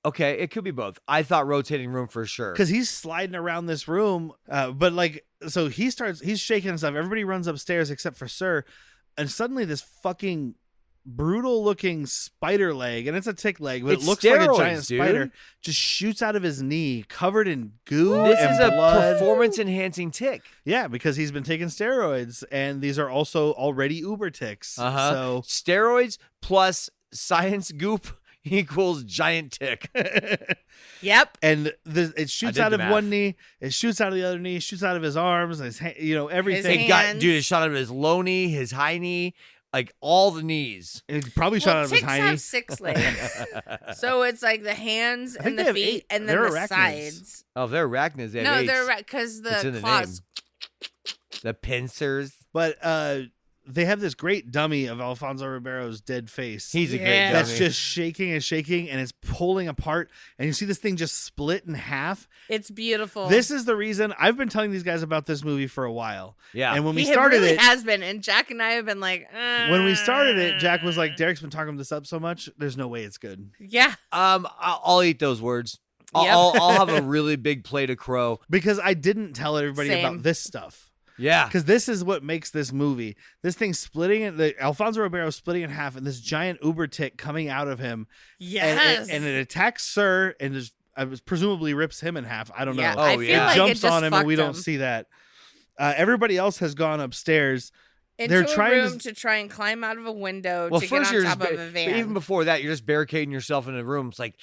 okay, it could be both. I thought rotating room for sure. Because he's sliding around this room, but like, so he's shaking and stuff. Everybody runs upstairs except for Sir, and suddenly this fucking brutal looking spider leg, and it's a tick leg, but It's it looks like a steroids, giant dude. spider, just shoots out of his knee, covered in goo This and is a blood. performance enhancing tick. Yeah, because he's been taking steroids, and these are also already uber ticks. Uh-huh. So Steroids plus science goop equals giant tick. Yep. and it shoots did out the of math. one knee, it shoots out of the other knee, shoots out of his arms, his everything. It got, hands. dude, it shot out of his low knee, his high knee, like all the knees. It probably shot out of his ticks high knee. have 6 legs. So it's like the hands I think and they the have feet 8. and then They're the arachnids. sides. Oh, they're arachnids. They have No, eights. they're because It's in the the claws. The pincers. But they have this great dummy of Alfonso Ribeiro's dead face. He's a Yeah. great dummy. that's just shaking and shaking, and it's pulling apart, and you see this thing just split in half. It's beautiful. This is the reason I've been telling these guys about this movie for a while. Yeah. And when we He started really it, has been, and Jack and I have been like, when we started it, Jack was like, "Derek's been talking this up so much. There's no way it's good." yeah, I'll eat those words. Yep. I'll have a really big plate of crow. Because I didn't tell everybody Same. about this stuff. Yeah. Because this is what makes this movie. This thing splitting it, Alfonso Ribeiro splitting in half, and this giant uber tick coming out of him. yes, And it attacks Sir and just presumably rips him in half. I don't yeah. know. I Oh, feel yeah. like Jumps it just on him, and we fucked don't him. see that. Everybody else has gone upstairs. into they're a trying room to- to try and climb out of a window Well, to get first on you're top just, of a van. but even before that, you're just barricading yourself in a room. It's like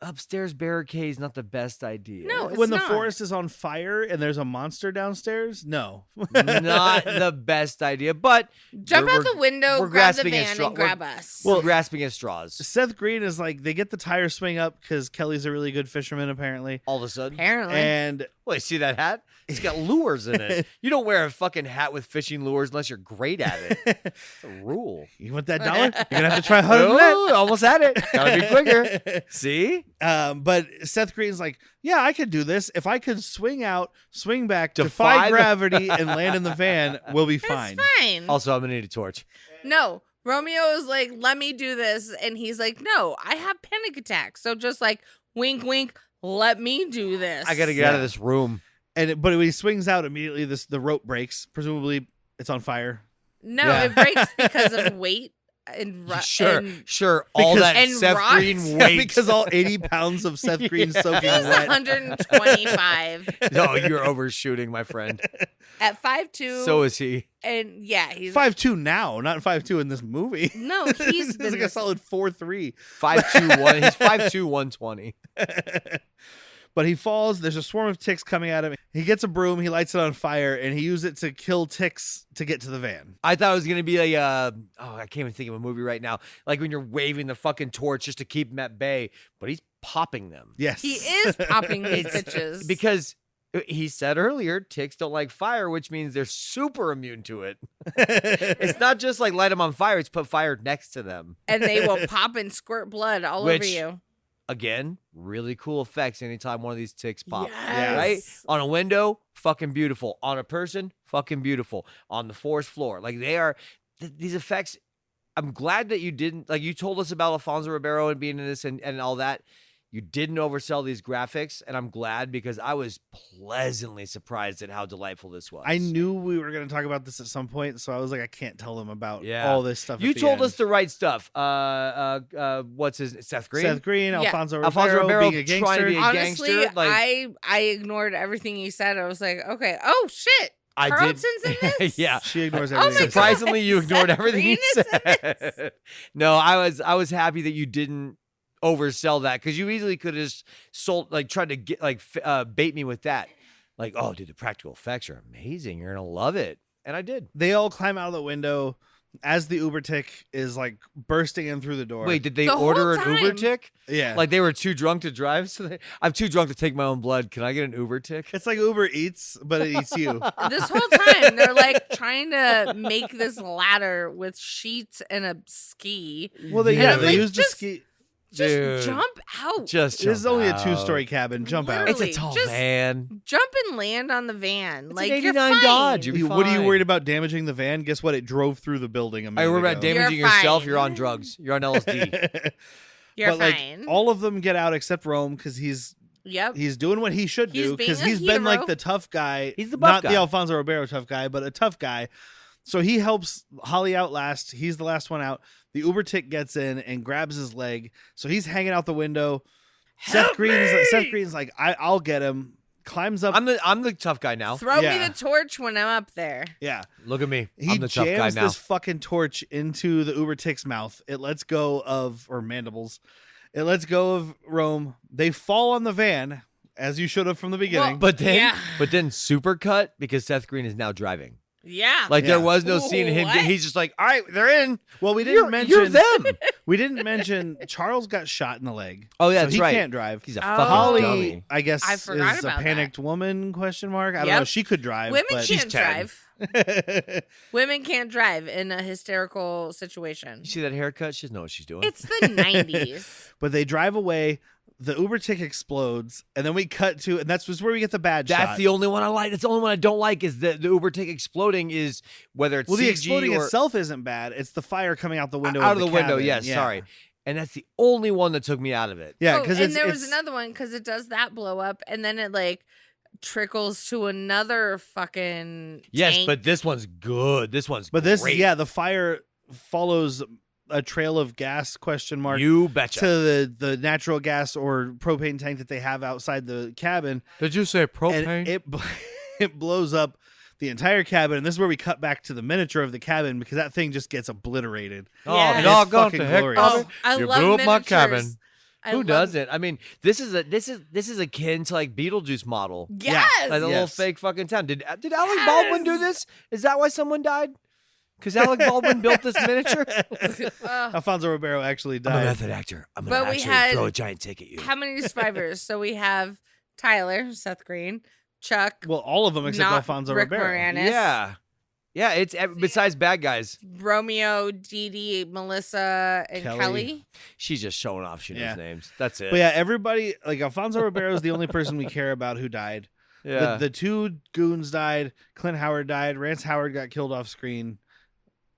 upstairs barricade is not the best idea. No, it's When the not. forest is on fire and there's a monster downstairs, no. not the best idea. But Jump we're- out the window, we're grab the grasping at van, straw- and grab us. we're grasping at straws. Seth Green is like, they get the tire swing up because Kelly's a really good fisherman, apparently. All of a sudden, Apparently, And well, you see that hat? It's got lures in it. You don't wear a fucking hat with fishing lures unless you're great at it. It's a rule. you want that dollar? You're going to have to try harder than that. Oh, almost had it. Gotta be quicker. See? But Seth Green's like, yeah, I could do this. If I could swing out, swing back, Defy defy the- gravity, and land in the van, we'll be fine. it's fine. Also, I'm gonna need a torch. No, Romeo is like, let me do this, and he's like, no, I have panic attacks. So just like, wink, wink, let me do this. I gotta get out of this room. But when he swings out immediately, the rope breaks. Presumably, it's on fire. No, Yeah. it breaks because of weight and Sure, and sure. All Because- that and Seth rocks. Green Yeah, weight. because all 80 pounds of Seth Green soaking he's wet. 125 No, you're overshooting, my friend. at 5'2". So is he. and yeah, he's 5'2" now, not 5'2" in this movie. no, he's He's been like a solid 4'3". 5'2", he's 5'2", 120. But he falls. There's a swarm of ticks coming at him. He gets a broom. He lights it on fire, and he uses it to kill ticks to get to the van. I thought it was gonna be like I can't even think of a movie right now. Like when you're waving the fucking torch just to keep them at bay, but he's popping them. Yes. He is popping these bitches. Because he said earlier, ticks don't like fire, which means they're super immune to it. It's not just like light them on fire; it's put fire next to them. And they will pop and squirt blood all over you. Again, really cool effects anytime one of these ticks pop. Yes. Right? On a window, fucking beautiful. On a person, fucking beautiful. On the forest floor. Like they are, these effects, I'm glad that you didn't, like you told us about Alfonso Ribeiro and being in this and all that. You didn't oversell these graphics, and I'm glad because I was pleasantly surprised at how delightful this was. I knew we were going to talk about this at some point, so I was like, I can't tell them about Yeah. all this stuff. You at the told end. us the right stuff. What's his Seth Green? Seth Green, Yeah. Alfonso Alfonso Ribeiro being a trying gangster. to be a Honestly, gangster, like- I ignored everything you said. I was like, okay, oh shit, I Carlton's did. in this. Yeah. She ignores Oh my everything. God. Surprisingly, you ignored Seth everything he Green is in said. No, I was happy that you didn't oversell that because you easily could have just sold, like, tried to get bait me with that. Like, oh, dude, the practical effects are amazing. You're gonna love it, and I did. They all climb out of the window as the Uber tick is like bursting in through the door. Wait, did they The whole order an Uber time. tick? yeah. Like they were too drunk to drive? I'm too drunk to take my own blood. Can I get an Uber tick? It's like Uber Eats, but it eats you. This whole time they're like trying to make this ladder with sheets and a ski. Well, they And I'm they like, use the just- ski. Just Dude. jump out. Just This is jump only a out. 2-story cabin. Jump out. It's a Literally, tall just- van. Jump and land on the van. It's like an you're 89 fine. Dodge. You'll be What are you fine. worried about damaging the van? Guess what? It drove through the building a minute Are you worried about ago. damaging You're yourself? fine. You're on drugs. You're on LSD. You're but like fine. all of them get out except Rome because he's Yep. doing what he should He's do being because a he's been like hero. the tough guy. He's the buff not guy. the Alfonso Ribeiro tough guy, but a tough guy. So he helps Holly out last. He's the last one out. The Uber tick gets in and grabs his leg. So he's hanging out the window. Seth Green's like, I'll get him. Climbs up. I'm the tough guy now. Throw Yeah. me the torch when I'm up there. Yeah. Look at me. He I'm the tough guy jams now. this fucking torch into the Uber tick's mouth. It lets go of, or mandibles. It lets go of Rome. They fall on the van, as you should have from the beginning. But then, Yeah. super cut because Seth Green is now driving. Yeah. Like there Yeah. was no scene of him. What? He's just like, all right, they're in. well, we didn't You're mention them. we didn't mention Charles got shot in the leg. Oh, yeah, so that's he right. can't drive. He's a Oh. fucking Holly, dummy. I guess, I forgot is a about panicked woman? Question mark. I don't Yep. know. She could drive. Women but can't 10. drive. Women can't drive in a hysterical situation. You see that haircut? She doesn't know what she's doing. It's the 90s. But they drive away. The Uber tick explodes, and then we cut to, and that's where we get the bad shot. That's the only one I like. That's the only one I don't like is the Uber tick exploding is whether it's Well, the CG exploding or itself isn't bad. It's the fire coming out the window. out of the window. cabin. Yes, Yeah. sorry. And that's the only one that took me out of it. Yeah, Oh, because and there was another one because it does that blow up, and then it like trickles to another fucking Yes, tank. but this one's good. This one's But this, great. yeah, the fire follows a trail of gas? Question mark. You betcha. To the natural gas or propane tank that they have outside the cabin, Did you say and it blows up the entire cabin. And this is where we cut back to the miniature of the cabin because that thing just gets obliterated. Oh, Yeah. And doggone it's fucking to heck, glorious. Bobby. Oh, I You love blew up my miniatures. cabin. I Who love- doesn't? I mean, this is akin to like Beetlejuice model. Yes. Like the little Yes. fake fucking town. Did Alec Baldwin do this? Is that why someone died? Because Alec Baldwin built this miniature? Ugh. Alfonso Ribeiro actually I'm a died. method actor. I'm But gonna we actually had- throw a giant tick at you. How many survivors? So we have Tyler, Seth Green, Chuck, Well, all of them except not Alfonso Rick Ribeiro. Moranis, Yeah, it's besides bad guys. Romeo, Dee Dee, Melissa, and Kelly. Kelly. She's just showing off. She knows Yeah. names. That's it. But yeah, everybody, like Alfonso Ribeiro is the only person we care about who died. yeah. The two goons died. Clint Howard died. Rance Howard got killed off screen.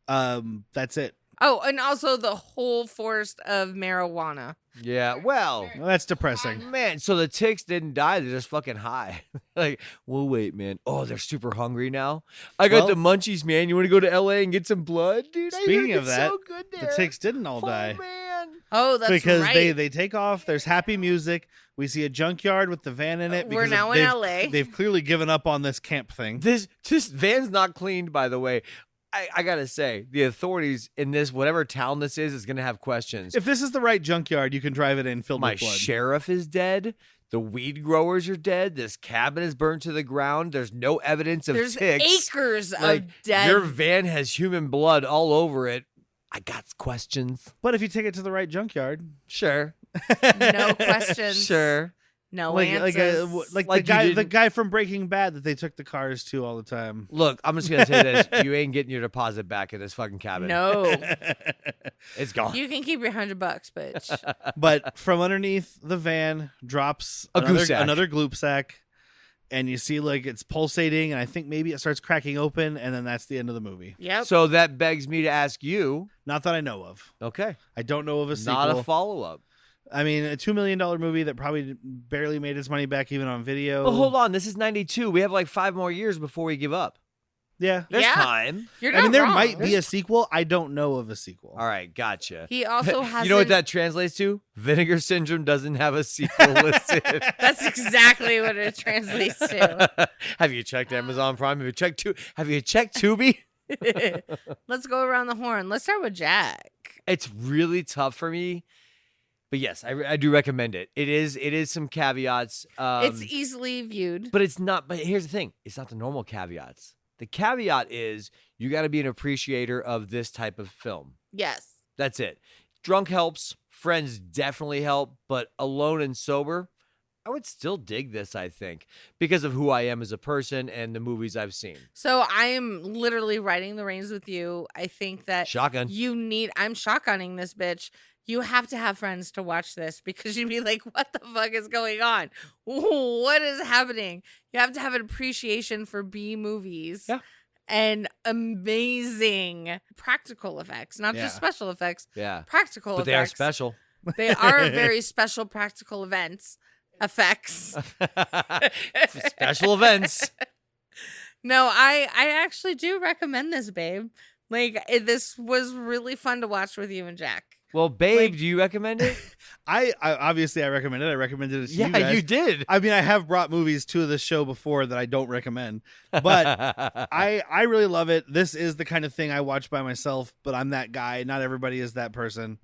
That's it. Oh, and also the whole forest of marijuana. Yeah. Well, Well, that's depressing. man. So the ticks didn't die. They're just fucking high. Like, well, wait, man. Oh, they're super hungry now. I got Well- the munchies, man. You want to go to LA and get some blood, dude? I hear Speaking it of gets that, so good The there. ticks didn't all Oh, die man. Oh, that's because right. they take off. There's happy music. We see a junkyard with the van in it. We're because now in they've- LA. They've clearly given up on this camp thing. This van's not cleaned, by the way. I gotta say, the authorities in this whatever town this is gonna have questions. If this is the right junkyard, you can drive it in filled My with blood. sheriff is dead. The weed growers are dead. This cabin is burned to the ground. There's no evidence of There's ticks. acres Like, of dead. your van has human blood all over it. I got questions. But if you take it to the right junkyard, Sure. No questions. Sure. No answers. Like the guy from Breaking Bad that they took the cars to all the time. Look, I'm just gonna say this: you ain't getting your deposit back in this fucking cabin. No. It's gone. You can keep your $100, bitch. But from underneath the van drops another gloop sack, and you see like it's pulsating, and I think maybe it starts cracking open, and then that's the end of the movie. Yep. So that begs me to ask you. Not that I know of. Okay. I don't know of a sequel. Not a follow-up. I mean, a $2 million movie that probably barely made its money back even on video. But hold on, this is 92. We have like 5 more years before we give up. Yeah. There's Yeah. time. You're I not mean, there wrong. might be a sequel. I don't know of a sequel. All right, gotcha. He also has. You know what that translates to? Vinegar Syndrome doesn't have a sequel listed. That's exactly what it translates to. Have you checked Amazon Prime? Have you checked Tubi? Let's go around the horn. Let's start with Jack. It's really tough for me. But yes, I do recommend it. It is some caveats. It's easily viewed. But it's not. But here's the thing: it's not the normal caveats. The caveat is you got to be an appreciator of this type of film. Yes. That's it. Drunk helps. Friends definitely help. But alone and sober, I would still dig this. I think because of who I am as a person and the movies I've seen. So I am literally riding the reins with you. I think that Shotgun. I'm shotgunning this bitch. You have to have friends to watch this because you'd be like, what the fuck is going on? What is happening? You have to have an appreciation for B movies. Yeah. And amazing practical effects, not just special effects. Yeah. Practical effects. But they are special. They are very special practical effects. Special events. No, I actually do recommend this, babe. Like, this was really fun to watch with you and Jack. Well, babe, do you recommend it? I obviously I recommend it. I recommended it to you Yeah, guys. you did. I mean, I have brought movies to the show before that I don't recommend, but I really love it. This is the kind of thing I watch by myself, but I'm that guy. Not everybody is that person.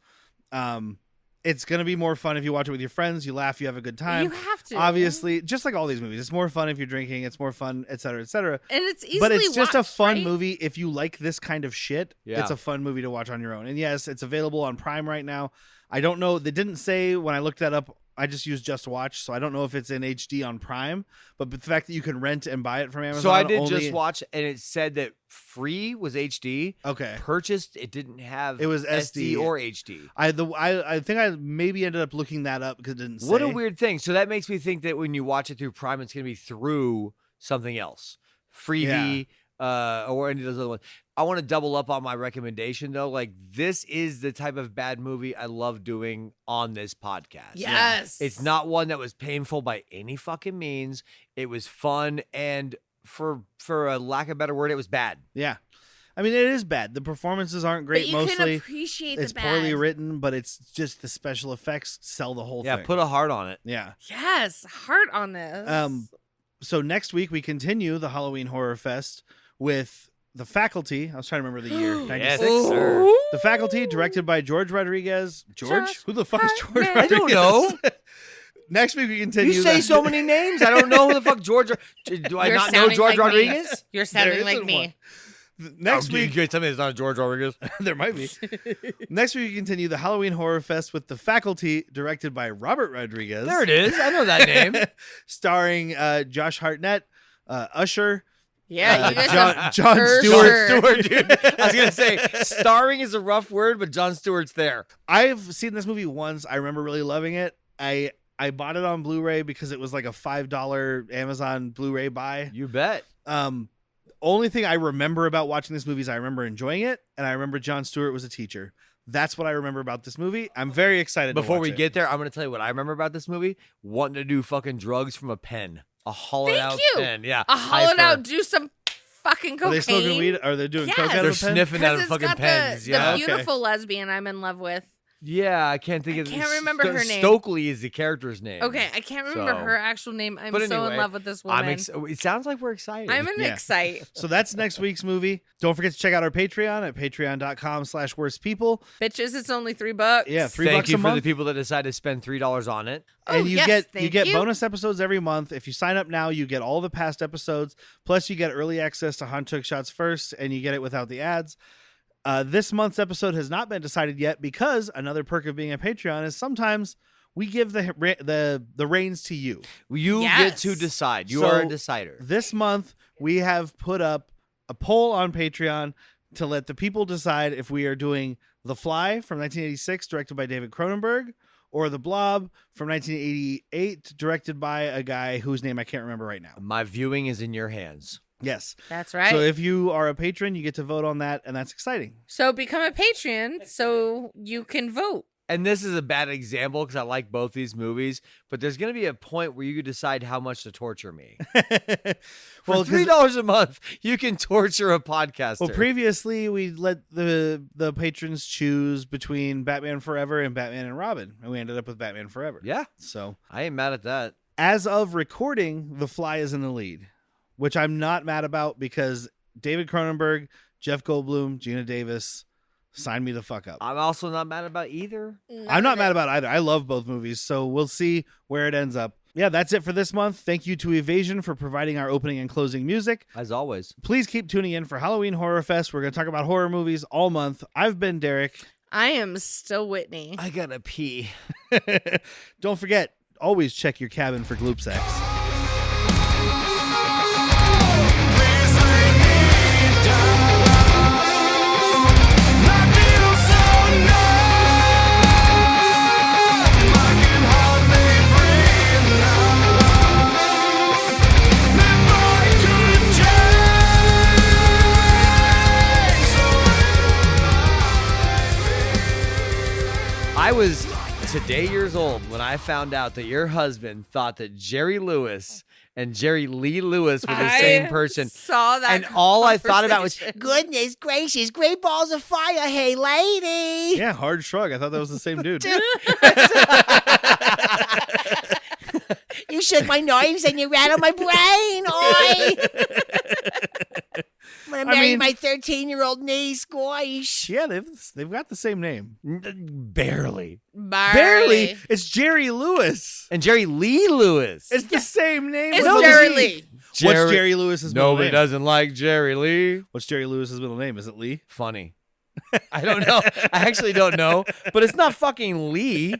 It's going to be more fun if you watch it with your friends. You laugh, you have a good time. You have to. Obviously, just like all these movies, it's more fun if you're drinking. It's more fun, et cetera, et cetera. And it's easily But it's just a watched, fun right? movie. If you like this kind of shit, Yeah. it's a fun movie to watch on your own. And yes, it's available on Prime right now. I don't know. They didn't say when I looked that up. I just used Just Watch, so I don't know if it's in HD on Prime. But the fact that you can rent and buy it from Amazon. So I did only... Just Watch, and it said that free was HD. Okay. Purchased, it didn't have. It was SD or HD. I think I maybe ended up looking that up because it didn't say. What a weird thing. So that makes me think that when you watch it through Prime, it's going to be through something else, Freevee, or any of those other ones. I want to double up on my recommendation though. Like, this is the type of bad movie I love doing on this podcast. Yes. It's not one that was painful by any fucking means. It was fun, and for a lack of a better word, it was bad. Yeah. I mean, it is bad. The performances aren't great. But you mostly can appreciate it's the poorly bad. written, but it's just the special effects sell the whole Yeah, thing. put a heart on it. Yeah. Yes, heart on this. So next week we continue the Halloween Horror Fest with The Faculty. I was trying to remember the year. 96. Yes, sir. The Faculty, directed by George Rodriguez. George? Who the fuck is George Rodriguez. Rodriguez? I don't know. Next week we continue. You say so many names. I don't know who the fuck George. Do I You're not know sounding George like me. Rodriguez? You're sounding There like isn't me. one. Next week, you tell me it's not George Rodriguez. there might be. Next week we continue the Halloween Horror Fest with The Faculty, directed by Robert Rodriguez. There it is. I know that name. Starring Josh Hartnett, Usher. Yeah, you guys John have Stewart. Usher. Dude. I was gonna say starring is a rough word, but Jon Stewart's there. I've seen this movie once. I remember really loving it. I bought it on Blu-ray because it was like a $5 Amazon Blu-ray buy. You bet. Only thing I remember about watching this movie is I remember enjoying it, and I remember Jon Stewart was a teacher. That's what I remember about this movie. I'm very excited. Before to watch we it. get there, I'm gonna tell you what I remember about this movie: wanting to do fucking drugs from a pen, a hollowed out pen. Yeah, A hollowed Hyper. out, do some fucking cocaine. Are they smoking weed? Are they doing Yes. coke out They're of a pen? sniffing out of Because it's fucking got pens. the Yeah. okay. beautiful lesbian I'm in love with. Yeah, I can't think of. can't remember her name. Stokely is the character's name. Okay, I can't remember So- her actual name. I'm But so in anyway, love with this woman. It sounds like we're excited. I'm an Yeah. excite. So that's next week's movie. Don't forget to check out our Patreon at patreon.com/worstpeople. Bitches, it's only $3. Yeah, $3 Thank you a for month. the people that decide to spend $3 on it. Oh, And you yes, get thank you. bonus episodes every month. If you sign up now, you get all the past episodes. Plus, you get early access to Hunt Took Shots First, and you get it without the ads. This month's episode has not been decided yet because another perk of being a Patreon is sometimes we give the reins to you. You Yes. get to decide. You So- are a decider. This month, we have put up a poll on Patreon to let the people decide if we are doing The Fly from 1986, directed by David Cronenberg, or The Blob from 1988, directed by a guy whose name I can't remember right now. My viewing is in your hands. Yes. That's right. So if you are a patron, you get to vote on that, and that's exciting. So become a Patreon so you can vote. And this is a bad example because I like both these movies, but there's going to be a point where you can decide how much to torture me. For Well, 'cause- $3 a month, you can torture a podcaster. Well, previously we let the patrons choose between Batman Forever and Batman and Robin, and we ended up with Batman Forever. Yeah, So I ain't mad at that. as of recording, The Fly is in the lead, which I'm not mad about because David Cronenberg, Jeff Goldblum, Gina Davis signed me the fuck up. I'm also not mad about either. I'm not mad about either. I love both movies, so we'll see where it ends up. Yeah, that's it for this month. Thank you to Evasion for providing our opening and closing music. As always. Please keep tuning in for Halloween Horror Fest. We're going to talk about horror movies all month. I've been Derek. I am still Whitney. I gotta pee. Don't forget, always check your cabin for gloop sex. I was today years old when I found out that your husband thought that Jerry Lewis and Jerry Lee Lewis were the same person. Saw that. And all I thought about was, conversation. Goodness gracious, great balls of fire, hey lady. Yeah, hard shrug. I thought that was the same dude. You shook my knives and you rattled my brain, oi. I'm gonna marry my 13-year-old niece, gosh. Yeah, they've got the same name. Barely. Barely. It's Jerry Lewis. And Jerry Lee Lewis. It's the same name. It's as Jerry Lee. Lee. What's Jerry Lewis's middle Nobody name? doesn't like Jerry Lee. What's Jerry Lewis's middle name? Is it Lee? Funny. I don't know. I actually don't know. But it's not fucking Lee.